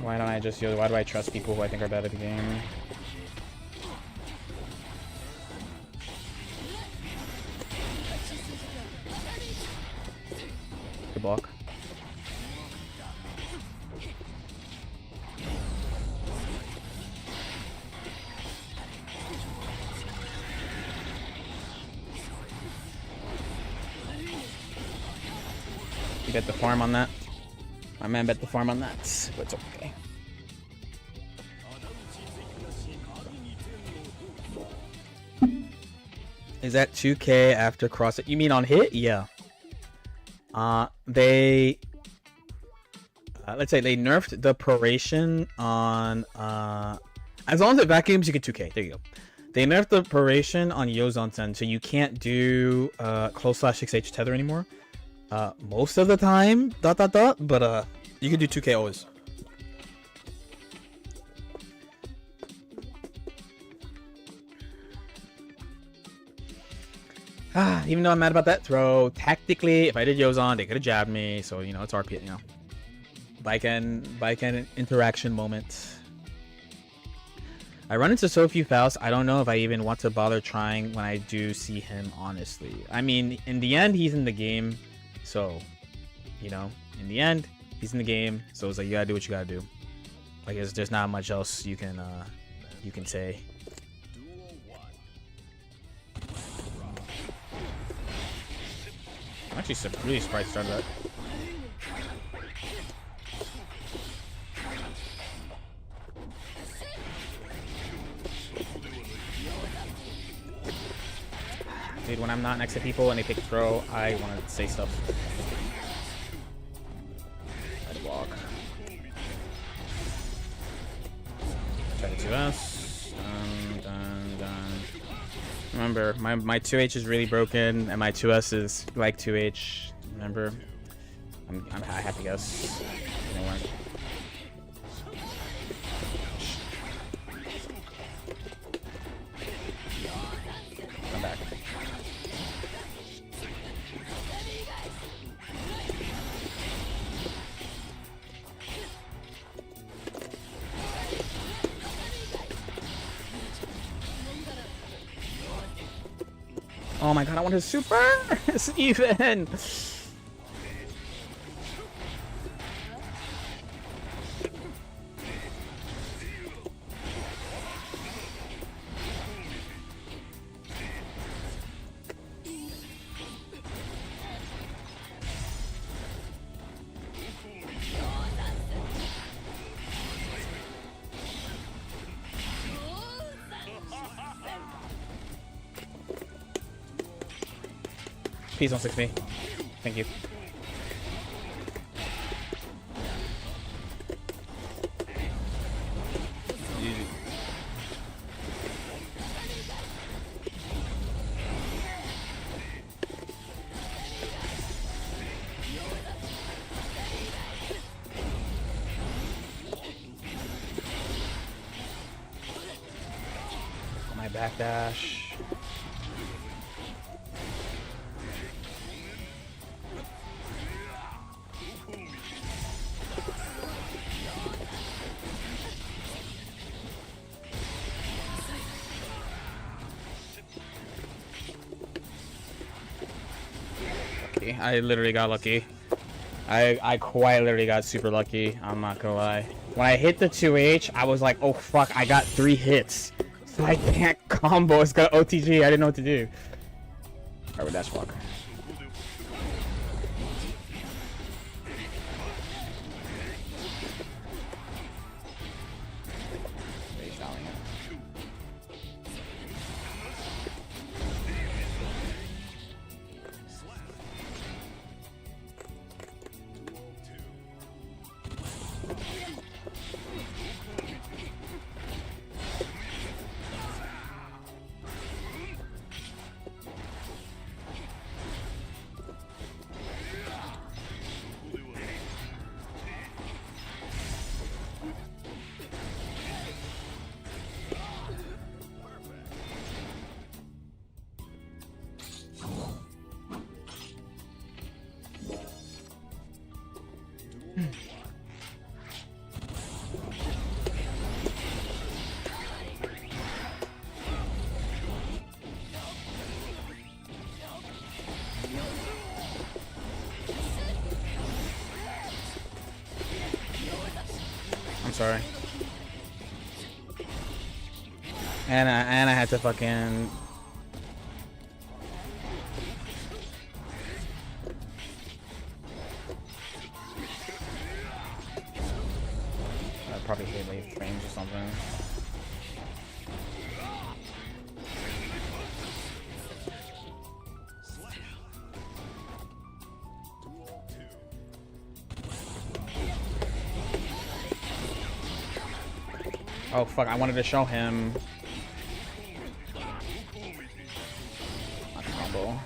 Speaker 1: Why don't I just use? Why do I trust people who I think are bad at the game? Good block. You bet the farm on that. My man bet the farm on that, but it's okay. Is that 2K after cross it? You mean on hit? Yeah. They let's say they nerfed the proration on as long as it vacuums you get 2K. There you go. They nerfed the proration on Yozonsen, so you can't do close slash 6H tether anymore. Most of the time, but you can do 2K always. Even though I'm mad about that throw, tactically, if I did Yozon, they could have jabbed me. So, you know, it's RP, you know. Baiken interaction moment. I run into so few fouls, I don't know if I even want to bother trying when I do see him, honestly. I mean, in the end, he's in the game. So, you know, in the end, he's in the game. So it's like, you gotta do what you gotta do. Like, there's not much else you can say. I'm actually really surprised started that. Dude, when I'm not next to people and they pick throw, I want to say stuff. Try to block. Try to 2S. Done. Remember, my 2H is really broken, and my 2S is like 2H. Remember, I have to guess. Anyway. Come back. Oh my god, I want his super! Steven!
Speaker 5: Please don't 6 me. Thank you. My backdash. Lucky. I literally got lucky. I quite literally got super lucky. I'm not gonna lie. When I hit the 2H, I was like, oh fuck, I got 3 hits. So I can't combo. It's got OTG. I didn't know what to do. Alright, that's fuck. I'm sorry. And I had to fucking... I probably hit late frames or something. Oh fuck, I wanted to show him. A combo.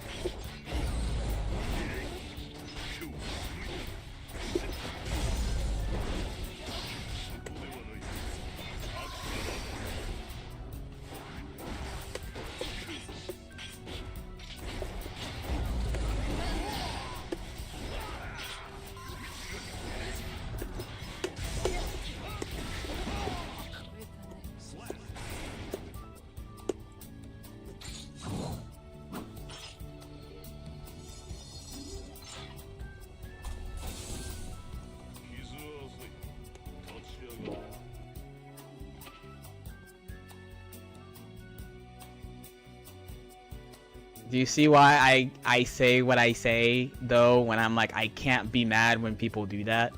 Speaker 5: Do you see why I say what I say, though, when I'm like, I can't be mad when people do that?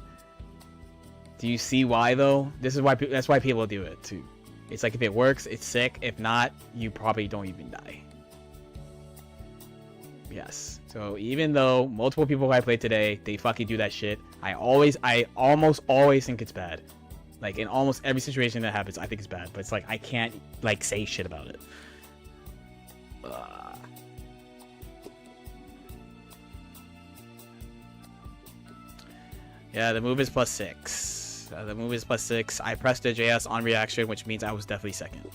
Speaker 5: Do you see why, though? This is why, that's why people do it, too. It's like, if it works, it's sick. If not, you probably don't even die. Yes. So, even though multiple people I played today, they fucking do that shit, I almost always think it's bad. Like, in almost every situation that happens, I think it's bad. But it's like, I can't, like, say shit about it. Yeah, the move is +6. The move is +6. I pressed the JS on reaction, which means I was definitely second,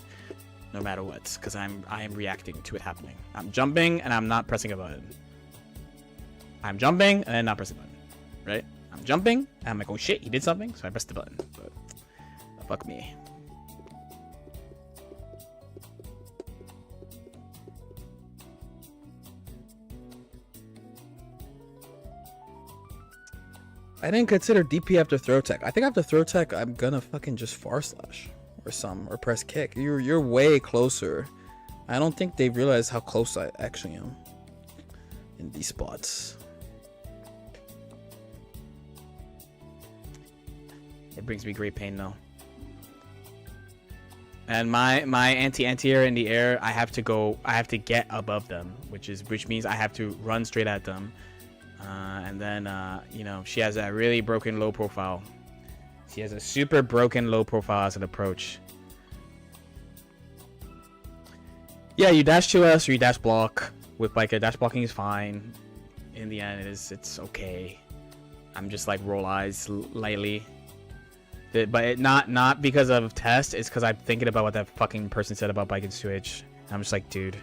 Speaker 5: no matter what, because I am reacting to it happening. I'm jumping and I'm not pressing a button. I'm jumping and then not pressing a button, right? I'm jumping and I'm like, oh shit, he did something, so I pressed the button. But fuck me.
Speaker 4: I didn't consider DP after throw tech. I think after throw tech, I'm gonna fucking just far slash or press kick. You're way closer. I don't think they realize how close I actually am in these spots.
Speaker 5: It brings me great pain, though. And my anti-air in the air, I have to get above them, which means I have to run straight at them. And then you know, she has a really broken low profile. She has a super broken low profile as an approach. Yeah, you dash to us or you dash block with baiken. Dash blocking is fine. In the end, it's okay. I'm just like roll eyes lightly. But not because of test. It's because I'm thinking about what that fucking person said about baiken's 2H. I'm just like, dude,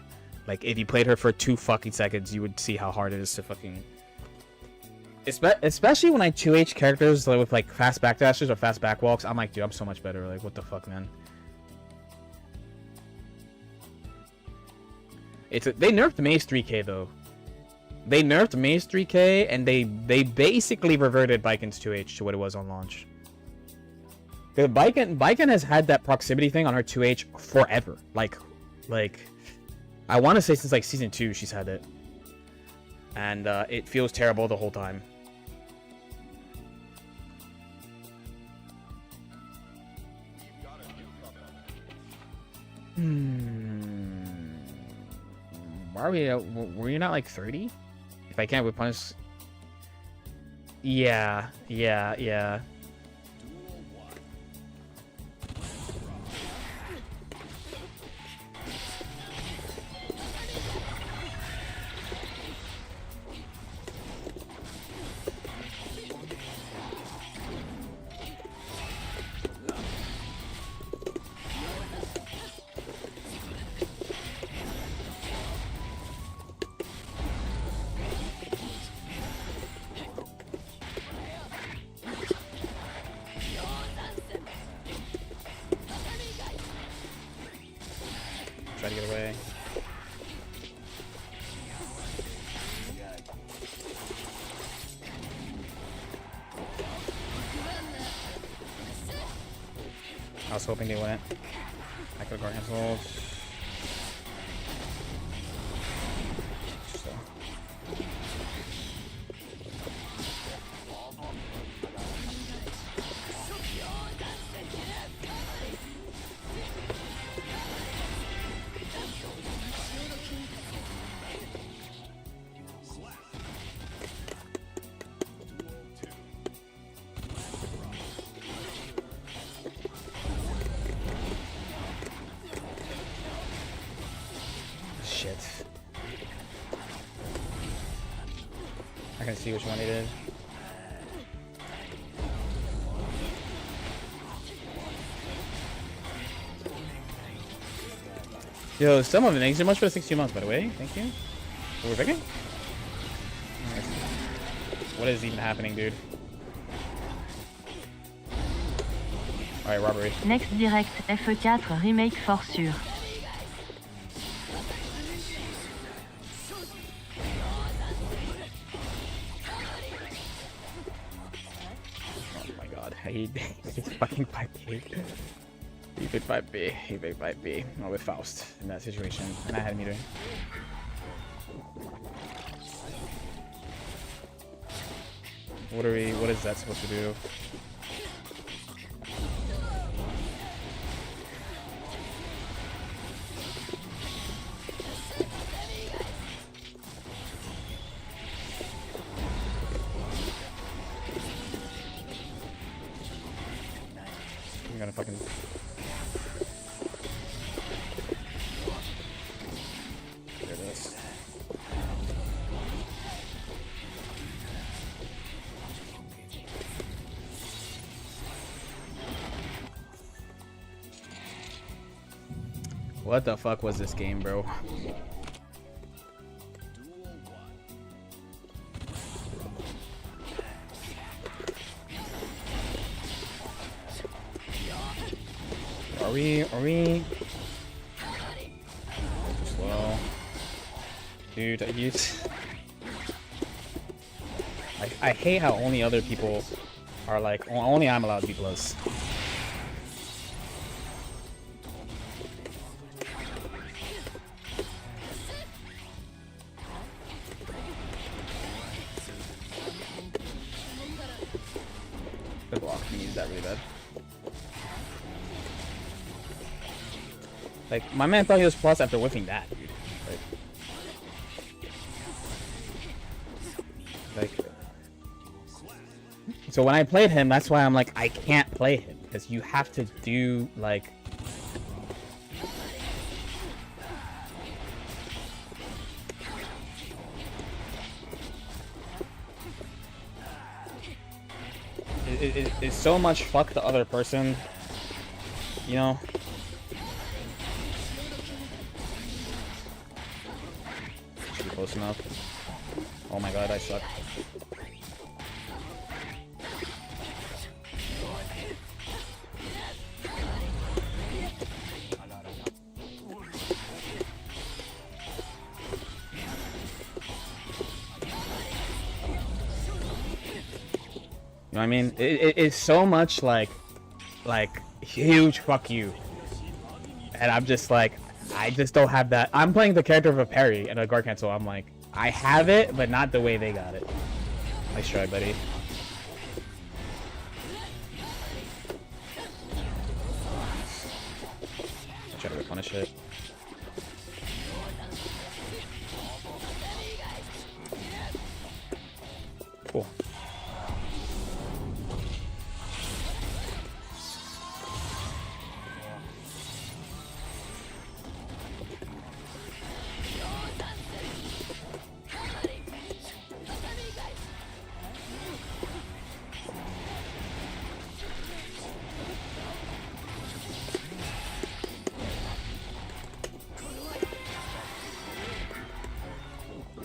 Speaker 5: like if you played her for 2 fucking seconds, you would see how hard it is to fucking. Especially when I 2H characters with like fast backdashes or fast backwalks. I'm like, dude, I'm so much better. Like, what the fuck, man? They nerfed Maze 3K though. They nerfed Maze 3K and they basically reverted baiken's 2H to what it was on launch. The baiken has had that proximity thing on her 2H forever. Like I want to say since like season 2 she's had it. And it feels terrible the whole time. Why are we? Were you not like 30? If I can't, we punish. Yeah. Try to get away. I was hoping they wouldn't. I could have cancelled. So. Shit. I can see which one it is. Yo, some of it. Thanks so much for the 16 months, by the way. Thank you. So we're picking? What is even happening, dude? Alright, robbery.
Speaker 2: Next direct FE4 remake for sûr.
Speaker 5: Oh my god, he's fucking 5B. He picked 5B. He picked 5B. Oh, with Faust in that situation. And I had a meter. What is that supposed to do? I'm gonna fucking... There it is. What the fuck was this game, bro? Are we? Slow. Dude, I hate how only other people are like, only I'm allowed to be close. Good block, he needs that really bad. Like, my man thought he was plus after whiffing that, dude. Like, so when I played him, that's why I'm like, I can't play him. Because you have to do, like... It's so much fuck the other person, you know? Should be close enough. Oh my god, I suck. You know what I mean? It's so much like huge fuck you. And I'm just like, I just don't have that. I'm playing the character of a parry and a guard cancel. I'm like, I have it, but not the way they got it. Nice try, buddy. I'll try to replenish it. Cool.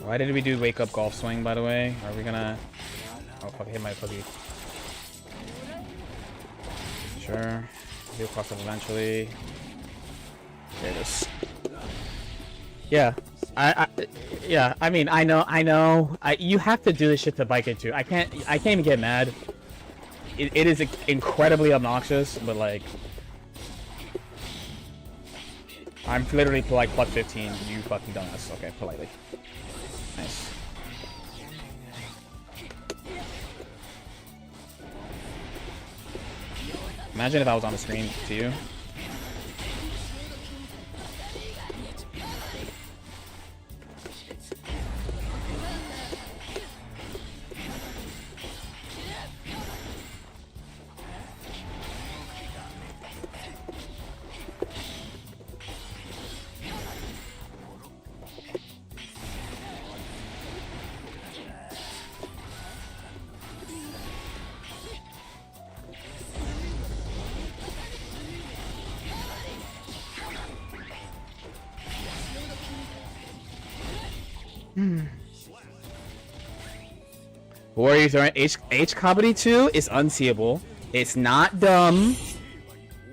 Speaker 5: Why did we do wake up golf swing, by the way? Are we gonna... Oh, fuck, I hit my puggy. Sure. He'll cross up eventually. There it is. Yeah. Yeah, I mean, I know. You have to do this shit to baiken too. I can't even get mad. It is incredibly obnoxious, but like... I'm literally like plus 15, you fucking dumbass. Okay, politely. Nice. Imagine if I was on the screen to you. What are you throwing? H Comedy 2 is unseeable. It's not dumb.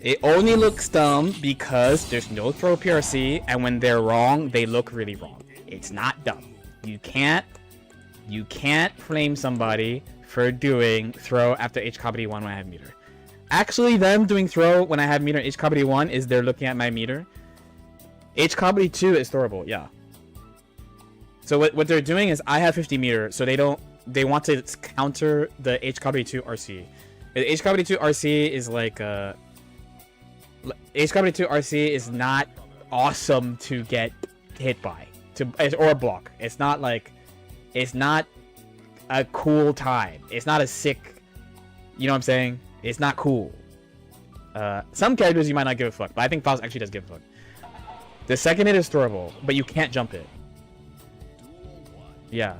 Speaker 5: It only looks dumb because there's no throw PRC, and when they're wrong, they look really wrong. It's not dumb. You can't flame somebody for doing throw after H Comedy 1 when I have meter. Actually, them doing throw when I have meter H Comedy 1 is they're looking at my meter. H Comedy 2 is throwable, yeah. So what they're doing is I have 50 meter, so they want to counter the H Comedy 2 RC. The H Comedy 2 RC is like H Comedy 2 RC is not awesome to get hit by or block. It's not a cool time. It's not a sick, you know what I'm saying? It's not cool. Some characters you might not give a fuck, but I think Faust actually does give a fuck. The second hit is throwable, but you can't jump it. Yeah.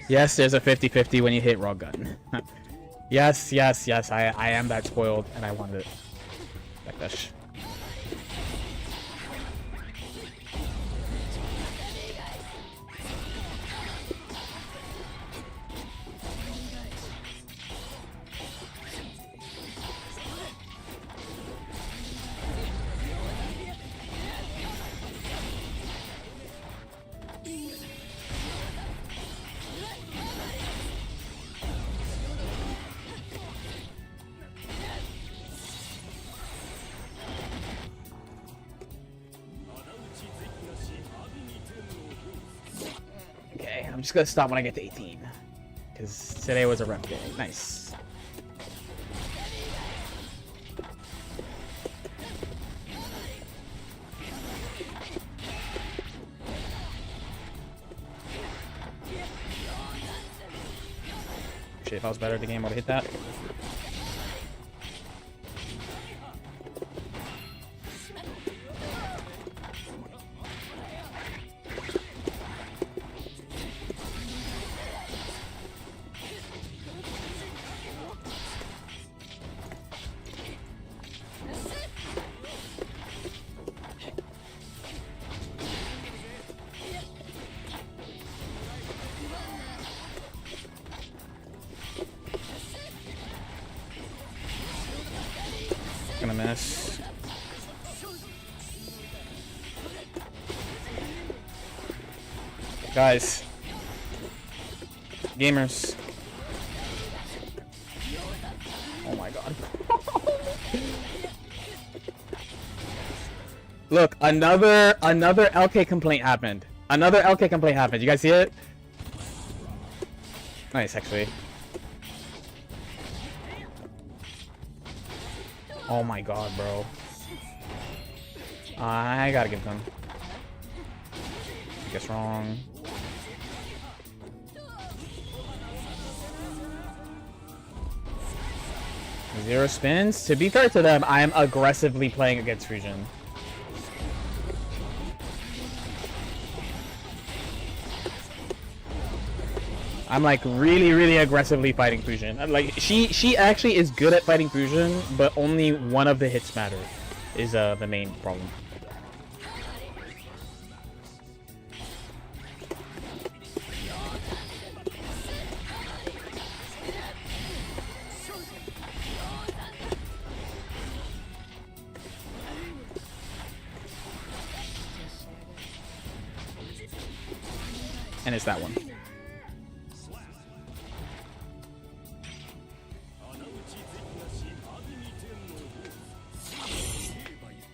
Speaker 5: Yes, there's a 50-50 when you hit raw gun. Yes, I am that spoiled, and I wanted it like this.
Speaker 1: I'm just gonna stop when I get to 18. Because today was a rough day. Nice. Shit, if I was better at the game, I would have hit that. Gonna miss. Guys. Gamers. Oh my god. Look, another LK complaint happened. Another LK complaint happened. You guys see it? Nice, actually. Oh my god, bro. I gotta give them. I guess wrong. Zero spins. To be fair to them, I am aggressively playing against Fusion. I'm like really aggressively fighting Fusion. Like she actually is good at fighting Fusion, but only one of the hits matter is the main problem. And it's that one.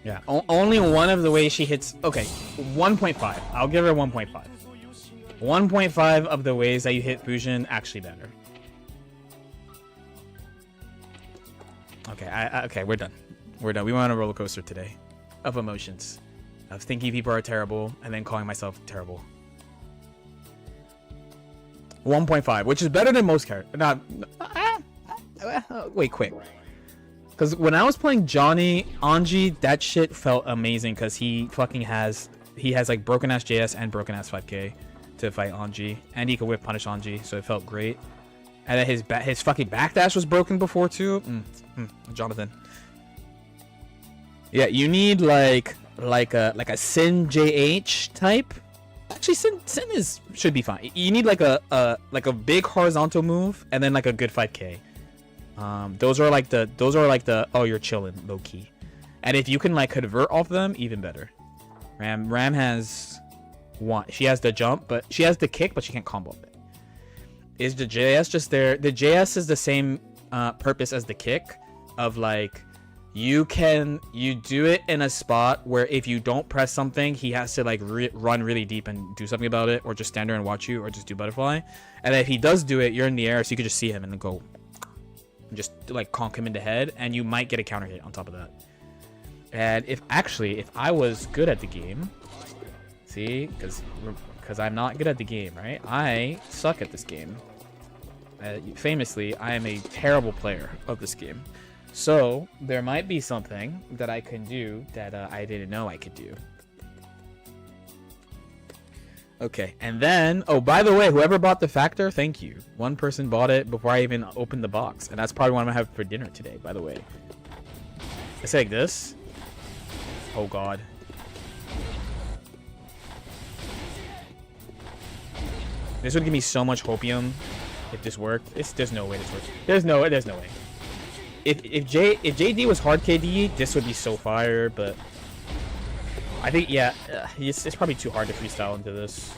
Speaker 1: Yeah, only one of the ways she hits... Okay, 1.5. I'll give her 1.5. 1.5 of the ways that you hit Fusion actually better. Okay, okay, we're done. We're done. We went on a roller coaster today of emotions. Of thinking people are terrible and then calling myself terrible. 1.5, which is better than most characters. Not... wait, quick. Because when I was playing Johnny, Anji, that shit felt amazing because he fucking has... He has like broken ass JS and broken ass 5k to fight Anji. And he could whip punish Anji, so it felt great. And then his fucking backdash was broken before too. Jonathan. Yeah, you need like a Sin JH type. Actually, Sin should be fine. You need like a big horizontal move and then like a good 5k. Those are like the oh, you're chilling low key. And if you can like convert off them, even better. Ram has one. She has the jump, but she has the kick, but she can't combo it. Is the JS just there? The JS is the same purpose as the kick, of like you do it in a spot where if you don't press something, he has to like run really deep and do something about it, or just stand there and watch you, or just do butterfly. And then if he does do it, you're in the air, so you could just see him and then go, and just like conk him in the head, and you might get a counter hit on top of that. And if I was good at the game, see, because I'm not good at the game, right? I suck at this game. Famously, I am a terrible player of this game. So there might be something that I can do that I didn't know I could do. Okay, and then, oh, by the way, whoever bought the Factor, thank you. One person bought it before I even opened the box, and that's probably what I'm gonna have for dinner today, by the way. It's like this. Oh god. This would give me so much hopium if this worked. There's no way this works. There's no way. If JD was hard KD, this would be so fire, but I think, yeah, it's probably too hard to freestyle into this.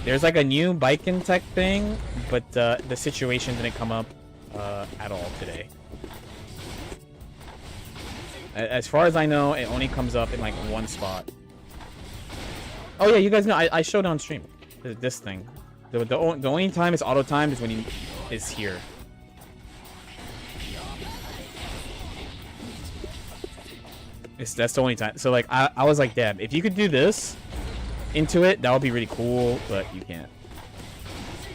Speaker 1: There's like a new baiken tech thing, but the situation didn't come up at all today. As far as I know, it only comes up in like one spot. Oh yeah, you guys know I showed it on stream.
Speaker 5: This thing. The only time it's auto timed is when he is here. That's the only time. So like I was like, damn, if you could do this into it, that would be really cool, but you can't.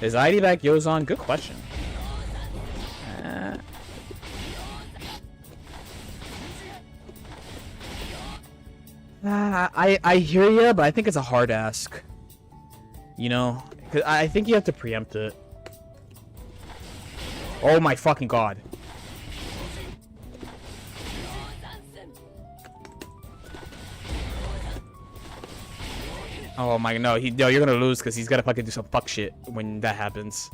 Speaker 5: Is ID back Yozon? Good question. I hear ya, but I think it's a hard ask. You know, cause I think you have to preempt it. Oh my fucking god. Oh my, no, you're gonna lose because he's gotta fucking do some fuck shit when that happens.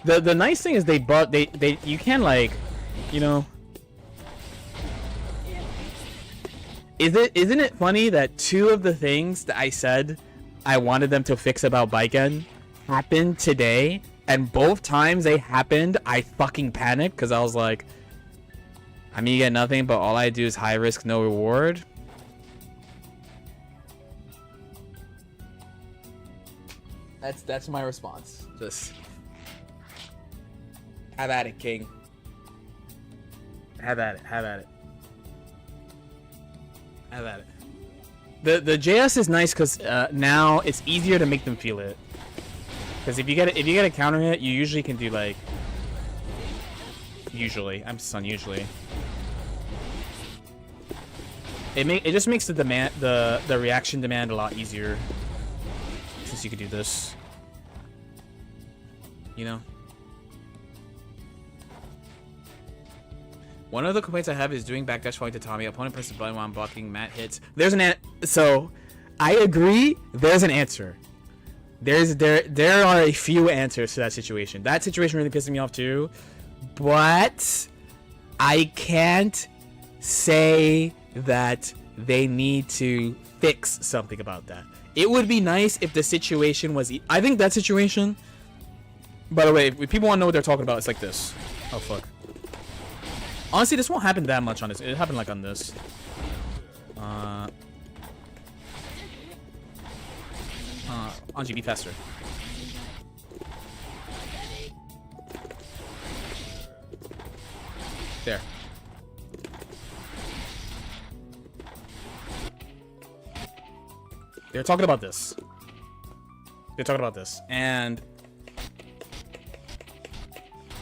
Speaker 5: The nice thing is you can like, you know. Isn't it funny that 2 of the things that I said I wanted them to fix about baiken happened today, and both times they happened, I fucking panicked because I was like, I mean, you get nothing, but all I do is high risk, no reward. That's my response. Just have at it, King. Have at it. Have at it. Have at it. The JS is nice because now it's easier to make them feel it. Because if you get a counter hit, you usually can do like. Usually, I'm just on usually. It just makes the reaction demand a lot easier. Since you could do this, you know. One of the complaints I have is doing backdash falling to Tommy. Opponent presses button while I'm blocking. Matt hits. There's an so I agree. There's an answer. There are a few answers to that situation. That situation really pisses me off too, but I can't say that they need to fix something about that. It would be nice if the situation was... I think that situation... By the way, if people want to know what they're talking about, it's like this. Oh, fuck. Honestly, this won't happen that much on this. It happened like on this. Anji, be faster. There. They're talking about this. And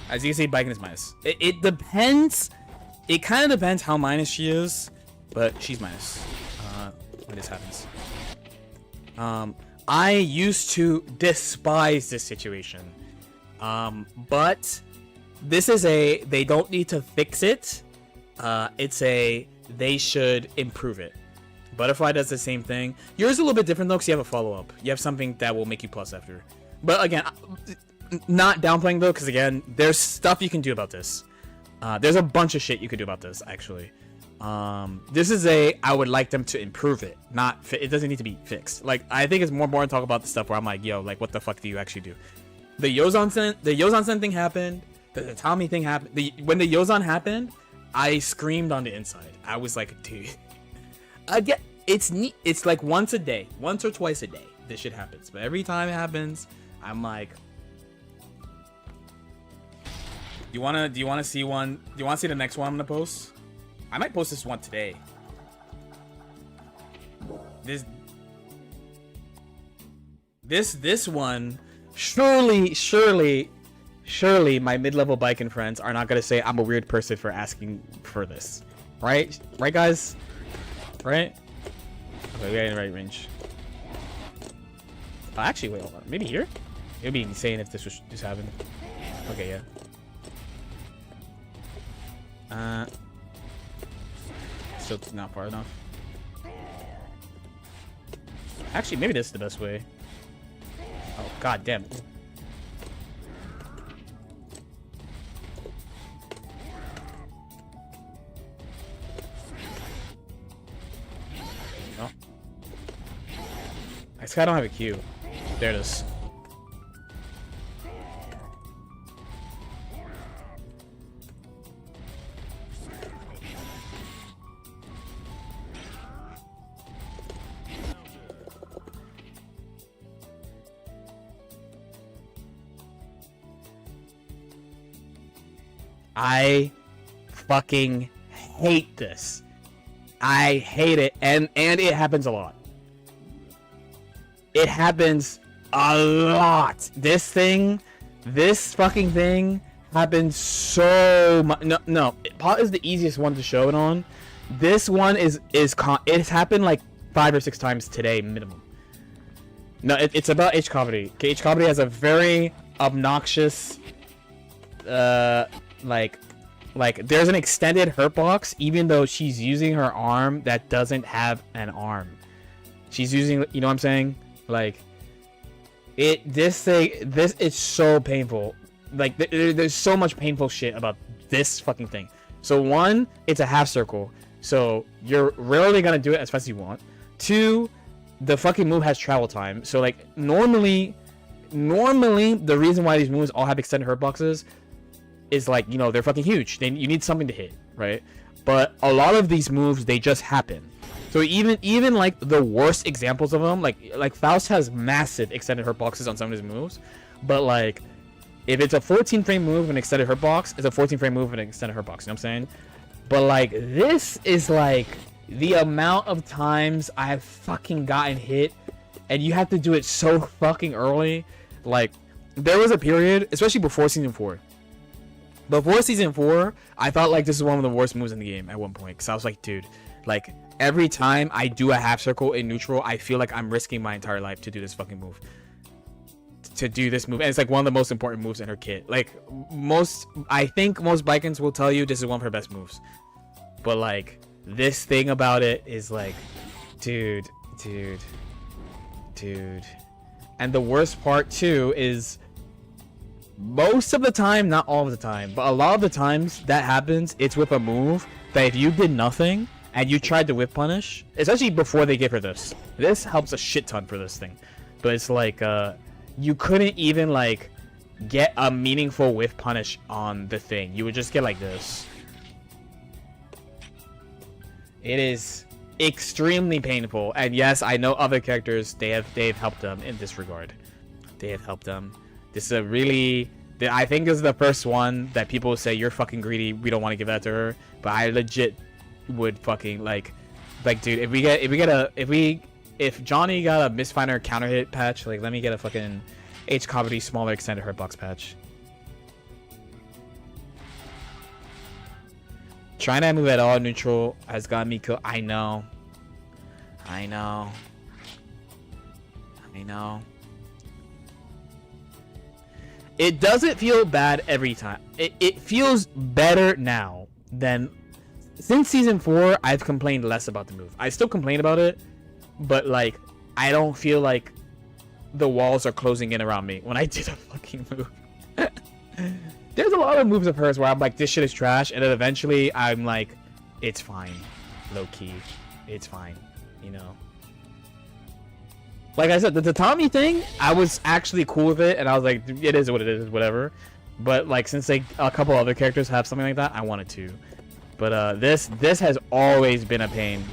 Speaker 5: as you can see, baiken is minus. It depends. It kind of depends how minus she is, but she's minus when this happens. I used to despise this situation, but this is they don't need to fix it. It's they should improve it. Butterfly does the same thing. Yours is a little bit different though, because you have a follow-up. You have something that will make you plus after. But again, not downplaying though, because again, there's stuff you can do about this. There's a bunch of shit you could do about this, actually. This is I would like them to improve it. It doesn't need to be fixed. Like, I think it's more important to talk about the stuff where I'm like, yo, like, what the fuck do you actually do? The Yozan thing happened. The Tommy thing happened. When the Yozan happened, I screamed on the inside. I was like, dude. Again, it's neat. It's like once a day, once or twice a day, this shit happens. But every time it happens, I'm like, do you wanna see one? Do you wanna see the next one I'm gonna post? I might post this one today. This one, surely, my mid-level baiken friends are not gonna say I'm a weird person for asking for this, right? Right, guys? Right? Okay, we got in the right range. Oh, actually, wait, hold on. Maybe here? It would be insane if this happened. Okay, yeah. Still not far enough. Actually, maybe this is the best way. Oh, god damn. No. This guy don't have a Q. There it is. I fucking hate this. I hate it, and it happens a lot. It happens a lot. This fucking thing happens so much. No, pot is the easiest one to show it on. This one it's happened like 5 or 6 times today minimum. No, it's about H Comedy. Okay, H Comedy has a very obnoxious, like there's an extended hurt box even though she's using her arm that doesn't have an arm. She's using, you know what I'm saying? Like, this is so painful. Like, there's so much painful shit about this fucking thing. So 1, it's a half circle, so you're rarely gonna do it as fast as you want. 2, the fucking move has travel time, so like normally the reason why these moves all have extended hurt boxes is like, you know, they're fucking huge. You need something to hit, right? But a lot of these moves, they just happen. So even like the worst examples of them, like Faust has massive extended hurt boxes on some of his moves, but like if it's a 14 frame move with an extended hurt box, it's a 14 frame move with an extended hurt box. You know what I'm saying? But like this is like the amount of times I've fucking gotten hit, and you have to do it so fucking early. Like there was a period, especially before season 4. Before season 4, I thought like this is one of the worst moves in the game at one point, because I was like, dude, like every time I do a half circle in neutral, I feel like I'm risking my entire life to do this fucking move. And it's like one of the most important moves in her kit. Like I think most Baikens will tell you this is one of her best moves. But like this thing about it is like, dude. And the worst part too is most of the time, not all of the time, but a lot of the times that happens, it's with a move that if you did nothing and you tried to whip punish, especially before they give her this helps a shit ton for this thing. But it's like you couldn't even like get a meaningful whiff punish on the thing. You would just get like this. It is extremely painful, and yes, I know other characters, they've helped them in this regard. They have helped them. This is a really, I think this is the first one that people say you're fucking greedy, we don't want to give that to her. But I legit would fucking like dude, if Johnny got a Misfinder counter hit patch, like let me get a fucking H Comedy smaller extended hurt box patch. Trying to move at all neutral has gotten me killed. I know. It doesn't feel bad every time. It feels better now than since season 4. I've complained less about the move. I still complain about it, but like I don't feel like the walls are closing in around me when I did a fucking move. There's a lot of moves of hers where I'm like, this shit is trash, and then eventually I'm like, it's fine, low key, it's fine, you know. Like I said, the tatami thing, I was actually cool with it, and I was like, it is what it is, whatever. But like, since like a couple other characters have something like that, I wanted to. But this has always been a pain.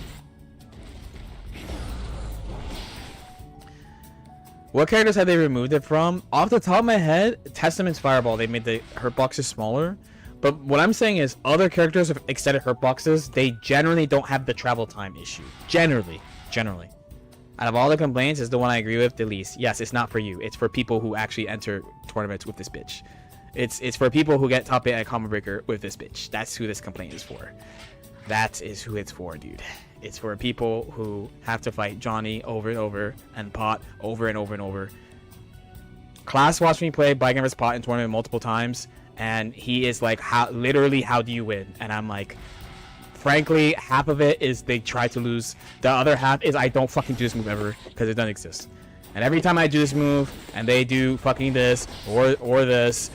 Speaker 5: What characters have they removed it from? Off the top of my head, Testament's Fireball, they made the hurt boxes smaller. But what I'm saying is, other characters with extended hurt boxes, they generally don't have the travel time issue. Generally. Out of all the complaints, is the one I agree with the least. Yes, it's not for you. It's for people who actually enter tournaments with this bitch. It's for people who get top 8 at Combo Breaker with this bitch. That's who this complaint is for. That is who it's for, dude. It's for people who have to fight Johnny over and over, and Pot over and over and over. Class watched me play Baiken vs Pot in tournament multiple times, and he is like, literally, how do you win? And I'm like, frankly, half of it is they try to lose. The other half is I don't fucking do this move ever, because it doesn't exist. And every time I do this move, and they do fucking this, or this,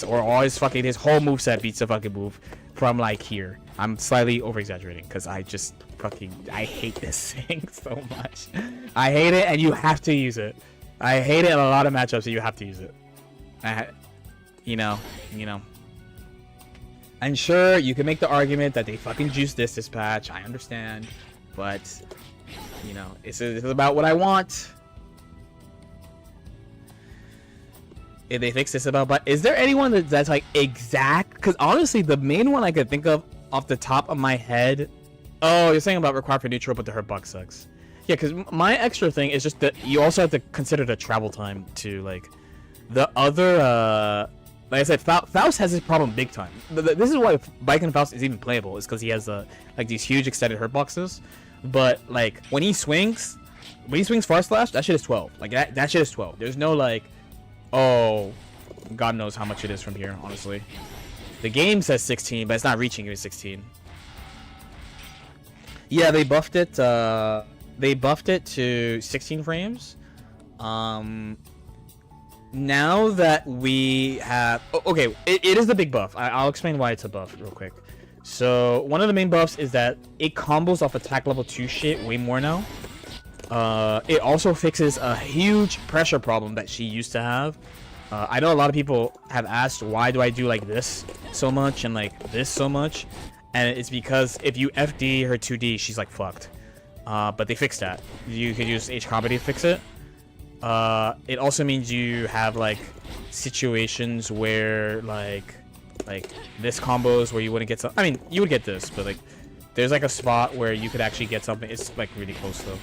Speaker 5: or always fucking his whole moveset beats the fucking move from like here. I'm slightly over-exaggerating, because I just fucking, I hate this thing so much. I hate it, and you have to use it. I hate it in a lot of matchups, and you have to use it. You know. I'm sure you can make the argument that they fucking juiced this patch. I understand, but you know, it's about what I want. if they fix this about, but is there anyone that's like exact? Because honestly, the main one I could think of off the top of my head. Oh, you're saying about required for neutral, but the hurt box sucks. Yeah, because my extra thing is just that you also have to consider the travel time too. Like the other, like I said, Faust has this problem big time. This is why baiken Faust is even playable. Is because he has like these huge extended hurt boxes. But like when he swings far slash, that shit is 12. Like that shit is 12. There's no like, oh, God knows how much it is from here. Honestly, the game says 16, but it's not reaching you at 16. Yeah, they buffed it. They buffed it to 16 frames. Now that we have... okay, it is the big buff. I'll explain why it's a buff real quick. So, one of the main buffs is that it combos off attack level 2 shit way more now. It also fixes a huge pressure problem that she used to have. I know a lot of people have asked, why do I do like this so much and like this so much? And it's because if you FD her 2D, she's like fucked. But they fixed that. You could use H combo to fix it. It also means you have like situations where like this combos where you wouldn't get some. I mean, you would get this, but like there's like a spot where you could actually get something. It's like really close though.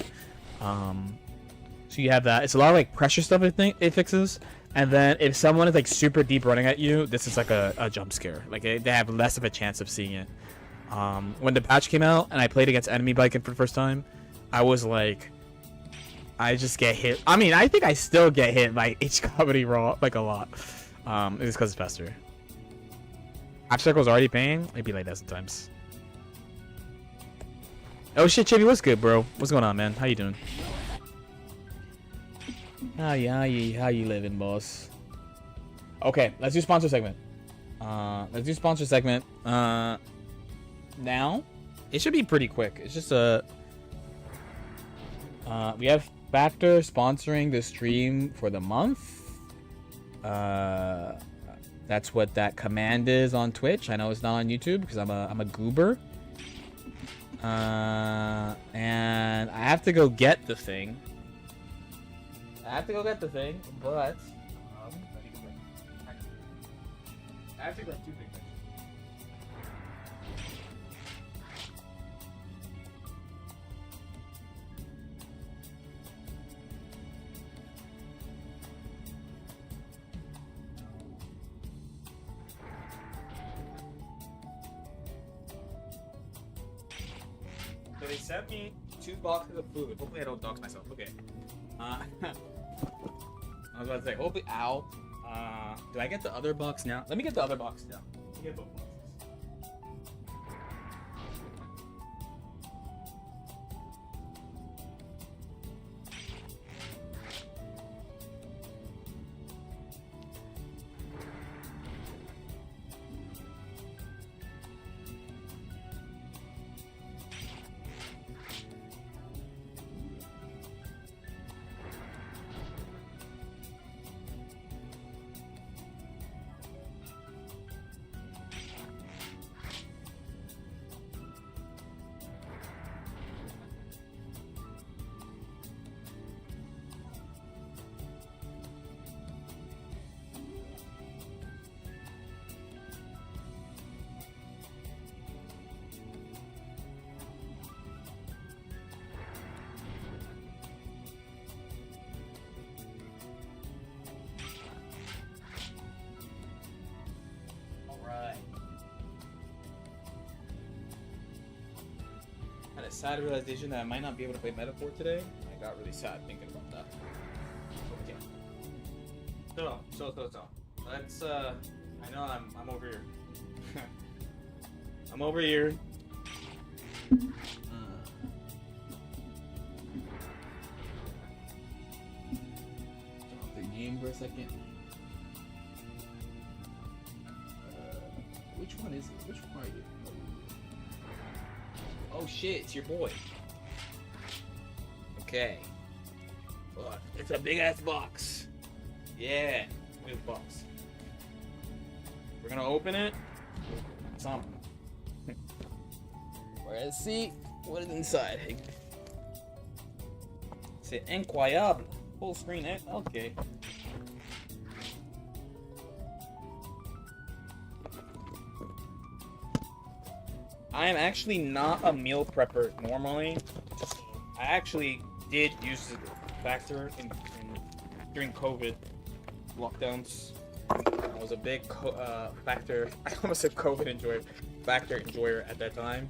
Speaker 5: So you have that. It's a lot of like pressure stuff. I think it fixes. And then if someone is like super deep running at you, this is like a jump scare. Like they have less of a chance of seeing it. When the patch came out and I played against enemy baiken for the first time, I was like, I just get hit. I mean, I think I still get hit by H comedy raw like a lot. It's because it's faster. Half circle's already paying. It'd be like that sometimes. Oh shit, Chibi, what's good, bro? What's going on, man? How you doing? How you living, boss? Okay, let's do sponsor segment. Let's do sponsor segment. Now, it should be pretty quick. It's just we have Factor sponsoring the stream for the month. That's what that command is on Twitch. I know it's not on YouTube because I'm a goober. And I have to go get the thing. But I have to go grab 2 things. So they sent me 2 boxes of food. Hopefully I don't dox myself. Okay. I was about to say, hopefully, ow. Do I get the other box now? Let me get the other box now. Let me get both boxes. A sad realization that I might not be able to play Metaphor today. I got really sad thinking about that. Okay. So. Let's I know I'm over here. I'm over here. Turn off the game for a second. Which one is it? Which one are you? Oh shit, it's your boy. Okay. Look, it's a big ass box. Yeah, big box. We're gonna open it. We're gonna see what is inside. C'est incroyable. Full screen, eh? Okay.
Speaker 4: I am actually not a meal prepper normally. I actually did use the factor during COVID lockdowns. I was a big factor. I almost said COVID enjoyer at that time.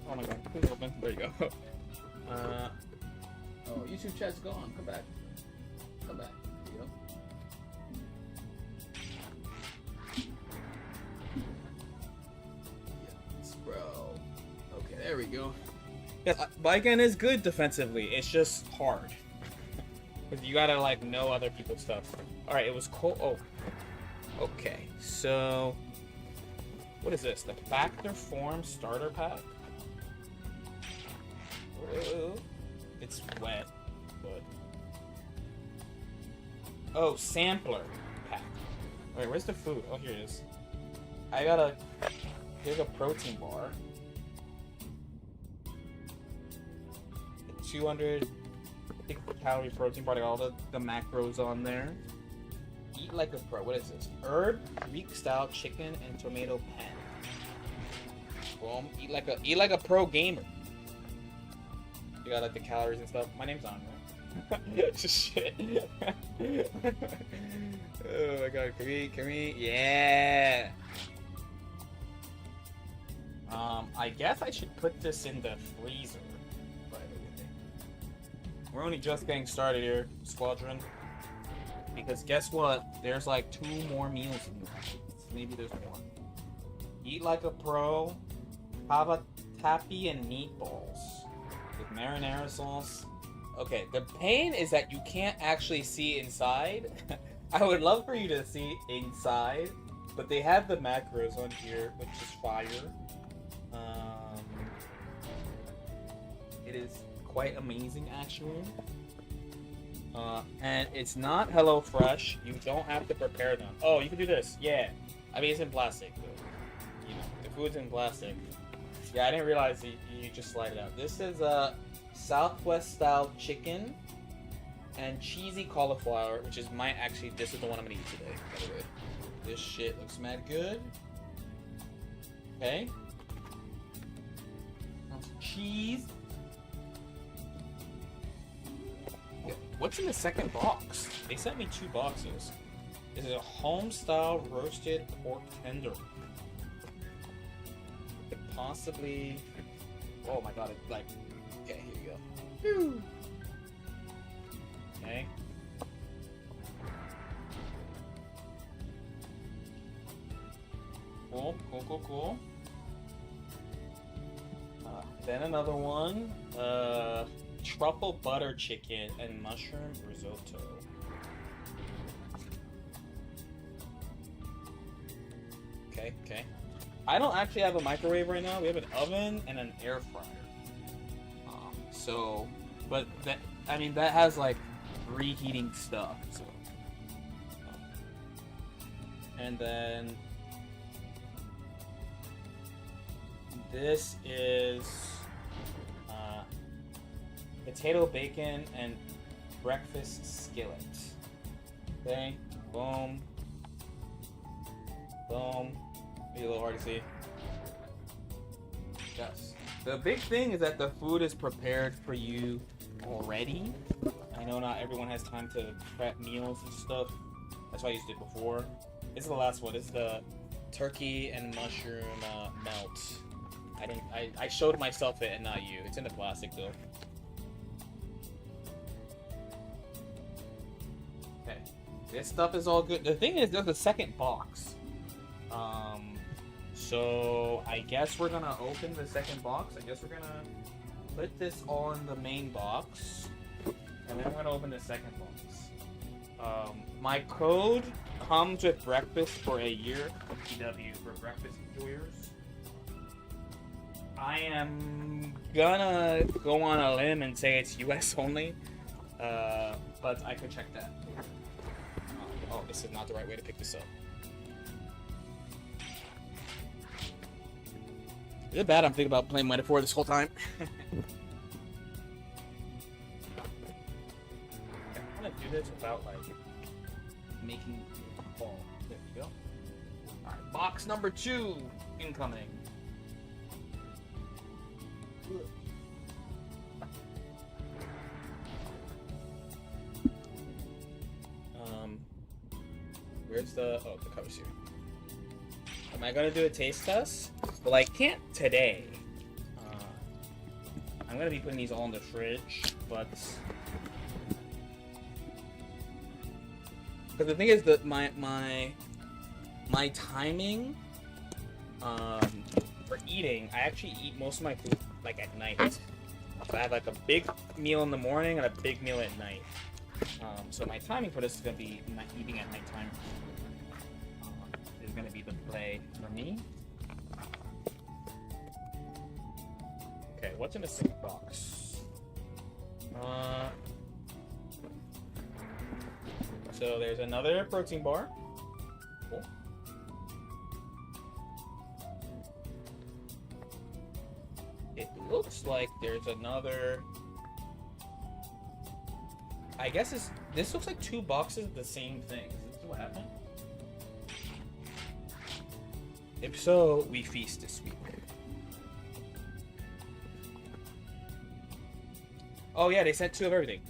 Speaker 4: Oh my god, please open. There you go. Oh, YouTube chat's gone. Come back. Come back. There you go. Yes, bro. Okay, there we go. Yeah, baiken is good defensively. It's just hard. Because you gotta, like, know other people's stuff. Alright, it was cold. Oh. Okay, so... What is this? The Factor Form Starter Pack? Ooh. It's wet, but... Oh, Sampler Pack. Wait, where's the food? Oh, here it is. I got a... Here's a protein bar. 200 calorie protein bar, all the macros on there. Eat like a pro. What is this? Herb, Greek style chicken and tomato pan. Boom. Eat like a pro gamer. You got like the calories and stuff. My name's on, right? Shit. Oh my god, can we? Yeah. I guess I should put this in the freezer. We're only just getting started here, Squadron. Because guess what? There's like 2 more meals in here. Maybe there's more. Eat like a pro. Have tappy and meatballs. With marinara sauce. Okay, the pain is that you can't actually see inside. I would love for you to see inside. But they have the macros on here, which is fire. It is quite amazing, actually. And it's not HelloFresh. You don't have to prepare them. Oh, you can do this. Yeah. I mean, it's in plastic, but, you know, the food's in plastic. Yeah, I didn't realize you just slide it out. This is a Southwest-style chicken and cheesy cauliflower, which is this is the one I'm gonna eat today, by the way. This shit looks mad good. Okay. Cheese. What's in the second box? They sent me 2 boxes. This is a home-style roasted pork tender. Possibly... Oh my god, it's like... Okay, here you go. Okay. Cool. Then another one. Truffle butter chicken and mushroom risotto. Okay. I don't actually have a microwave right now. We have an oven and an air fryer. But that has like reheating stuff. So, and then this is potato bacon and breakfast skillet. Okay, boom. Maybe a little hard to see. Yes. The big thing is that the food is prepared for you already. I know not everyone has time to prep meals and stuff. That's why I used it before. This is the last one. This is the turkey and mushroom melt. I showed myself it and not you. It's in the plastic though. Okay. This stuff is all good. The thing is, there's a second box. So I guess we're gonna open the second box. I guess we're gonna put this on the main box, and then we're gonna open the second box. My code comes with breakfast for a year. PW for breakfast enjoyers. I am gonna go on a limb and say it's US only, but I could check that. Oh, this is not the right way to pick this up. Is it bad I'm thinking about playing Metaphor this whole time?
Speaker 5: gonna do this without like making a call. There we go. Alright, box number 2 incoming. Where's the cover's here. Am I gonna do a taste test? Well, I can't today. I'm gonna be putting these all in the fridge, but because the thing is that my timing for eating, I actually eat most of my food like at night. So I have like a big meal in the morning and a big meal at night. So my timing for this is gonna be not eating at nighttime. Is gonna be the play for me. Okay, what's in the second box? So there's another protein bar. Cool. It looks like there's another. I guess this looks like 2 boxes of the same thing. Is this what happened? If so, we feast this week. Oh yeah, they sent 2 of everything.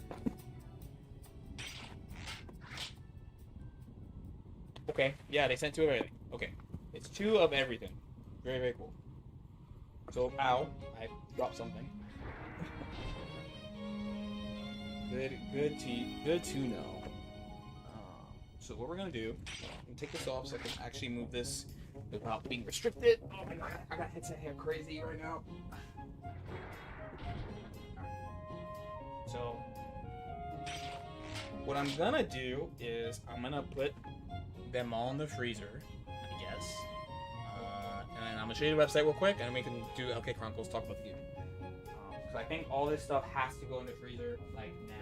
Speaker 5: Okay, yeah, they sent 2 of everything. Okay, it's 2 of everything. Very, very cool. So, ow, I dropped something. Good to know. So what we're gonna do, I'm gonna take this off so I can actually move this without being restricted. Oh my god, I got headset hair crazy right now. So what I'm gonna do is I'm gonna put them all in the freezer, I guess. And then I'm gonna show you the website real quick, and then we can do LK Chronicles talk about the game. So I think all this stuff has to go in the freezer like now.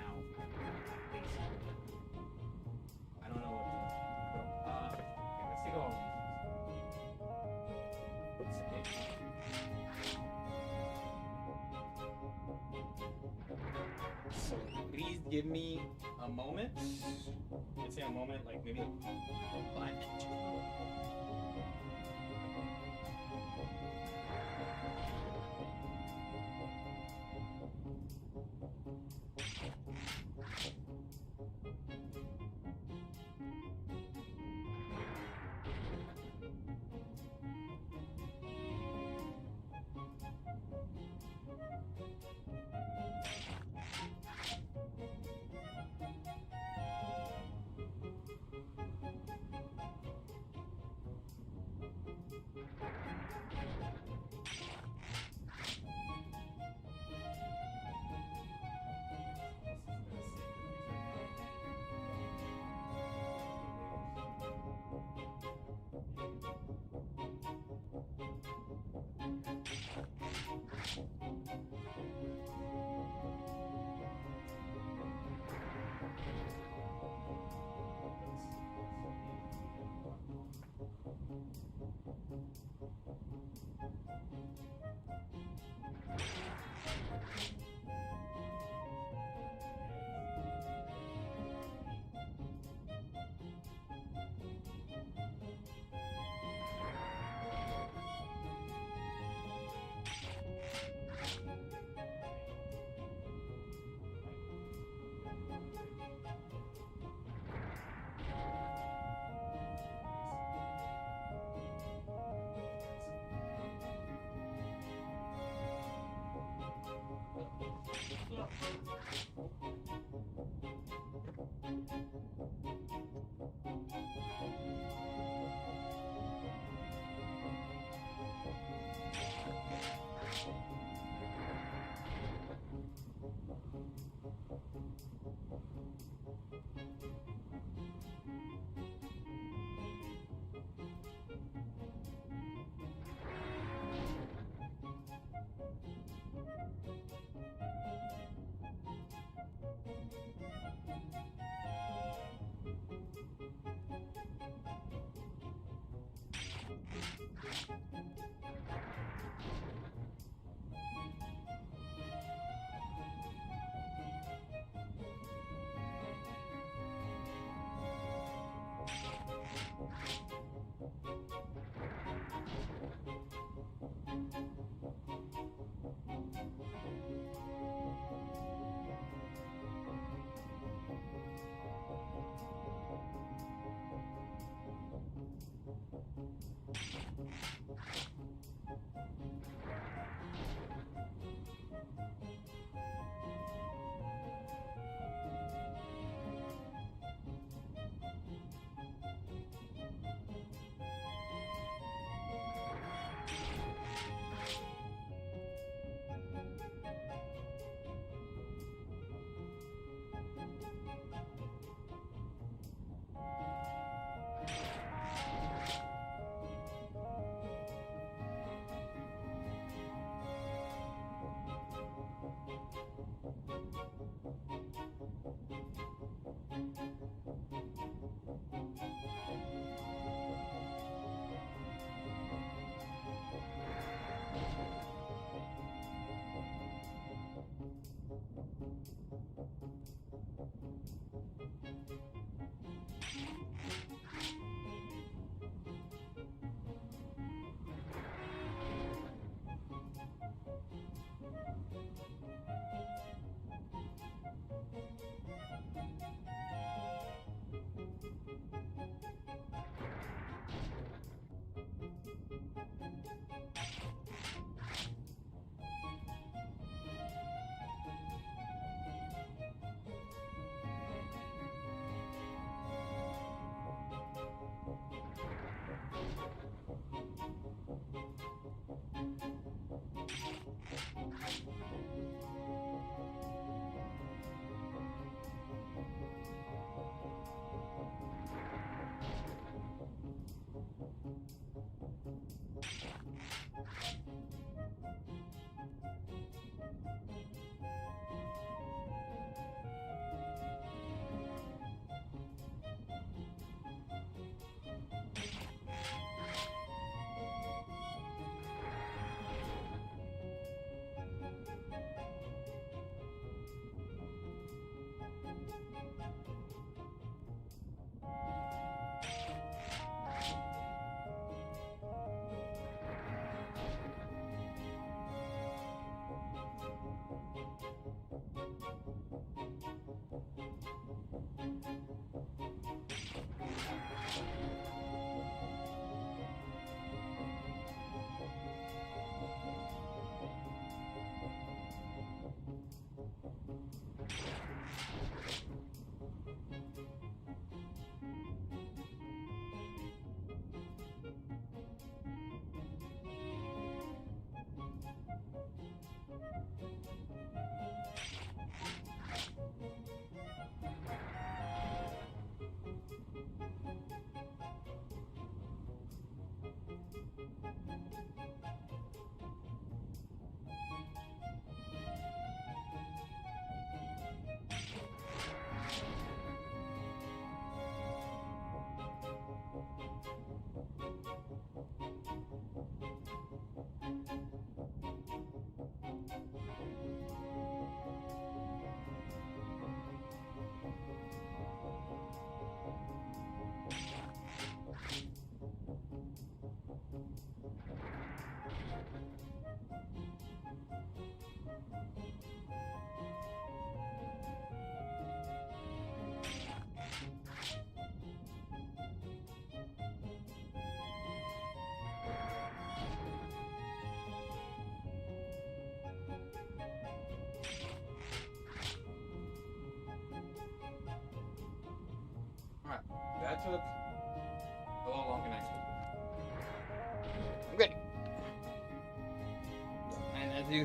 Speaker 5: I don't know what. Okay, let's take all. So please give me a moment. Let's say a moment, like maybe 5 minutes.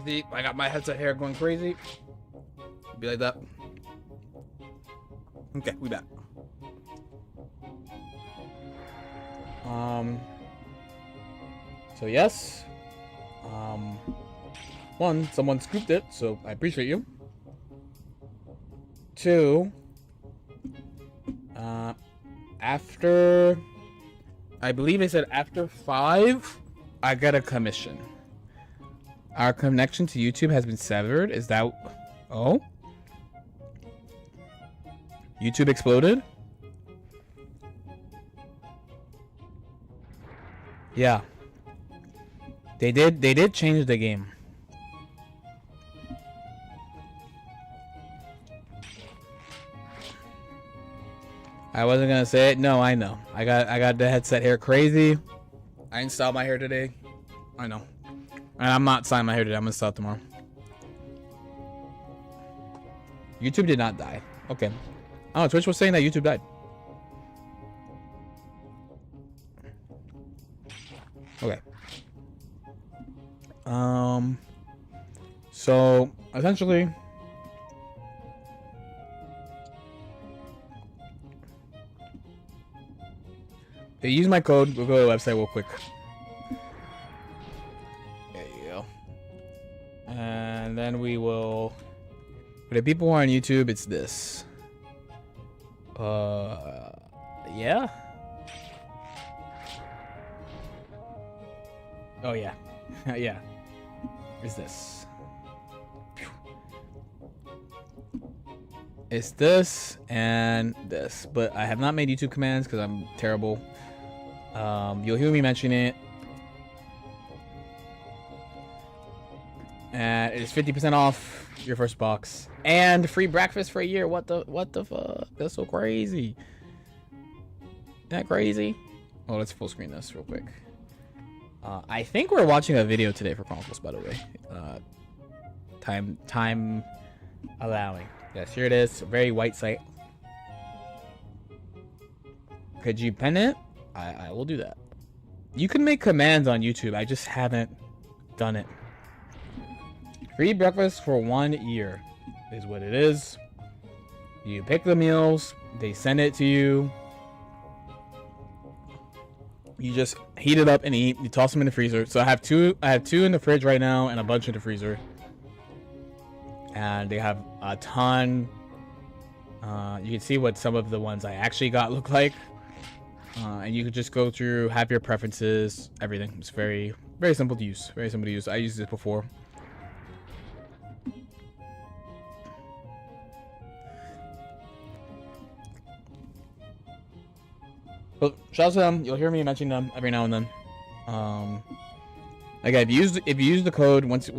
Speaker 5: crazy. I got my headset hair going crazy. Be like that. Okay, we back.
Speaker 1: So yes. One, someone scooped it, so I appreciate you. Two, after, I believe they said after 5, I get a commission. Our connection to YouTube has been severed. Is that, oh? YouTube exploded? Yeah. They did change the game. I wasn't gonna say it. No, I know. I got the headset hair crazy. I didn't style my hair today. I know. And I'm not styling my hair today. I'm gonna style it tomorrow. YouTube did not die. Okay. Oh, Twitch was saying that YouTube died. Okay. So essentially, they use my code. We'll go to the website real quick. There you go. And then we will. For the people who are on YouTube, it's this. Yeah. Oh yeah, yeah. It's this. It's this and this, but I have not made YouTube commands because I'm terrible. You'll hear me mention it. And it is 50% off your first box and free breakfast for a year. What the fuck? That's so crazy. Isn't that crazy? Oh, let's full screen this real quick. I think we're watching a video today for Chronicles, by the way. Time allowing. Yes, here it is. A very white site. Could you pen it? I will do that. You can make commands on YouTube. I just haven't done it. Free breakfast for 1 year is what it is. You pick the meals. They send it to you. You just heat it up and eat. You toss them in the freezer. So I have two in the fridge right now and a bunch in the freezer. And they have a ton. You can see what some of the ones I actually got look like. And you could just go through, have your preferences, everything. It's very, very simple to use. Very simple to use. I used this before. But shout out to them. You'll hear me mention them every now and then. Like if you use the code once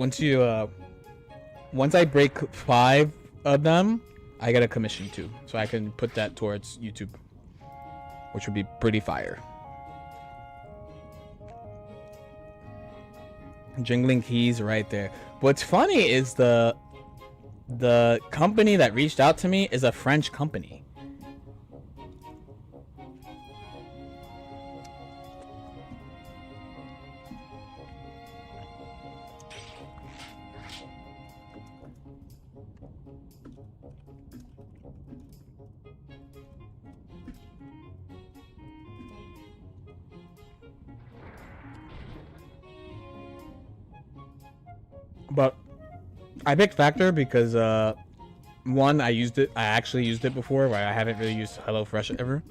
Speaker 1: I break 5 of them, I get a commission too, so I can put that towards YouTube, which would be pretty fire. Jingling keys right there. What's funny is the company that reached out to me is a French company. But I picked Factor because one, I actually used it before, where I haven't really used HelloFresh ever.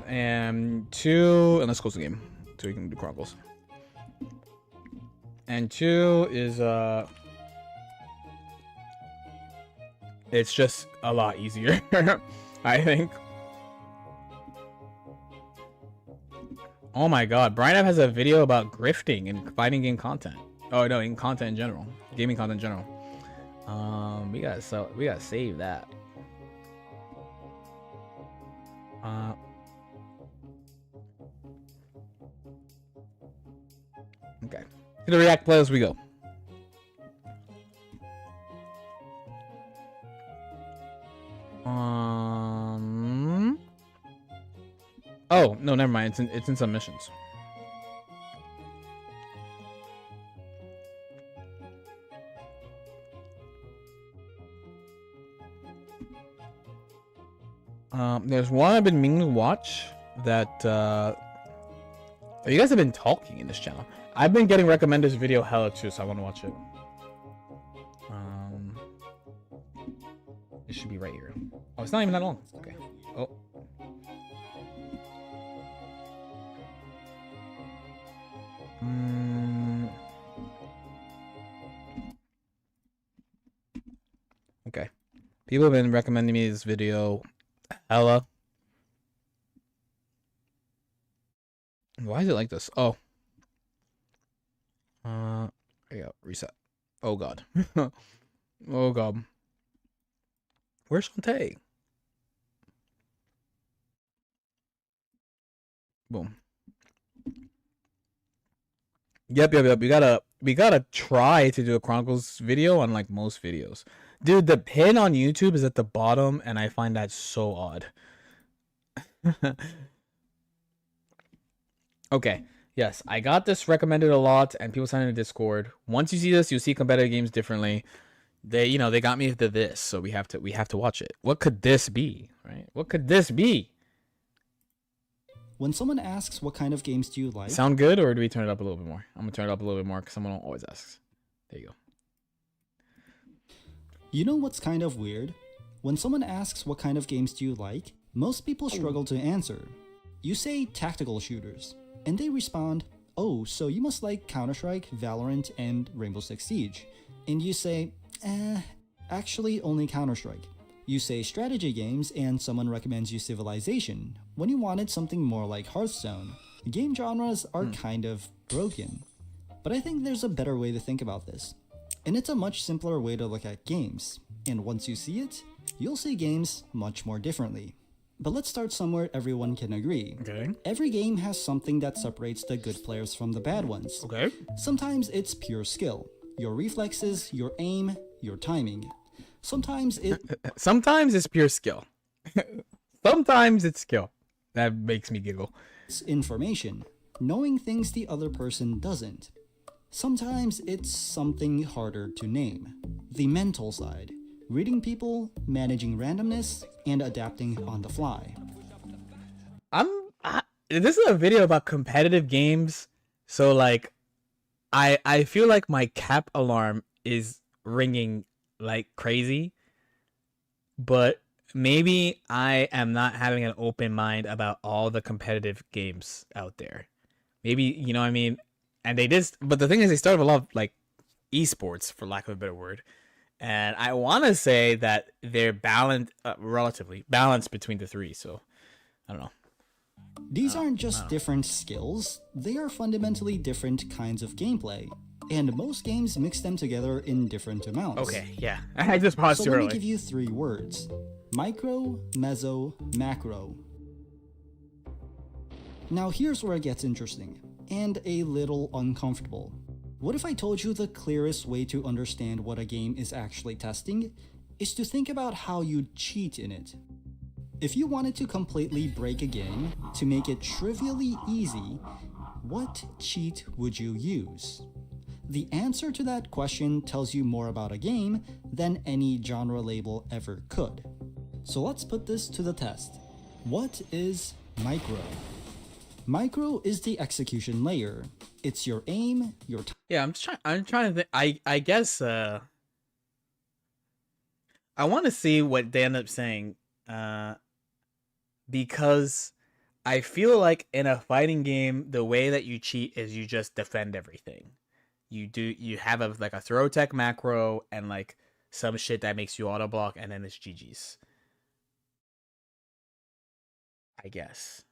Speaker 1: And 2, and let's close the game so we can do Chronicles. And 2 is it's just a lot easier, I think. Oh my god, Brian has a video about grifting and fighting game content. Oh no, in content in general, gaming content in general. We gotta save that. Okay, to the React playlist we go. Oh no, never mind. It's in submissions.
Speaker 5: There's one I've been meaning to watch that you guys have been talking in this channel. I've been getting recommended this video hella too, so I want to watch it. It should be right here. Oh, it's not even that long. Okay. Oh. Okay. People have been recommending me this video hella. Why is it like this? Oh. There you go. Reset. Oh god. Oh god. Where's Shantae? Boom. Yep. We gotta try to do a Chronicles video on like most videos. Dude, the pin on YouTube is at the bottom, and I find that so odd. Okay. Yes, I got this recommended a lot, and people sign in the Discord. Once you see this, you'll see competitive games differently. They got me to this, so we have to watch it. What could this be, right? What could this be?
Speaker 6: When someone asks what kind of games do you like?
Speaker 5: Sound good, or do we turn it up a little bit more? I'm gonna turn it up a little bit more because someone always asks. There you go.
Speaker 6: You know what's kind of weird? When someone asks what kind of games do you like, most people struggle to answer. You say tactical shooters, and they respond, oh, so you must like Counter-Strike, Valorant, and Rainbow Six Siege. And you say, actually only Counter-Strike. You say strategy games, and someone recommends you Civilization, when you wanted something more like Hearthstone. Game genres are kind of broken. But I think there's a better way to think about this. And it's a much simpler way to look at games. And once you see it, you'll see games much more differently. But let's start somewhere everyone can agree.
Speaker 5: Okay.
Speaker 6: Every game has something that separates the good players from the bad ones.
Speaker 5: Okay.
Speaker 6: Sometimes it's pure skill. Your reflexes, your aim, your timing. Sometimes
Speaker 5: it's pure skill. Sometimes it's skill. That makes me giggle.
Speaker 6: it's information, knowing things the other person doesn't. Sometimes it's something harder to name. The mental side. Reading people, managing randomness, and adapting on the fly.
Speaker 5: This is a video about competitive games, so like I feel like my cap alarm is ringing like crazy, but maybe I am not having an open mind about all the competitive games out there. Maybe, you know what I mean? And but the thing is, they started a lot of like esports, for lack of a better word. And I want to say that they're balanced, relatively balanced between the three. So I don't know.
Speaker 6: These aren't just different skills, they are fundamentally different kinds of gameplay. And most games mix them together in different amounts.
Speaker 5: Okay, yeah. I just paused
Speaker 6: So
Speaker 5: too
Speaker 6: let me
Speaker 5: early.
Speaker 6: give you 3 words. Micro, meso, macro. Now here's where it gets interesting, and a little uncomfortable. What if I told you the clearest way to understand what a game is actually testing is to think about how you'd cheat in it? If you wanted to completely break a game to make it trivially easy, what cheat would you use? The answer to that question tells you more about a game than any genre label ever could. So let's put this to the test. What is micro? Micro is the execution layer. It's your aim, your
Speaker 5: Yeah, I'm trying to think. I guess I want to see what they end up saying. Because I feel like in a fighting game, the way that you cheat is you just defend everything. You have like a throw tech macro and like some shit that makes you auto block, and then it's GG's. I guess.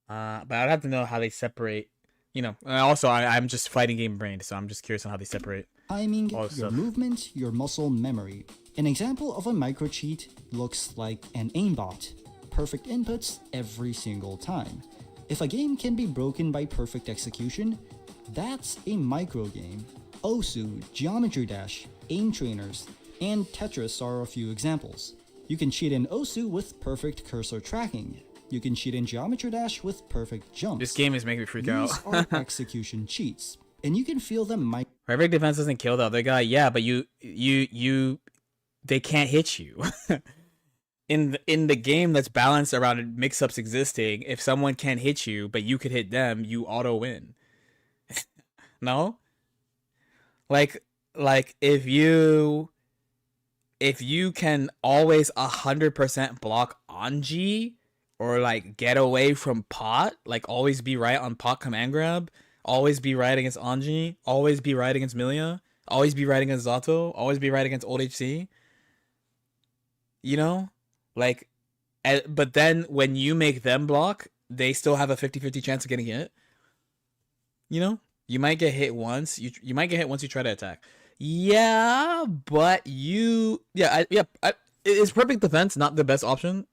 Speaker 5: But I'd have to know how they separate. You know, also I'm just fighting game brain, so I'm just curious on how they separate
Speaker 6: timing,
Speaker 5: all
Speaker 6: your
Speaker 5: this stuff.
Speaker 6: movement, your muscle memory. An example of a micro cheat looks like an aimbot. Perfect inputs every single time. If a game can be broken by perfect execution, that's a micro game. Osu, Geometry Dash, Aim Trainers, and Tetris are a few examples. You can cheat in Osu with perfect cursor tracking. You can cheat in Geometry Dash with perfect jumps.
Speaker 5: This game is making me freak
Speaker 6: These
Speaker 5: out.
Speaker 6: are execution cheats, and you can feel them
Speaker 5: Perfect defense doesn't kill the other guy. Yeah, but they can't hit you. in the game that's balanced around mix-ups existing, if someone can't hit you but you could hit them, you auto win. No? Like if you can always 100% block Anji or like get away from pot, like always be right on pot command grab, always be right against Anji, always be right against Millia, always be right against Zato, always be right against old HC. You know? Like, but then when you make them block, they still have a 50-50 chance of getting hit. You know? You might get hit once. You might get hit once you try to attack. Yeah, but it's perfect defense, not the best option.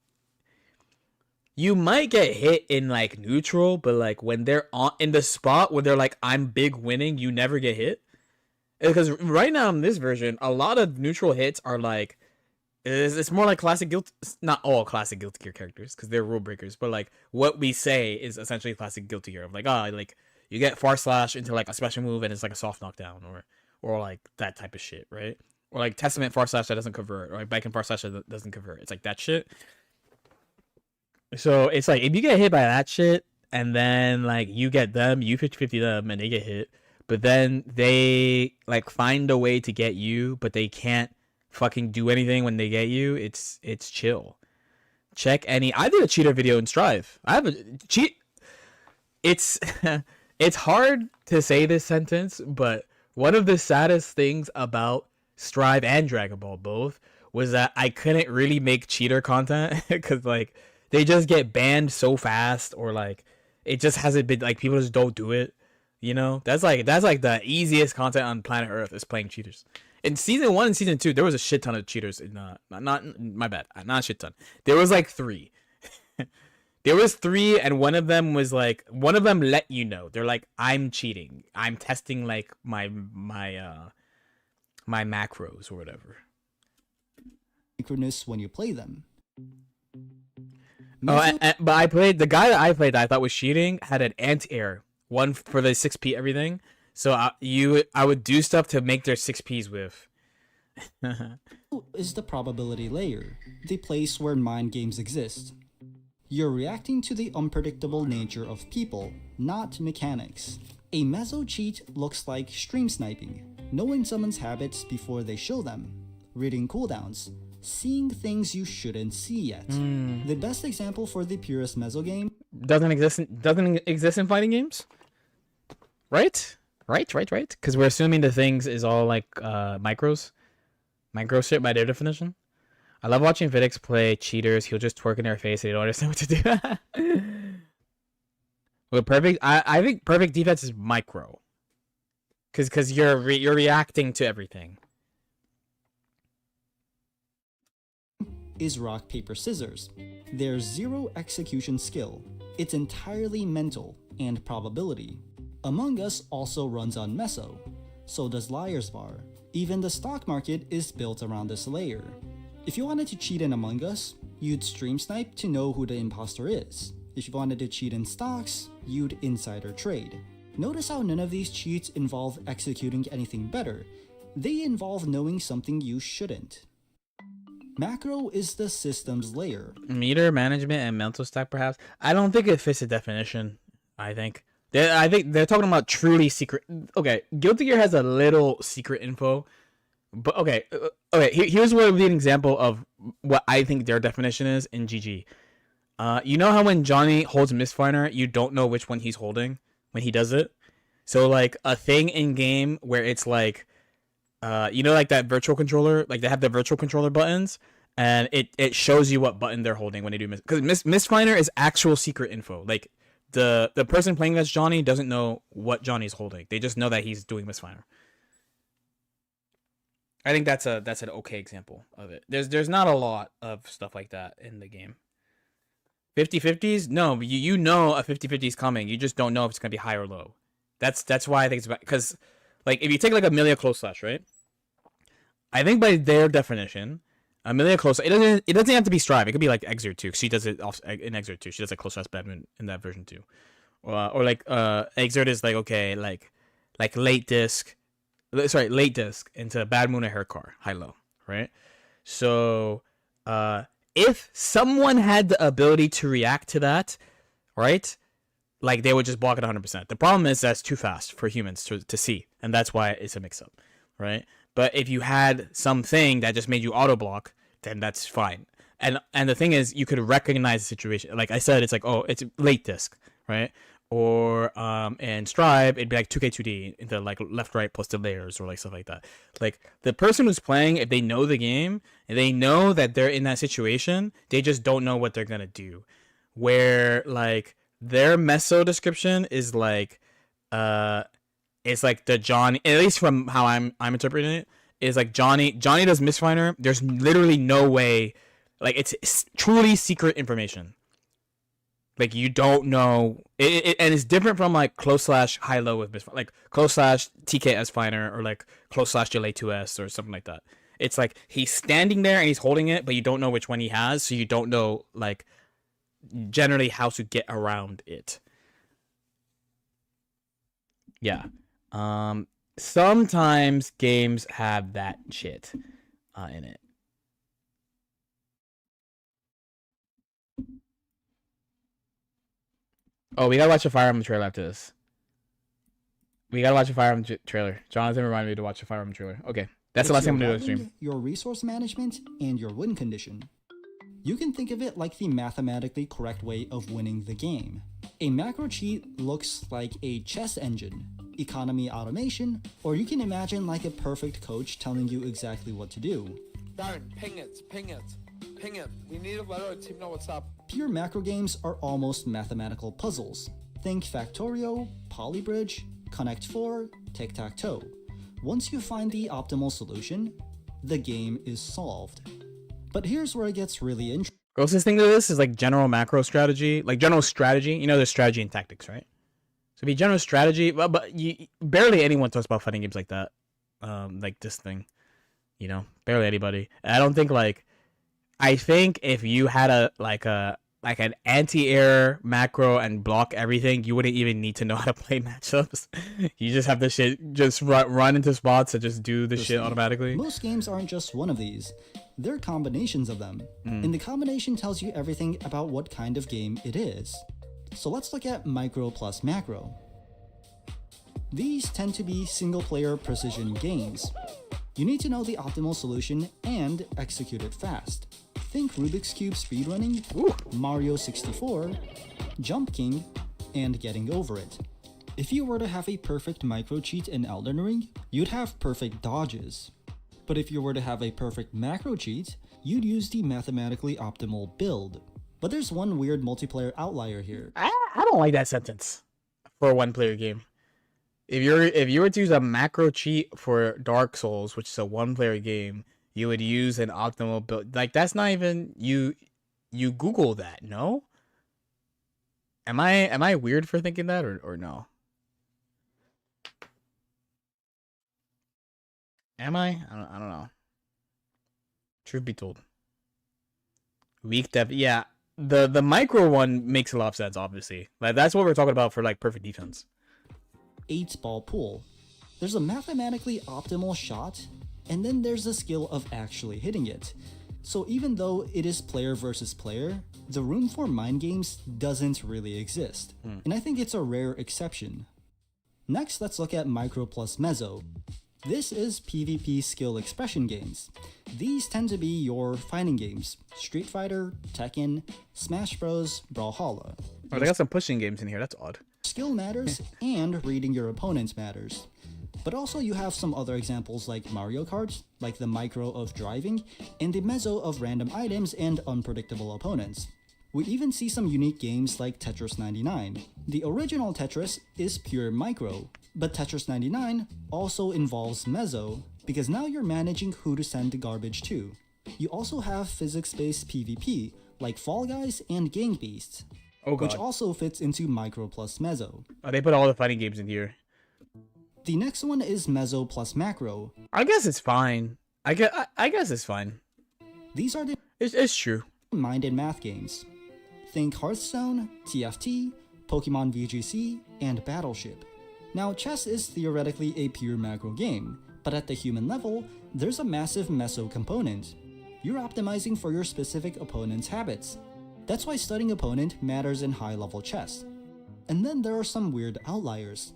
Speaker 5: You might get hit in like neutral, but like when they're in the spot where they're like, I'm big winning, you never get hit. Because right now in this version, a lot of neutral hits are like, it's more like classic guild, not all classic Guilty Gear characters because they're rule breakers, but like what we say is essentially classic Guilty Gear of like, like you get far slash into like a special move and it's like a soft knockdown or like that type of shit, right? Or like Testament far slash that doesn't convert, or like baiken far slash that doesn't convert. It's like that shit. So it's like if you get hit by that shit and then like you get them, you 50-50 them and they get hit, but then they like find a way to get you, but they can't fucking do anything when they get you. It's chill. Check any. I did a cheater video in Strive. I have a cheat. It's it's hard to say this sentence, but one of the saddest things about Strive and Dragon Ball both was that I couldn't really make cheater content because like they just get banned so fast, or like it just hasn't been like people just don't do it. You know, that's like the easiest content on planet Earth is playing cheaters. In season 1 and season 2, there was a shit ton of cheaters. In not my bad, not a shit ton. There was like 3. There was 3, and one of them let you know. They're like, I'm cheating. I'm testing like my macros or whatever.
Speaker 6: Synchronous when you play them.
Speaker 5: But the guy that I played that I thought was cheating had an anti-air, one for the 6P everything. So I would do stuff to make their 6Ps with.
Speaker 6: Is the probability layer, the place where mind games exist. You're reacting to the unpredictable nature of people, not mechanics. A meso cheat looks like stream sniping, knowing someone's habits before they show them, reading cooldowns, seeing things you shouldn't see yet. The best example for the purest meso game
Speaker 5: doesn't exist in fighting games, right? Right. Because we're assuming the things is all like micro shit by their definition. I love watching Vidix play cheaters. He'll just twerk in their face and they don't understand what to do. Well, I think perfect defense is micro. Because you're reacting to everything.
Speaker 6: is rock, paper, scissors. There's zero execution skill. It's entirely mental and probability. Among Us also runs on Meso. So does Liar's Bar. Even the stock market is built around this layer. If you wanted to cheat in Among Us, you'd stream snipe to know who the imposter is. If you wanted to cheat in stocks, you'd insider trade. Notice how none of these cheats involve executing anything better. They involve knowing something you shouldn't. Macro is the system's layer.
Speaker 5: Meter management and mental stack, perhaps. I don't think it fits the definition. I think they're talking about truly secret. Okay, Guilty Gear has a little secret info, but okay. Here's what would be an example of what I think their definition is in GG. You know how when Johnny holds Mistfinder, you don't know which one he's holding when he does it. So like a thing in game where it's like, you know, like that virtual controller, like they have the virtual controller buttons, and it shows you what button they're holding when they do because Mistfinder is actual secret info. Like the person playing as Johnny doesn't know what Johnny's holding. They just know that he's doing Mistfinder. I think that's an okay example of it. There's not a lot of stuff like that in the game. 50-50s? No, you know a 50-50 is coming. You just don't know if it's gonna be high or low. That's why I think it's about, because like if you take like a millia close slash, right? I think by their definition, a millia close, it doesn't have to be Strive. It could be like Exert too, because she does it in Exert too. She does like close slash Batman in that version too. Or like Exert is like okay, like late disc into Bad Moon and her car, high low, right? So if someone had the ability to react to that, right? Like they would just block it 100%. The problem is that's too fast for humans to see, and that's why it's a mix-up, right? But if you had something that just made you auto block, then that's fine. And the thing is, you could recognize the situation. Like I said, it's like, oh, it's late disc, right? Or in Strive, it'd be like 2K2D into like left right plus the layers or like stuff like that. Like the person who's playing, if they know the game and they know that they're in that situation, they just don't know what they're gonna do. Where like their meso description is like it's like the Johnny, at least from how I'm interpreting it, is like Johnny does misfinder. There's literally no way, like it's truly secret information. Like you don't know, and it's different from like close slash high low with misfinder, like close slash TKS finder or like close slash delay 2S or something like that. It's like he's standing there and he's holding it, but you don't know which one he has, so you don't know like generally how to get around it. Yeah. Sometimes games have that shit in it. Oh, we gotta watch a Fire Emblem trailer after this. We gotta watch a Fire Emblem trailer. Jonathan reminded me to watch a Fire Emblem trailer. Okay, that's the last thing I'm gonna do on stream.
Speaker 6: Your resource management and your win condition. You can think of it like the mathematically correct way of winning the game. A macro cheat looks like a chess engine, economy automation, or you can imagine like a perfect coach telling you exactly what to do.
Speaker 7: Darren, ping it. Ping it. We need to let our team know what's up.
Speaker 6: Pure macro games are almost mathematical puzzles. Think Factorio, Polybridge, Connect 4, Tic-Tac-Toe. Once you find the optimal solution, the game is solved. But here's where it gets really interesting.
Speaker 5: Closest thing to this is like general macro strategy, like general strategy. You know, there's strategy and tactics, right? So be general strategy, but barely anyone talks about fighting games like that, like this thing. You know, barely anybody. I don't think like. I think if you had an anti-air macro and block everything, you wouldn't even need to know how to play matchups. You just have the shit just run into spots and just do the shit automatically.
Speaker 6: Most games aren't just one of these. They're combinations of them. And the combination tells you everything about what kind of game it is. So let's look at micro plus macro. These tend to be single-player precision games. You need to know the optimal solution and execute it fast. Think Rubik's Cube speedrunning, Mario 64, Jump King, and getting over it. If you were to have a perfect micro cheat in Elden Ring, you'd have perfect dodges. But if you were to have a perfect macro cheat, you'd use the mathematically optimal build. But there's one weird multiplayer outlier here.
Speaker 5: I don't like that sentence for a one-player game. If you were to use a macro cheat for Dark Souls, which is a one-player game, you would use an optimal build. Like that's not even you Google that, no? Am I weird for thinking that or no? Am I? I don't know. Truth be told. Weak dev, yeah. The micro one makes a lot of sense, obviously. Like that's what we're talking about for like perfect defense.
Speaker 6: 8-ball pool. There's a mathematically optimal shot, and then there's the skill of actually hitting it. So even though it is player versus player, the room for mind games doesn't really exist. And I think it's a rare exception. Next, let's look at micro plus meso. This is PvP skill expression games. These tend to be your fighting games: Street Fighter, Tekken, Smash Bros, Brawlhalla.
Speaker 5: Oh, they got some pushing games in here, that's odd.
Speaker 6: Skill matters, and reading your opponents matters. But also you have some other examples like Mario Kart, like the micro of driving, and the meso of random items and unpredictable opponents. We even see some unique games like Tetris 99. The original Tetris is pure micro, but Tetris 99 also involves meso, because now you're managing who to send the garbage to. You also have physics-based PvP, like Fall Guys and Gang Beasts, which also fits into micro plus meso.
Speaker 5: Oh, they put all the fighting games in here.
Speaker 6: The next one is meso plus macro.
Speaker 5: I guess it's fine. I guess it's fine.
Speaker 6: These are the
Speaker 5: It's true.
Speaker 6: mind and math games. Think Hearthstone, TFT, Pokemon VGC, and Battleship. Now, chess is theoretically a pure macro game, but at the human level, there's a massive meso component. You're optimizing for your specific opponent's habits. That's why studying opponent matters in high-level chess. And then there are some weird outliers.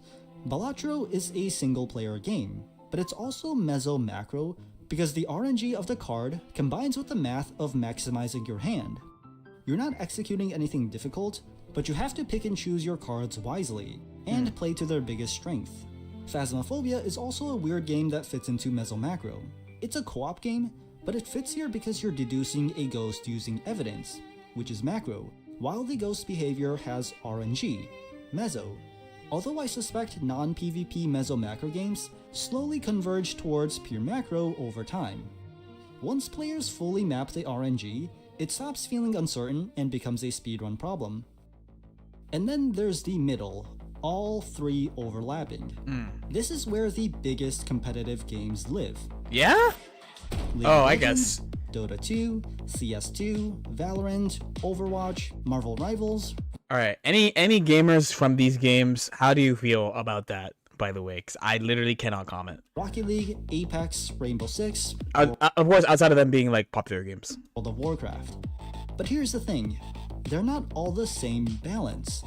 Speaker 6: Balatro is a single-player game, but it's also meso-macro because the RNG of the card combines with the math of maximizing your hand. You're not executing anything difficult, but you have to pick and choose your cards wisely, and play to their biggest strength. Phasmophobia is also a weird game that fits into meso-macro. It's a co-op game, but it fits here because you're deducing a ghost using evidence, which is macro, while the ghost behavior has RNG, meso. Although I suspect non-PvP meso-macro games slowly converge towards pure macro over time. Once players fully map the RNG, it stops feeling uncertain and becomes a speedrun problem. And then there's the middle, all three overlapping. This is where the biggest competitive games live.
Speaker 5: Yeah?
Speaker 6: League
Speaker 5: Oh,
Speaker 6: of
Speaker 5: I
Speaker 6: Legends,
Speaker 5: guess.
Speaker 6: Dota 2, CS2, Valorant, Overwatch, Marvel Rivals.
Speaker 5: All right. Any gamers from these games? How do you feel about that? By the way, because I literally cannot comment.
Speaker 6: Rocket League, Apex, Rainbow Six,
Speaker 5: Of course, outside of them being like popular games.
Speaker 6: World of Warcraft. But here's the thing, they're not all the same balance.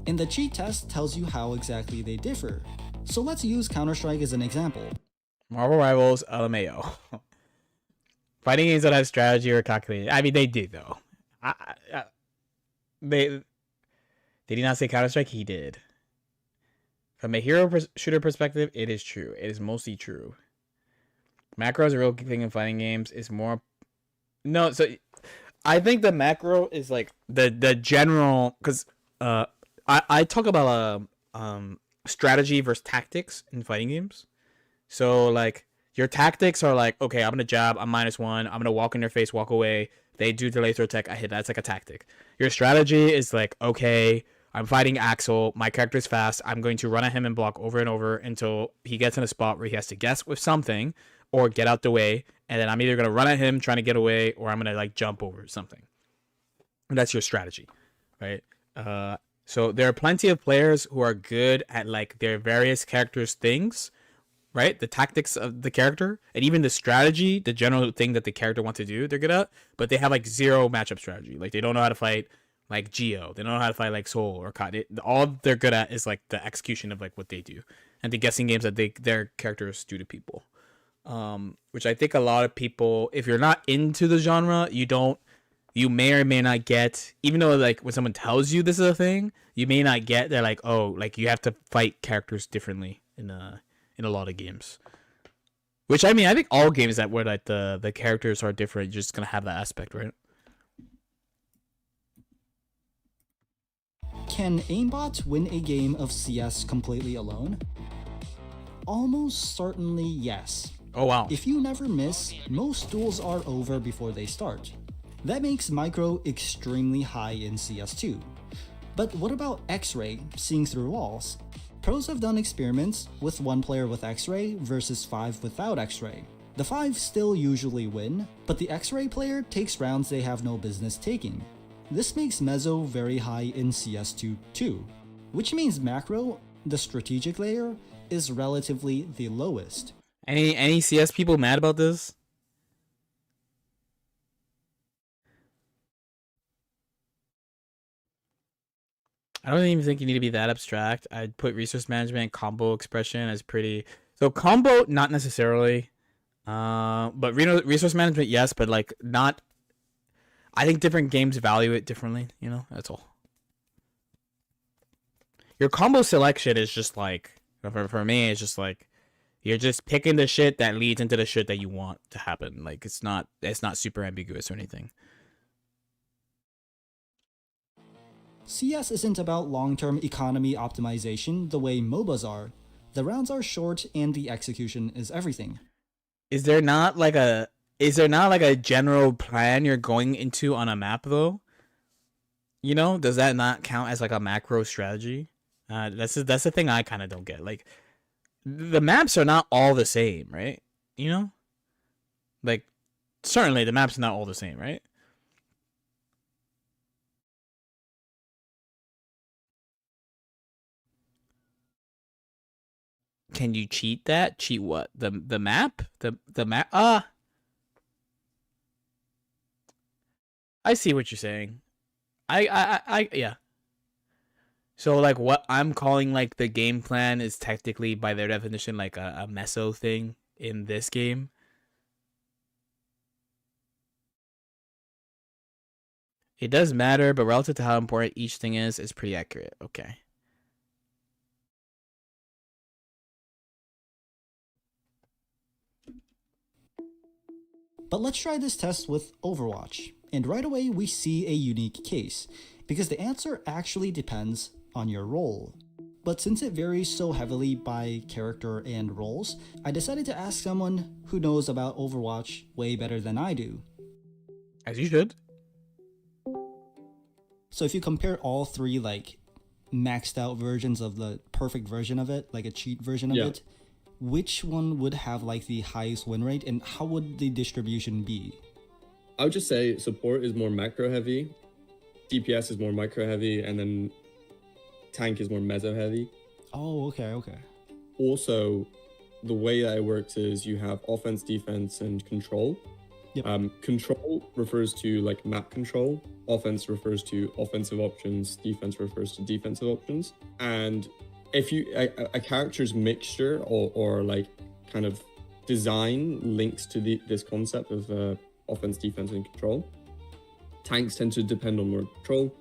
Speaker 6: And the cheat test tells you how exactly they differ. So let's use Counter-Strike as an example.
Speaker 5: Marvel Rivals, LMAO. Fighting games that have strategy or calculated. I mean, they do though. They did he not say Counter-Strike? He did. From a hero shooter perspective, it is true. It is mostly true. Macro is a real thing in fighting games. It's more no. So I think the macro is like the general because I talk about strategy versus tactics in fighting games. So like your tactics are like, okay, I'm gonna jab, I'm -1, I'm gonna walk in their face, walk away. They do the laser attack, I hit. That's like a tactic. Your strategy is like, okay, I'm fighting Axel. My character's fast. I'm going to run at him and block over and over until he gets in a spot where he has to guess with something or get out the way. And then I'm either going to run at him trying to get away or I'm going to like jump over something. And that's your strategy, right? So there are plenty of players who are good at like their various characters' things, right? The tactics of the character and even the strategy, the general thing that the character wants to do, they're good at. But they have like zero matchup strategy. Like they don't know how to fight like Geo. They don't know how to fight like Soul or Cod. All they're good at is like the execution of like what they do and the guessing games that their characters do to people. Which I think a lot of people, if you're not into the genre, you may or may not get, even though like when someone tells you this is a thing, you may not get, they're like, oh, like you have to fight characters differently in a lot of games. Which I mean, I think all games that where like the characters are different, you're just gonna have that aspect, right?
Speaker 6: Can aimbot win a game of CS completely alone? Almost certainly yes.
Speaker 5: Oh wow.
Speaker 6: If you never miss, most duels are over before they start. That makes micro extremely high in CS2. But what about X-ray, seeing through walls? Pros have done experiments with 1 player with X-ray versus 5 without X-ray. The 5 still usually win, but the X-ray player takes rounds they have no business taking. This makes Meso very high in CS2 too, which means macro, the strategic layer, is relatively the lowest.
Speaker 5: Any CS people mad about this? I don't even think you need to be that abstract. I'd put resource management, combo expression as pretty. So combo, not necessarily. But resource management, yes, but like not. I think different games value it differently. You know, that's all. Your combo selection is just like, for me, it's just like you're just picking the shit that leads into the shit that you want to happen. Like it's not super ambiguous or anything.
Speaker 6: CS isn't about long-term economy optimization the way MOBAs are. The rounds are short and the execution is everything.
Speaker 5: Is there not like a general plan you're going into on a map though? You know, does that not count as like a macro strategy? That's the thing I kind of don't get. Like the maps are not all the same, right? You know? Like certainly the maps are not all the same, right? Can you cheat that? Cheat what? The map? The map? I see what you're saying. Yeah. So like what I'm calling like the game plan is technically by their definition like a meso thing in this game. It does matter, but relative to how important each thing is, it's pretty accurate. Okay.
Speaker 6: But let's try this test with Overwatch. And right away we see a unique case, because the answer actually depends on your role. But since it varies so heavily by character and roles, I decided to ask someone who knows about Overwatch way better than I do.
Speaker 5: As you should.
Speaker 6: So if you compare all three like maxed out versions of the perfect version of it, like a cheat version of it, which one would have like the highest win rate and how would the distribution be?
Speaker 8: I would just say support is more macro heavy, DPS is more micro heavy, and then tank is more meso heavy.
Speaker 6: Oh, okay.
Speaker 8: Also, the way that it works is you have offense, defense, and control.
Speaker 6: Yep.
Speaker 8: Control refers to like map control. Offense refers to offensive options. Defense refers to defensive options. And if you a character's mixture or like kind of design links to this concept of offense, defense, and control. Tanks tend to depend on more control.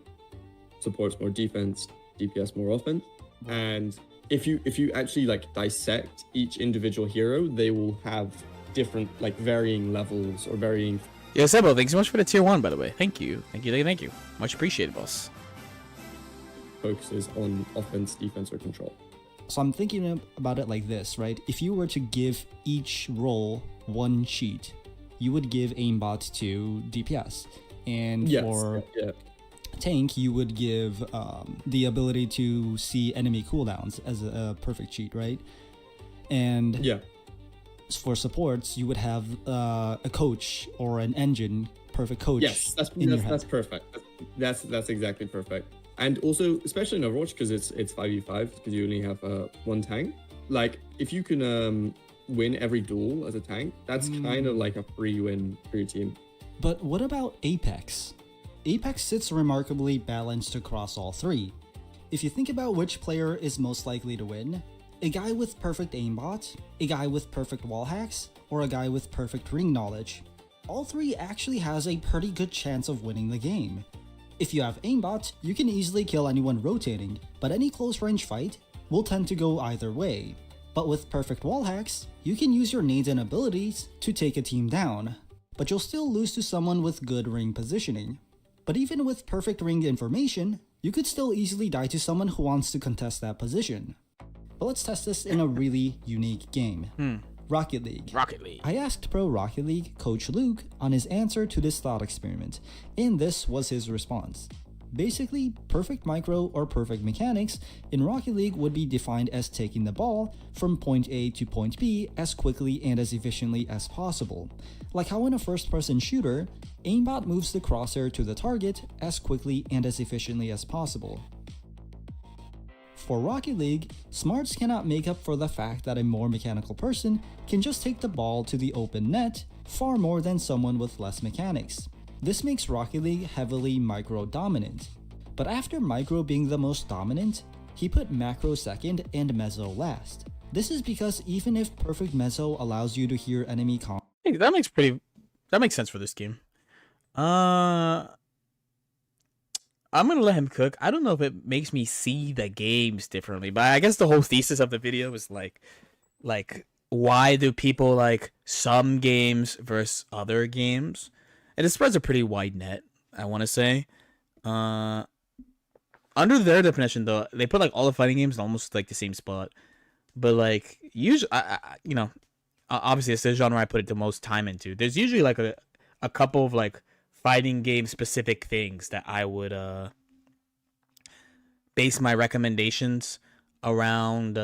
Speaker 8: Supports more defense. DPS more offense. And if you actually like dissect each individual hero, they will have different like varying levels or varying.
Speaker 5: Yeah, Sebo, thanks so much for the tier 1, by the way. Thank you. Much appreciated, boss.
Speaker 8: Focuses on offense, defense, or control.
Speaker 6: So I'm thinking about it like this, right? If you were to give each role one cheat, you would give aimbot to DPS. And for tank, you would give the ability to see enemy cooldowns as a perfect cheat, right? And for supports, you would have a coach or an engine, perfect coach.
Speaker 8: Yes, that's perfect. That's exactly perfect. And also, especially in Overwatch, because it's 5v5, because you only have one tank. Like, if you can win every duel as a tank, that's kind of like a free win for your team.
Speaker 6: But what about Apex? Apex sits remarkably balanced across all three. If you think about which player is most likely to win, a guy with perfect aimbot, a guy with perfect wall hacks, or a guy with perfect ring knowledge, all three actually has a pretty good chance of winning the game. If you have aimbot, you can easily kill anyone rotating, but any close range fight will tend to go either way. But with perfect wall hacks, you can use your nades and abilities to take a team down, but you'll still lose to someone with good ring positioning. But even with perfect ring information, you could still easily die to someone who wants to contest that position. But let's test this in a really unique game. Rocket League. I asked Pro Rocket League coach Luke on his answer to this thought experiment, and this was his response. Basically, perfect micro or perfect mechanics in Rocket League would be defined as taking the ball from point A to point B as quickly and as efficiently as possible. Like how in a first-person shooter, aimbot moves the crosshair to the target as quickly and as efficiently as possible. For Rocket League, smarts cannot make up for the fact that a more mechanical person can just take the ball to the open net far more than someone with less mechanics. This makes Rocket League heavily micro-dominant. But after micro being the most dominant, he put macro second and meso last. This is because even if perfect meso allows you to hear enemy
Speaker 5: Hey, that makes sense for this game. I'm gonna let him cook. I don't know if it makes me see the games differently, but I guess the whole thesis of the video is like why do people like some games versus other games? And it spreads a pretty wide net, I want to say. Under their definition, though, they put like all the fighting games in almost like the same spot. But like usually, obviously it's the genre I put the most time into. There's usually like a couple of like fighting game specific things that I would base my recommendations around,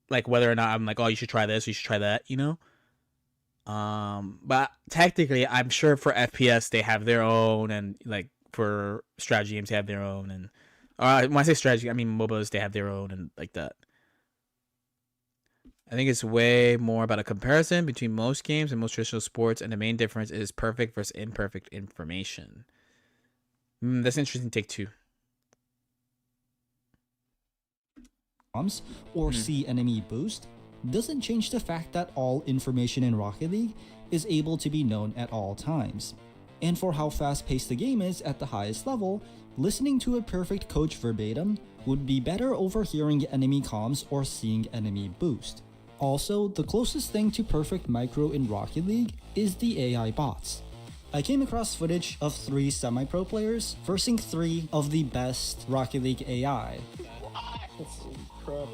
Speaker 5: like whether or not I'm like, oh, you should try this, you should try that, you know. But technically, I'm sure for FPS they have their own, and like for strategy games they have their own, and when I say strategy, I mean MOBAs, they have their own, and like that. I think it's way more about a comparison between most games and most traditional sports, and the main difference is perfect versus imperfect information. That's an interesting take too.
Speaker 6: Or see enemy boost doesn't change the fact that all information in Rocket League is able to be known at all times. And for how fast-paced the game is at the highest level, listening to a perfect coach verbatim would be better over hearing enemy comms or seeing enemy boost. Also, the closest thing to perfect micro in Rocket League is the AI bots. I came across footage of 3 semi-pro players versing 3 of the best Rocket League AI.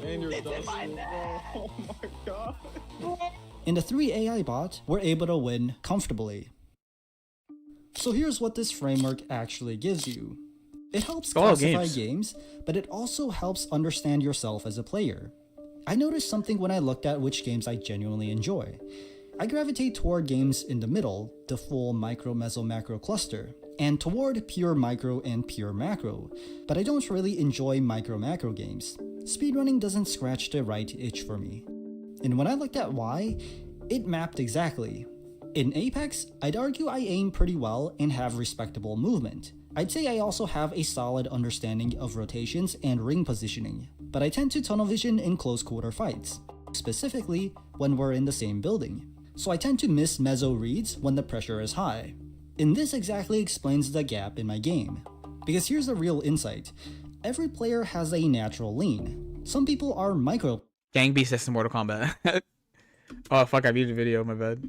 Speaker 8: And you're dusting, bro. Oh my god.
Speaker 6: And the 3 AI bots were able to win comfortably. So here's what this framework actually gives you. It helps classify games, but it also helps understand yourself as a player. I noticed something when I looked at which games I genuinely enjoy. I gravitate toward games in the middle, the full micro, meso, macro cluster, and toward pure micro and pure macro, but I don't really enjoy micro macro games. Speedrunning doesn't scratch the right itch for me. And when I looked at why, it mapped exactly. In Apex, I'd argue I aim pretty well and have respectable movement. I'd say I also have a solid understanding of rotations and ring positioning, but I tend to tunnel vision in close quarter fights, specifically when we're in the same building. So I tend to miss meso reads when the pressure is high. And this exactly explains the gap in my game. Because here's the real insight. Every player has a natural lean. Some people are micro
Speaker 5: Gang Beast next to Mortal Kombat. Oh fuck, I muted the video, my bad.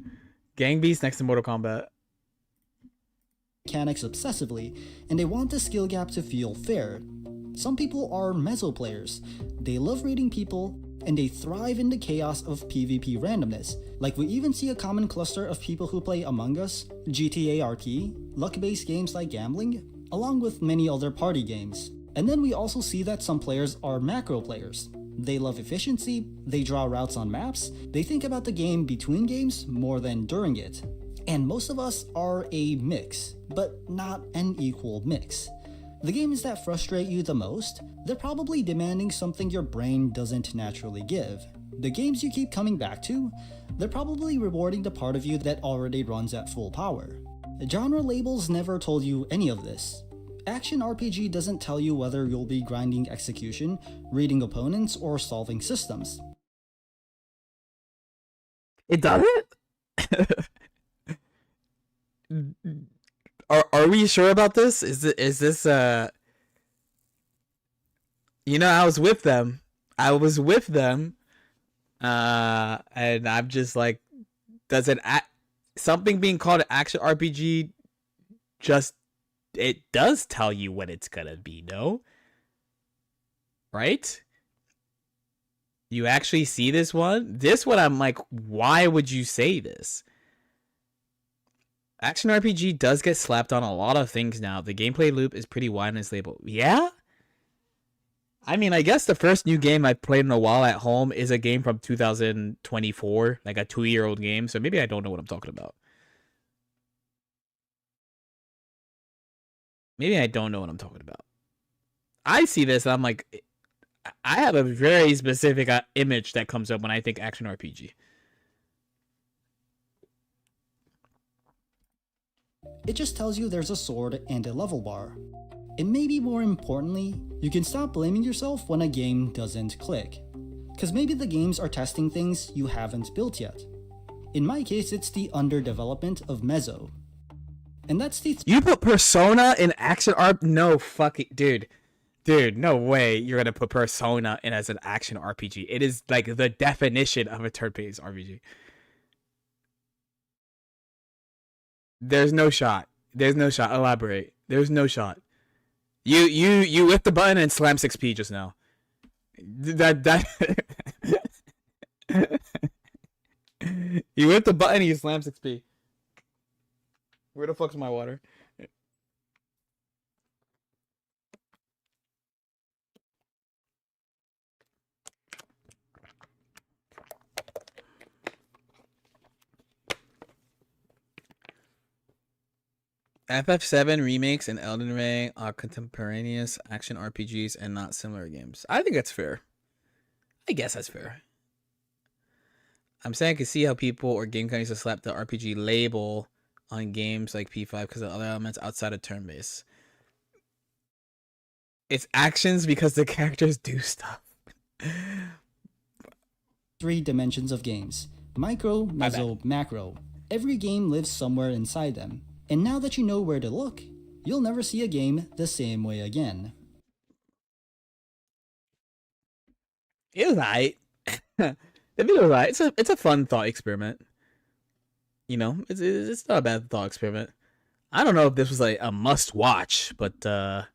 Speaker 5: Gang Beast next to Mortal Kombat.
Speaker 6: Mechanics obsessively, and they want the skill gap to feel fair. Some people are meso players. They love reading people, and they thrive in the chaos of PvP randomness. Like we even see a common cluster of people who play Among Us, GTA RP, luck-based games like gambling, along with many other party games. And then we also see that some players are macro players. They love efficiency, they draw routes on maps, they think about the game between games more than during it. And most of us are a mix, but not an equal mix. The games that frustrate you the most, they're probably demanding something your brain doesn't naturally give. The games you keep coming back to, they're probably rewarding the part of you that already runs at full power. Genre labels never told you any of this. Action RPG doesn't tell you whether you'll be grinding execution, reading opponents, or solving systems.
Speaker 5: It doesn't? Are we sure about this? Is this you know, I was with them. And I'm just like, does something being called an action RPG just, it does tell you what it's gonna be, no? Right? You actually see this one? This one, I'm like, why would you say this? Action RPG does get slapped on a lot of things now. The gameplay loop is pretty wide in its label. Yeah? I mean, I guess the first new game I played in a while at home is a game from 2024, like a 2-year-old game, so maybe I don't know what I'm talking about. Maybe I don't know what I'm talking about. I see this and I'm like, I have a very specific image that comes up when I think action RPG.
Speaker 6: It just tells you there's a sword and a level bar. And maybe more importantly, you can stop blaming yourself when a game doesn't click. Cause maybe the games are testing things you haven't built yet. In my case, it's the underdevelopment of Meso. And that's the
Speaker 5: You put Persona in action RPG? No fucking dude. Dude, no way you're gonna put Persona in as an action RPG. It is like the definition of a turn-based RPG. There's no shot. There's no shot. Elaborate. There's no shot. You lift the button and slam 6P just now. That You hit the button and you slam 6P. Where the fuck's my water? FF7 remakes and Elden Ring are contemporaneous action RPGs and not similar games. I think that's fair. I guess that's fair. I'm saying I can see how people or game companies have slapped the RPG label on games like P5 because of other elements outside of turn-based. It's actions because the characters do stuff.
Speaker 6: 3 dimensions of games: micro, meso, macro. Every game lives somewhere inside them. And now that you know where to look, you'll never see a game the same way again.
Speaker 5: It was alright. The video was alright. It's a fun thought experiment. You know, it's not a bad thought experiment. I don't know if this was like a must watch, but I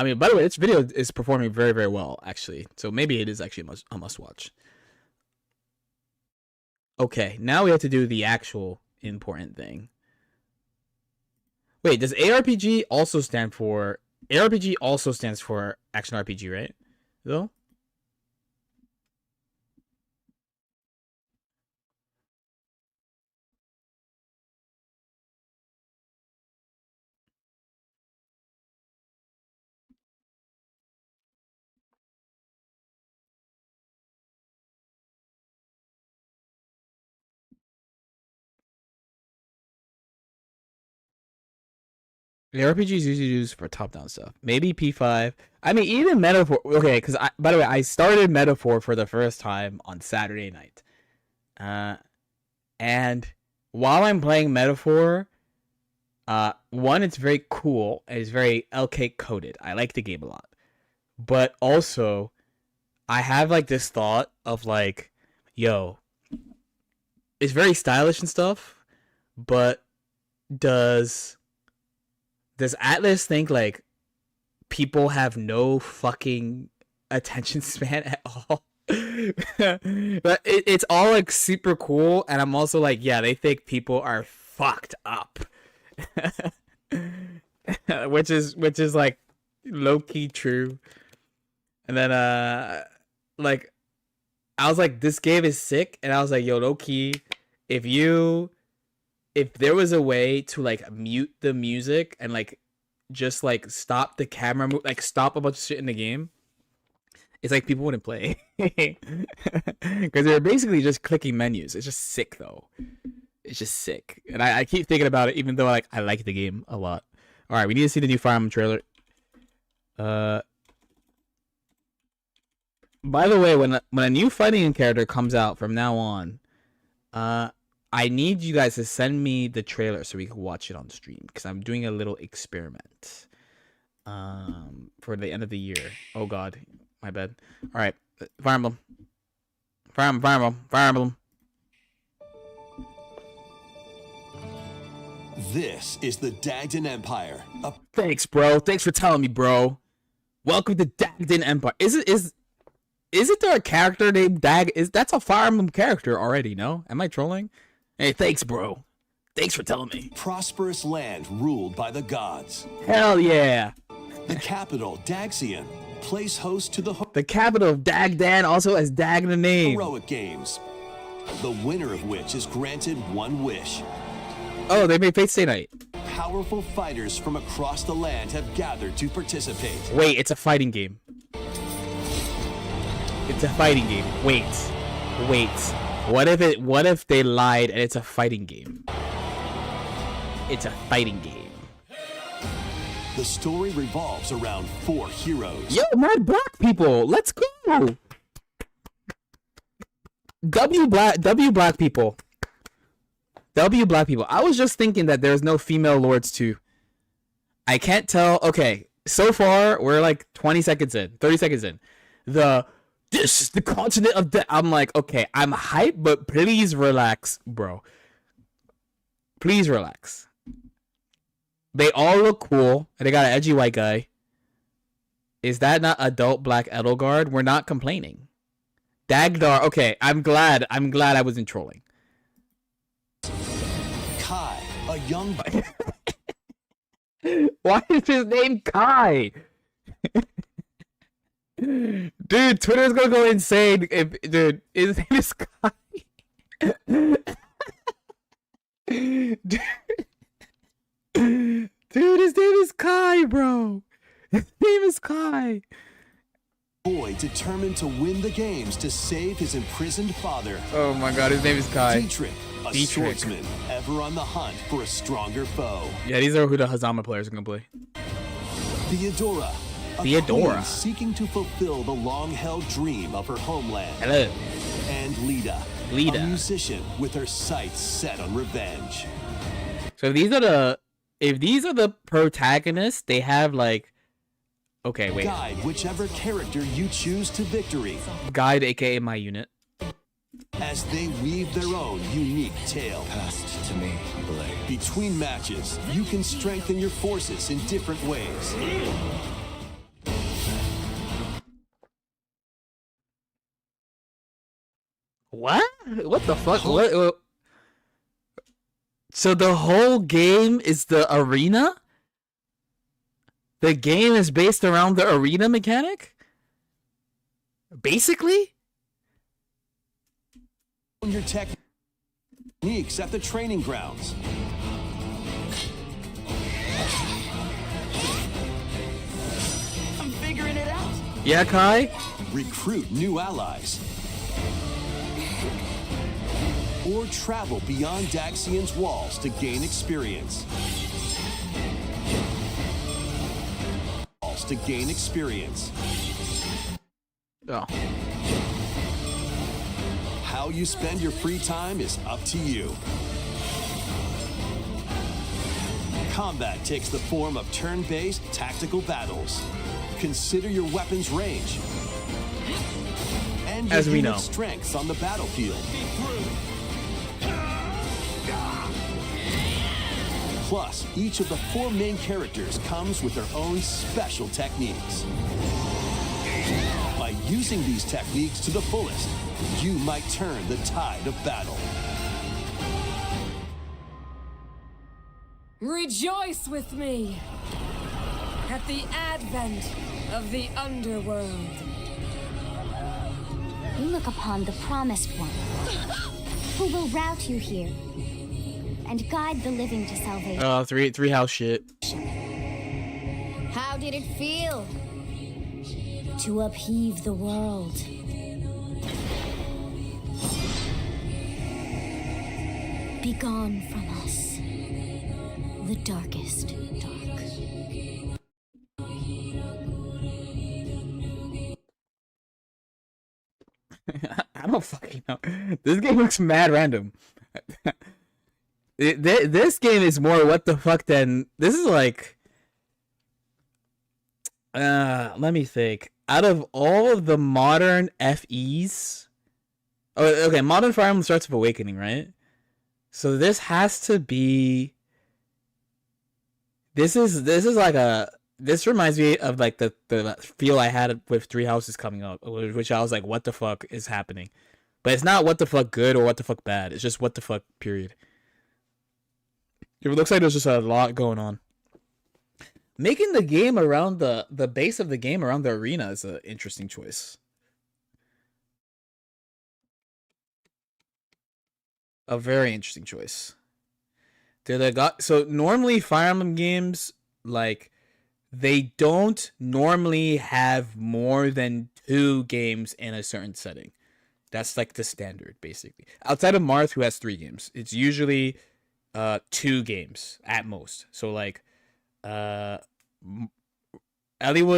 Speaker 5: mean, by the way, this video is performing very, very well, actually. So maybe it is actually a must watch. Okay, now we have to do the actual important thing. Wait, does ARPG also stand for... ARPG also stands for Action RPG, right? Though? The RPG is usually used for top-down stuff. Maybe P5. I mean, even Metaphor. Okay, because by the way, I started Metaphor for the first time on Saturday night. And while I'm playing Metaphor, one, it's very cool. It's very LK coded. I like the game a lot. But also, I have like this thought of like, yo, it's very stylish and stuff, but does Atlas think like people have no fucking attention span at all? But it's all like super cool, and I'm also like, yeah, they think people are fucked up. which is like low-key true. And then like I was like, this game is sick, and I was like, yo, low-key, if there was a way to like mute the music and like just like stop the camera like stop a bunch of shit in the game, it's like people wouldn't play. Because they're basically just clicking menus. It's just sick though. It's just sick. And I keep thinking about it, even though I like the game a lot. Alright, we need to see the new Fire Emblem trailer. By the way, when a new fighting character comes out from now on, I need you guys to send me the trailer so we can watch it on stream, because I'm doing a little experiment for the end of the year. Oh god, my bad. All right, Fire Emblem. Fire Emblem, Fire Emblem, Fire Emblem.
Speaker 9: This is the Dagden Empire.
Speaker 5: Thanks, bro. Thanks for telling me, bro. Welcome to Dagden Empire. Is it there a character named Dag? That's a Fire Emblem character already? No, am I trolling? Hey, thanks, bro. Thanks for telling me.
Speaker 9: Prosperous land ruled by the gods.
Speaker 5: Hell yeah.
Speaker 9: The capital, Daxian, plays host to
Speaker 5: the capital of Dagdan also has Dag in the name.
Speaker 9: Heroic games, the winner of which is granted one wish.
Speaker 5: Oh, they made Fate Stay Night.
Speaker 9: Powerful fighters from across the land have gathered to participate.
Speaker 5: Wait, it's a fighting game. It's a fighting game. Wait. What if they lied and it's a fighting game? It's a fighting game.
Speaker 9: The story revolves around 4 heroes.
Speaker 5: Yo, mad black people, let's go. W black people. I was just thinking that there's no female lords too. I can't tell. Okay, so far we're like 20 seconds in, 30 seconds in. This is the continent of death. I'm like, okay, I'm hyped, but please relax, bro. Please relax. They all look cool, and they got an edgy white guy. Is that not adult black Edelgard? We're not complaining. Dagdar. Okay, I'm glad I wasn't trolling.
Speaker 9: Kai, a young.
Speaker 5: Why is his name Kai? Dude, Twitter's gonna go insane if dude, his name is Kai. Dude, his name is Kai, bro. His name is Kai.
Speaker 9: boy determined to win the games to save his imprisoned father.
Speaker 5: Oh my god, his name is Kai.
Speaker 9: Dietrich, a
Speaker 5: Dietrich.
Speaker 9: swordsman ever on the hunt for a stronger foe.
Speaker 5: Yeah, these are who the Hazama players are gonna play.
Speaker 9: Theodora, a
Speaker 5: Theodora.
Speaker 9: queen seeking to fulfill the long-held dream of her homeland.
Speaker 5: Hello.
Speaker 9: And Lida,
Speaker 5: Lida.
Speaker 9: a musician with her sights set on revenge.
Speaker 5: So if these are the protagonists, they have like, okay, wait.
Speaker 9: Guide whichever character you choose to victory
Speaker 5: Guide, aka my unit.
Speaker 9: as they weave their own unique tale.
Speaker 10: Passed to me, blade.
Speaker 9: Between matches, you can strengthen your forces in different ways.
Speaker 5: What? What the fuck? What? So the whole game is the arena? The game is based around the arena mechanic? Basically?
Speaker 9: Your techniques at the training grounds.
Speaker 10: I'm figuring it out.
Speaker 5: Yeah, Kai?
Speaker 9: Recruit new allies. Or travel beyond Daxian's walls to gain experience. To gain experience.
Speaker 5: Oh.
Speaker 9: How you spend your free time is up to you. Combat takes the form of turn-based tactical battles. Consider your weapon's range and your
Speaker 5: As we know.
Speaker 9: unit's strengths on the battlefield. Plus, each of the 4 main characters comes with their own special techniques. By using these techniques to the fullest, you might turn the tide of battle.
Speaker 11: Rejoice with me at the advent of the underworld.
Speaker 12: You look upon the promised one, who will route you here and guide the living to salvation.
Speaker 5: Three house shit.
Speaker 12: How did it feel to upheave the world? Begone from us, the darkest dark.
Speaker 5: I don't fucking know. This game looks mad random. This game is more what the fuck than this is like. Let me think. Out of all of the modern FEs, oh, okay, Modern Fire Emblem starts with Awakening, right? So this has to be. This reminds me of like the feel I had with Three Houses coming up, which I was like, what the fuck is happening? But it's not what the fuck good or what the fuck bad. It's just what the fuck period. It looks like there's just a lot going on. Making the game around the base of the game around the arena is an interesting choice. A very interesting choice. So normally Fire Emblem games, like, they don't normally have more than 2 games in a certain setting. That's like the standard, basically. Outside of Marth, who has 3 games, it's usually 2 games at most. So like Elliewood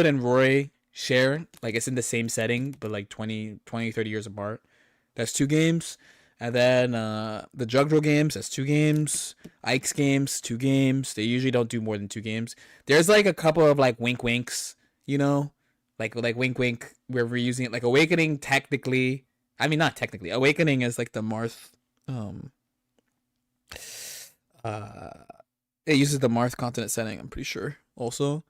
Speaker 5: and Roy share, like, it's in the same setting, but like 20 30 years apart. That's 2 games. And then the Jugdral games, that's 2 games. Ike's games, 2 games. They usually don't do more than 2 games. There's like a couple of like wink winks, you know, like wink wink where we're using it. Like Awakening, technically, I mean not technically. Awakening is like the Marth. It uses the Marth continent setting, I'm pretty sure. Also,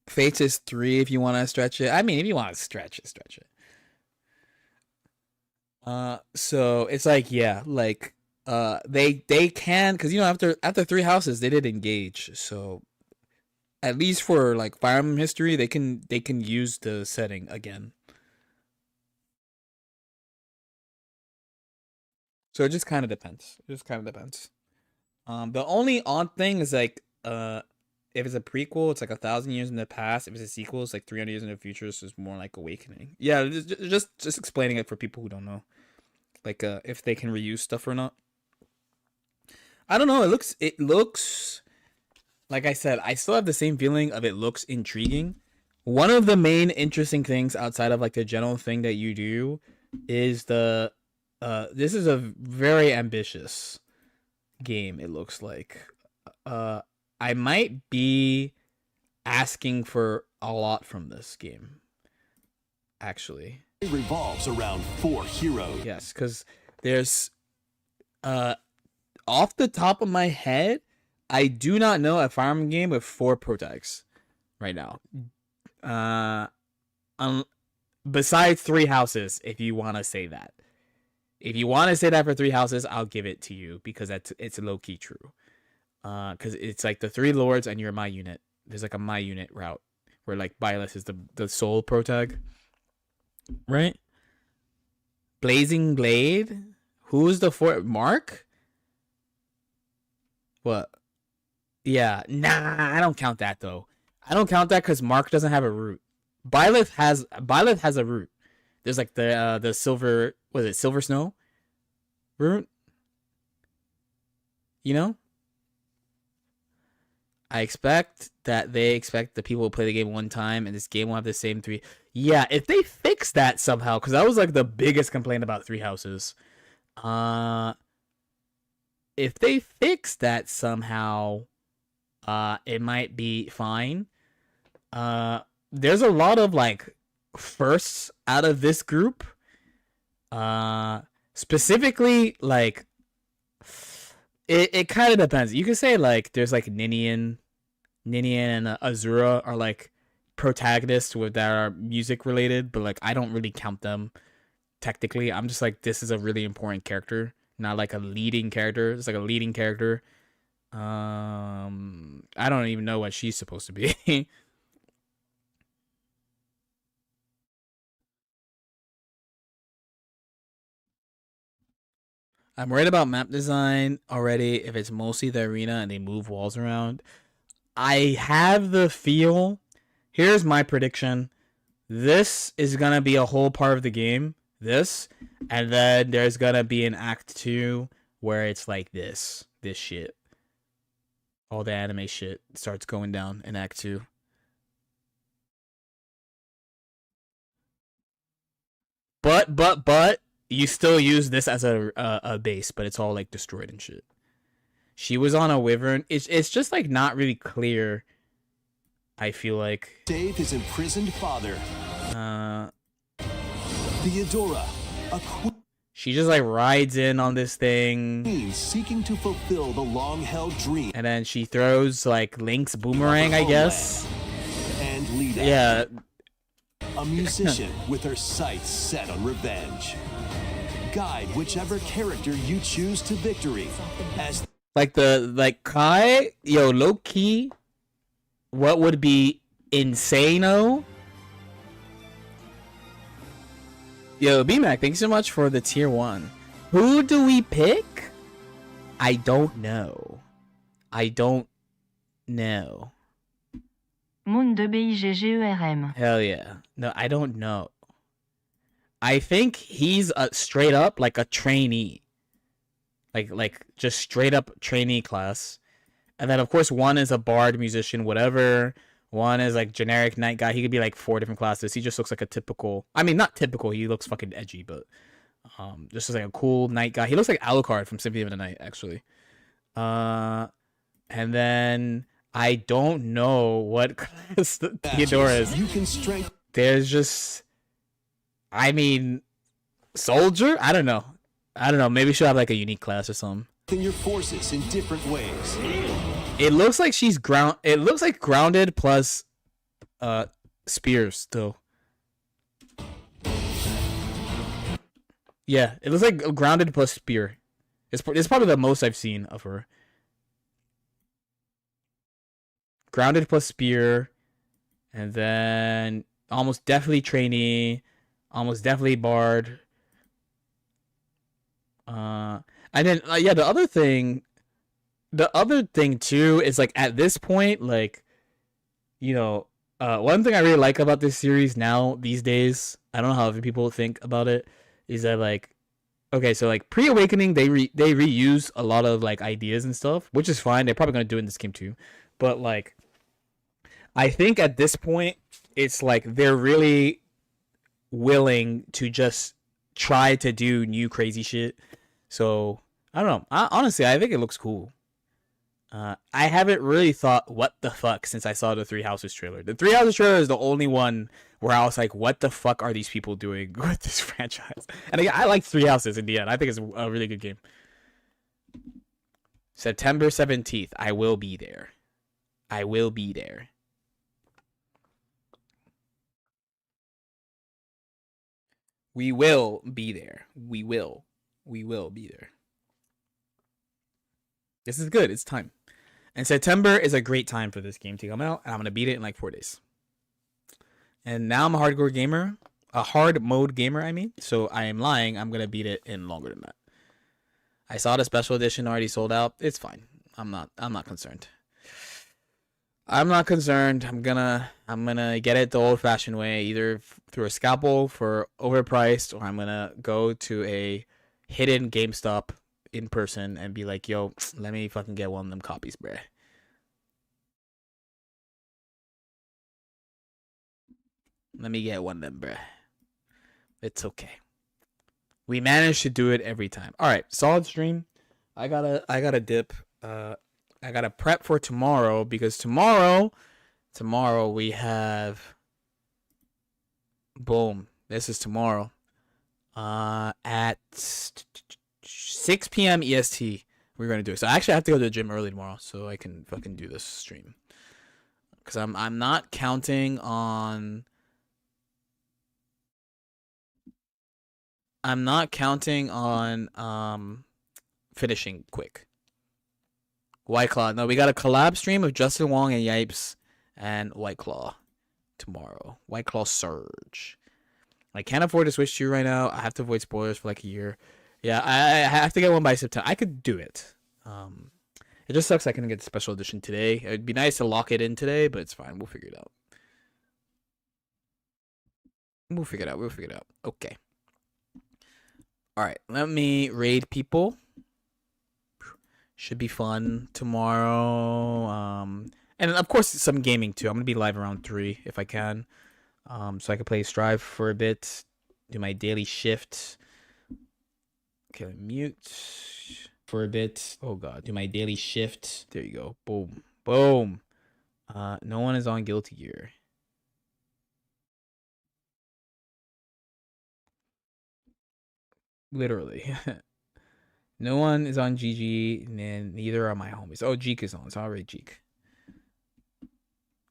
Speaker 5: Fates is 3 if you want to stretch it. I mean, if you want to stretch it, stretch it. So it's like, yeah, like they can, because you know after 3 houses they did engage, so at least for like Fire Emblem history they can use the setting again. So it just kind of depends. The only odd thing is like if it's a prequel, it's like 1,000 years in the past. If it's a sequel, it's like 300 years in the future. So it's more like Awakening. Yeah, just explaining it for people who don't know, like if they can reuse stuff or not. I don't know. It looks like I said. I still have the same feeling of it looks intriguing. One of the main interesting things outside of like the general thing that you do is the this is a very ambitious game. It looks like I might be asking for a lot from this game, actually.
Speaker 9: It revolves around 4 heroes.
Speaker 5: Yes, because there's off the top of my head, I do not know a Fire Emblem game with 4 protags right now. Besides 3 houses, if you want to say that. If you want to say that for 3 houses, I'll give it to you because it's low-key true. Because it's like the 3 lords and you're my unit. There's like a my unit route where like Byleth is the sole protag. Right? Blazing Blade? Who's the 4th? Mark? What? Yeah. Nah, I don't count that though. I don't count that because Mark doesn't have a root. Byleth has a root. There's like the silver, was it Silver Snow root? You know? I expect that they expect the people will play the game one time and this game will have the same 3. Yeah, if they fix that somehow, because that was like the biggest complaint about 3 houses. If they fix that somehow, it might be fine. There's a lot of like firsts out of this group. Specifically, like it kind of depends. You could say like there's like Ninian and Azura are like protagonists that are music related, but like I don't really count them technically. I'm just like, this is a really important character, not like a leading character. It's like a leading character. I don't even know what she's supposed to be. I'm worried about map design already. If it's mostly the arena and they move walls around, I have the feel. Here's my prediction. This is going to be a whole part of the game. This. And then there's going to be an act 2 where it's like this shit. All the anime shit starts going down in act 2. But you still use this as a base, but it's all like destroyed and shit. She was on a wyvern. It's just like not really clear. I feel like
Speaker 9: Save his imprisoned father. Theodora, a
Speaker 5: she just like rides in on this thing,
Speaker 9: seeking to fulfill the long-held dream,
Speaker 5: and then she throws like Link's boomerang, I guess.
Speaker 9: And Lita,
Speaker 5: yeah,
Speaker 9: a musician with her sights set on revenge. Guide whichever character you choose to victory. As
Speaker 5: like Kai, yo, low key, what would be insano? Yo, BMAC, thanks so much for the tier 1. Who do we pick? I don't know.
Speaker 2: Moon de BIGGERM.
Speaker 5: Hell yeah. No, I don't know. I think he's a straight up like a trainee. Like just straight up trainee class. And then of course one is a bard, musician, whatever. One is like generic knight guy. He could be like 4 different classes. He just looks like a typical, I mean not typical, he looks fucking edgy, but just like a cool knight guy. He looks like Alucard from Symphony of the Night, actually. And then I don't know what class Theodora is.
Speaker 9: You can strength.
Speaker 5: There's just, I mean, soldier? I don't know. Maybe she'll have like a unique class or something.
Speaker 9: Your forces in different ways.
Speaker 5: It looks like she's it looks like grounded plus spears still. Yeah, it looks like grounded plus spear. It's probably the most I've seen of her. Grounded plus spear, and then almost definitely trainee, almost definitely bard. And then yeah, the other thing the other thing too is like at this point, like, you know, one thing I really like about this series now these days, I don't know how other people think about it, is that like, okay, so like pre-awakening, they reuse a lot of like ideas and stuff, which is fine. They're probably gonna do it in this game too, but like, I think at this point, it's like they're really willing to just try to do new crazy shit. So I don't know. Honestly, I think it looks cool. I haven't really thought what the fuck since I saw the Three Houses trailer. The Three Houses trailer is the only one where I was like, what the fuck are these people doing with this franchise? And again, I like Three Houses in the end. I think it's a really good game. September 17th. I will be there. I will be there. We will be there. We will be there. This is good. It's time. And September is a great time for this game to come out, and I'm going to beat it in like 4 days. And now I'm a hardcore gamer. A hard mode gamer, I mean. So I am lying. I'm going to beat it in longer than that. I saw the special edition already sold out. It's fine. I'm not concerned. I'm not concerned. I'm gonna get it the old-fashioned way, either through a scalpel for overpriced, or I'm gonna go to a hidden GameStop in person and be like, yo, let me fucking get one of them copies, bruh. Let me get one of them, bruh. It's okay. We managed to do it every time. All right, solid stream. I gotta dip. I gotta prep for tomorrow, because tomorrow we have, boom, this is tomorrow, at 6 p.m. EST, we're gonna do it. So I actually have to go to the gym early tomorrow so I can fucking do this stream, because I'm not counting on finishing quick. White Claw. No, we got a collab stream of Justin Wong and Yipes and White Claw tomorrow. White Claw Surge. I can't afford to switch to right now. I have to avoid spoilers for like a year. Yeah, I have to get one by September. I could do it. It just sucks I couldn't get the special edition today. It'd be nice to lock it in today, but it's fine. We'll figure it out. We'll figure it out. Okay. All right. Let me raid people. Should be fun tomorrow. And of course some gaming too. I'm gonna be live around 3 if I can. So I can play Strive for a bit, do my daily shift. Okay, let me mute for a bit. Oh god, do my daily shift. There you go. Boom. Boom. No one is on Guilty Gear. Literally. No one is on GG, and neither are my homies. Oh, Jeek is on, so I'll raid Jeek.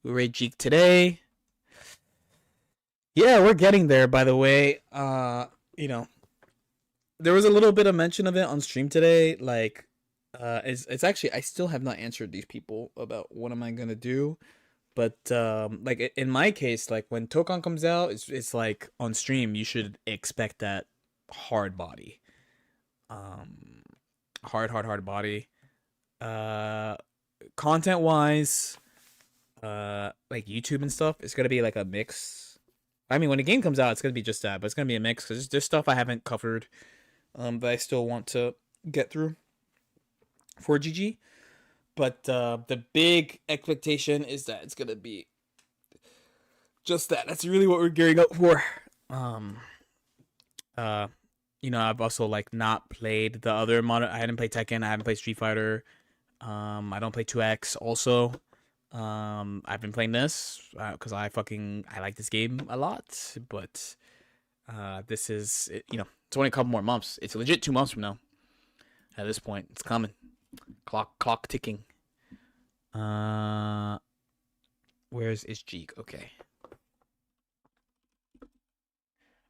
Speaker 5: We'll raid Jeek today. Yeah, we're getting there, by the way. You know, there was a little bit of mention of it on stream today. Like, it's actually, I still have not answered these people about what am I gonna do. But, like, in my case, like, when Tokon comes out, it's like, on stream, you should expect that hard body. Hard body. Content wise, like YouTube and stuff, it's gonna be like a mix. I mean, when the game comes out, it's gonna be just that, but it's gonna be a mix because there's stuff I haven't covered, that I still want to get through for GG. But the big expectation is that it's gonna be just that. That's really what we're gearing up for. You know, I've also like not played the other modern. I hadn't played Tekken. I haven't played Street Fighter. I don't play 2X. Also, I've been playing this because I like this game a lot. But this is, you know, it's only a couple more months. It's legit 2 months from now. At this point, it's coming. Clock ticking. Where's is Jeek? Okay.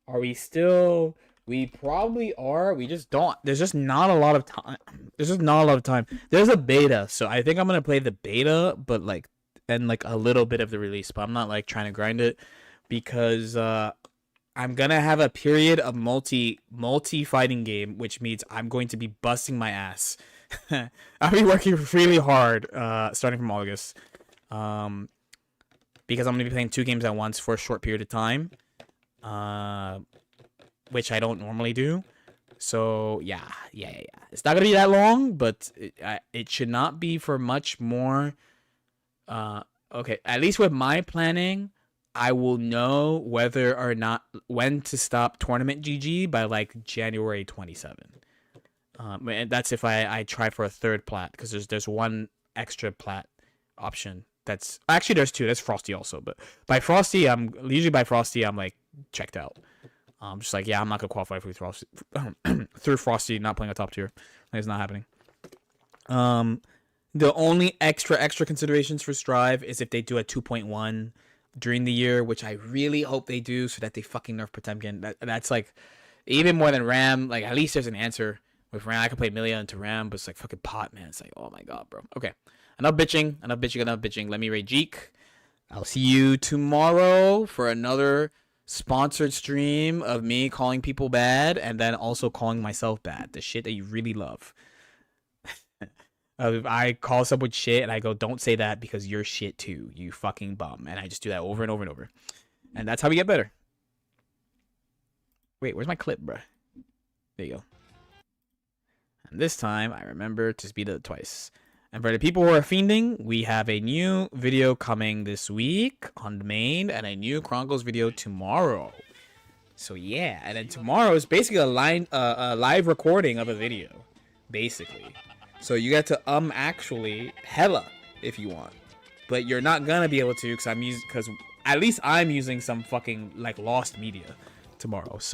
Speaker 5: Are we still? We probably are. We just don't. There's just not a lot of time. There's a beta, so I think I'm gonna play the beta, but like, and like a little bit of the release. But I'm not like trying to grind it because I'm gonna have a period of multi fighting game, which means I'm going to be busting my ass I'll be working really hard starting from August. Because I'm going to be playing 2 games at once for a short period of time. Which I don't normally do. So, yeah. It's not going to be that long, but it should not be for much more. Okay, at least with my planning, I will know whether or not when to stop Tournament GG by like January 27. And that's if I try for a 3rd plat, because there's 1 extra plat option. That's actually there's 2. There's Frosty also, but by Frosty I'm like checked out. Just like, yeah, I'm not gonna qualify for Frosty through Frosty, not playing a top tier. Like, it's not happening. The only extra considerations for Strive is if they do a 2.1 during the year, which I really hope they do, so that they fucking nerf Potemkin. That's like even more than Ram. Like, at least there's an answer with Ram. I can play Millia into Ram, but it's like fucking pot, man. It's like, oh my god, bro. Okay, enough bitching. Let me rate Jeek. I'll see you tomorrow for another sponsored stream of me calling people bad and then also calling myself bad. The shit that you really love. I call someone shit and I go, don't say that because you're shit too, you fucking bum. And I just do that over and over and over. And that's how we get better. Wait, where's my clip, bruh? There you go. And this time I remember to speed it twice. And for the people who are fiending, we have a new video coming this week on the main and a new Chronicles video tomorrow. So yeah, and then tomorrow is basically a live recording of a video, basically. So you get to actually hella if you want, but you're not gonna be able to because at least I'm using some fucking like lost media tomorrow. So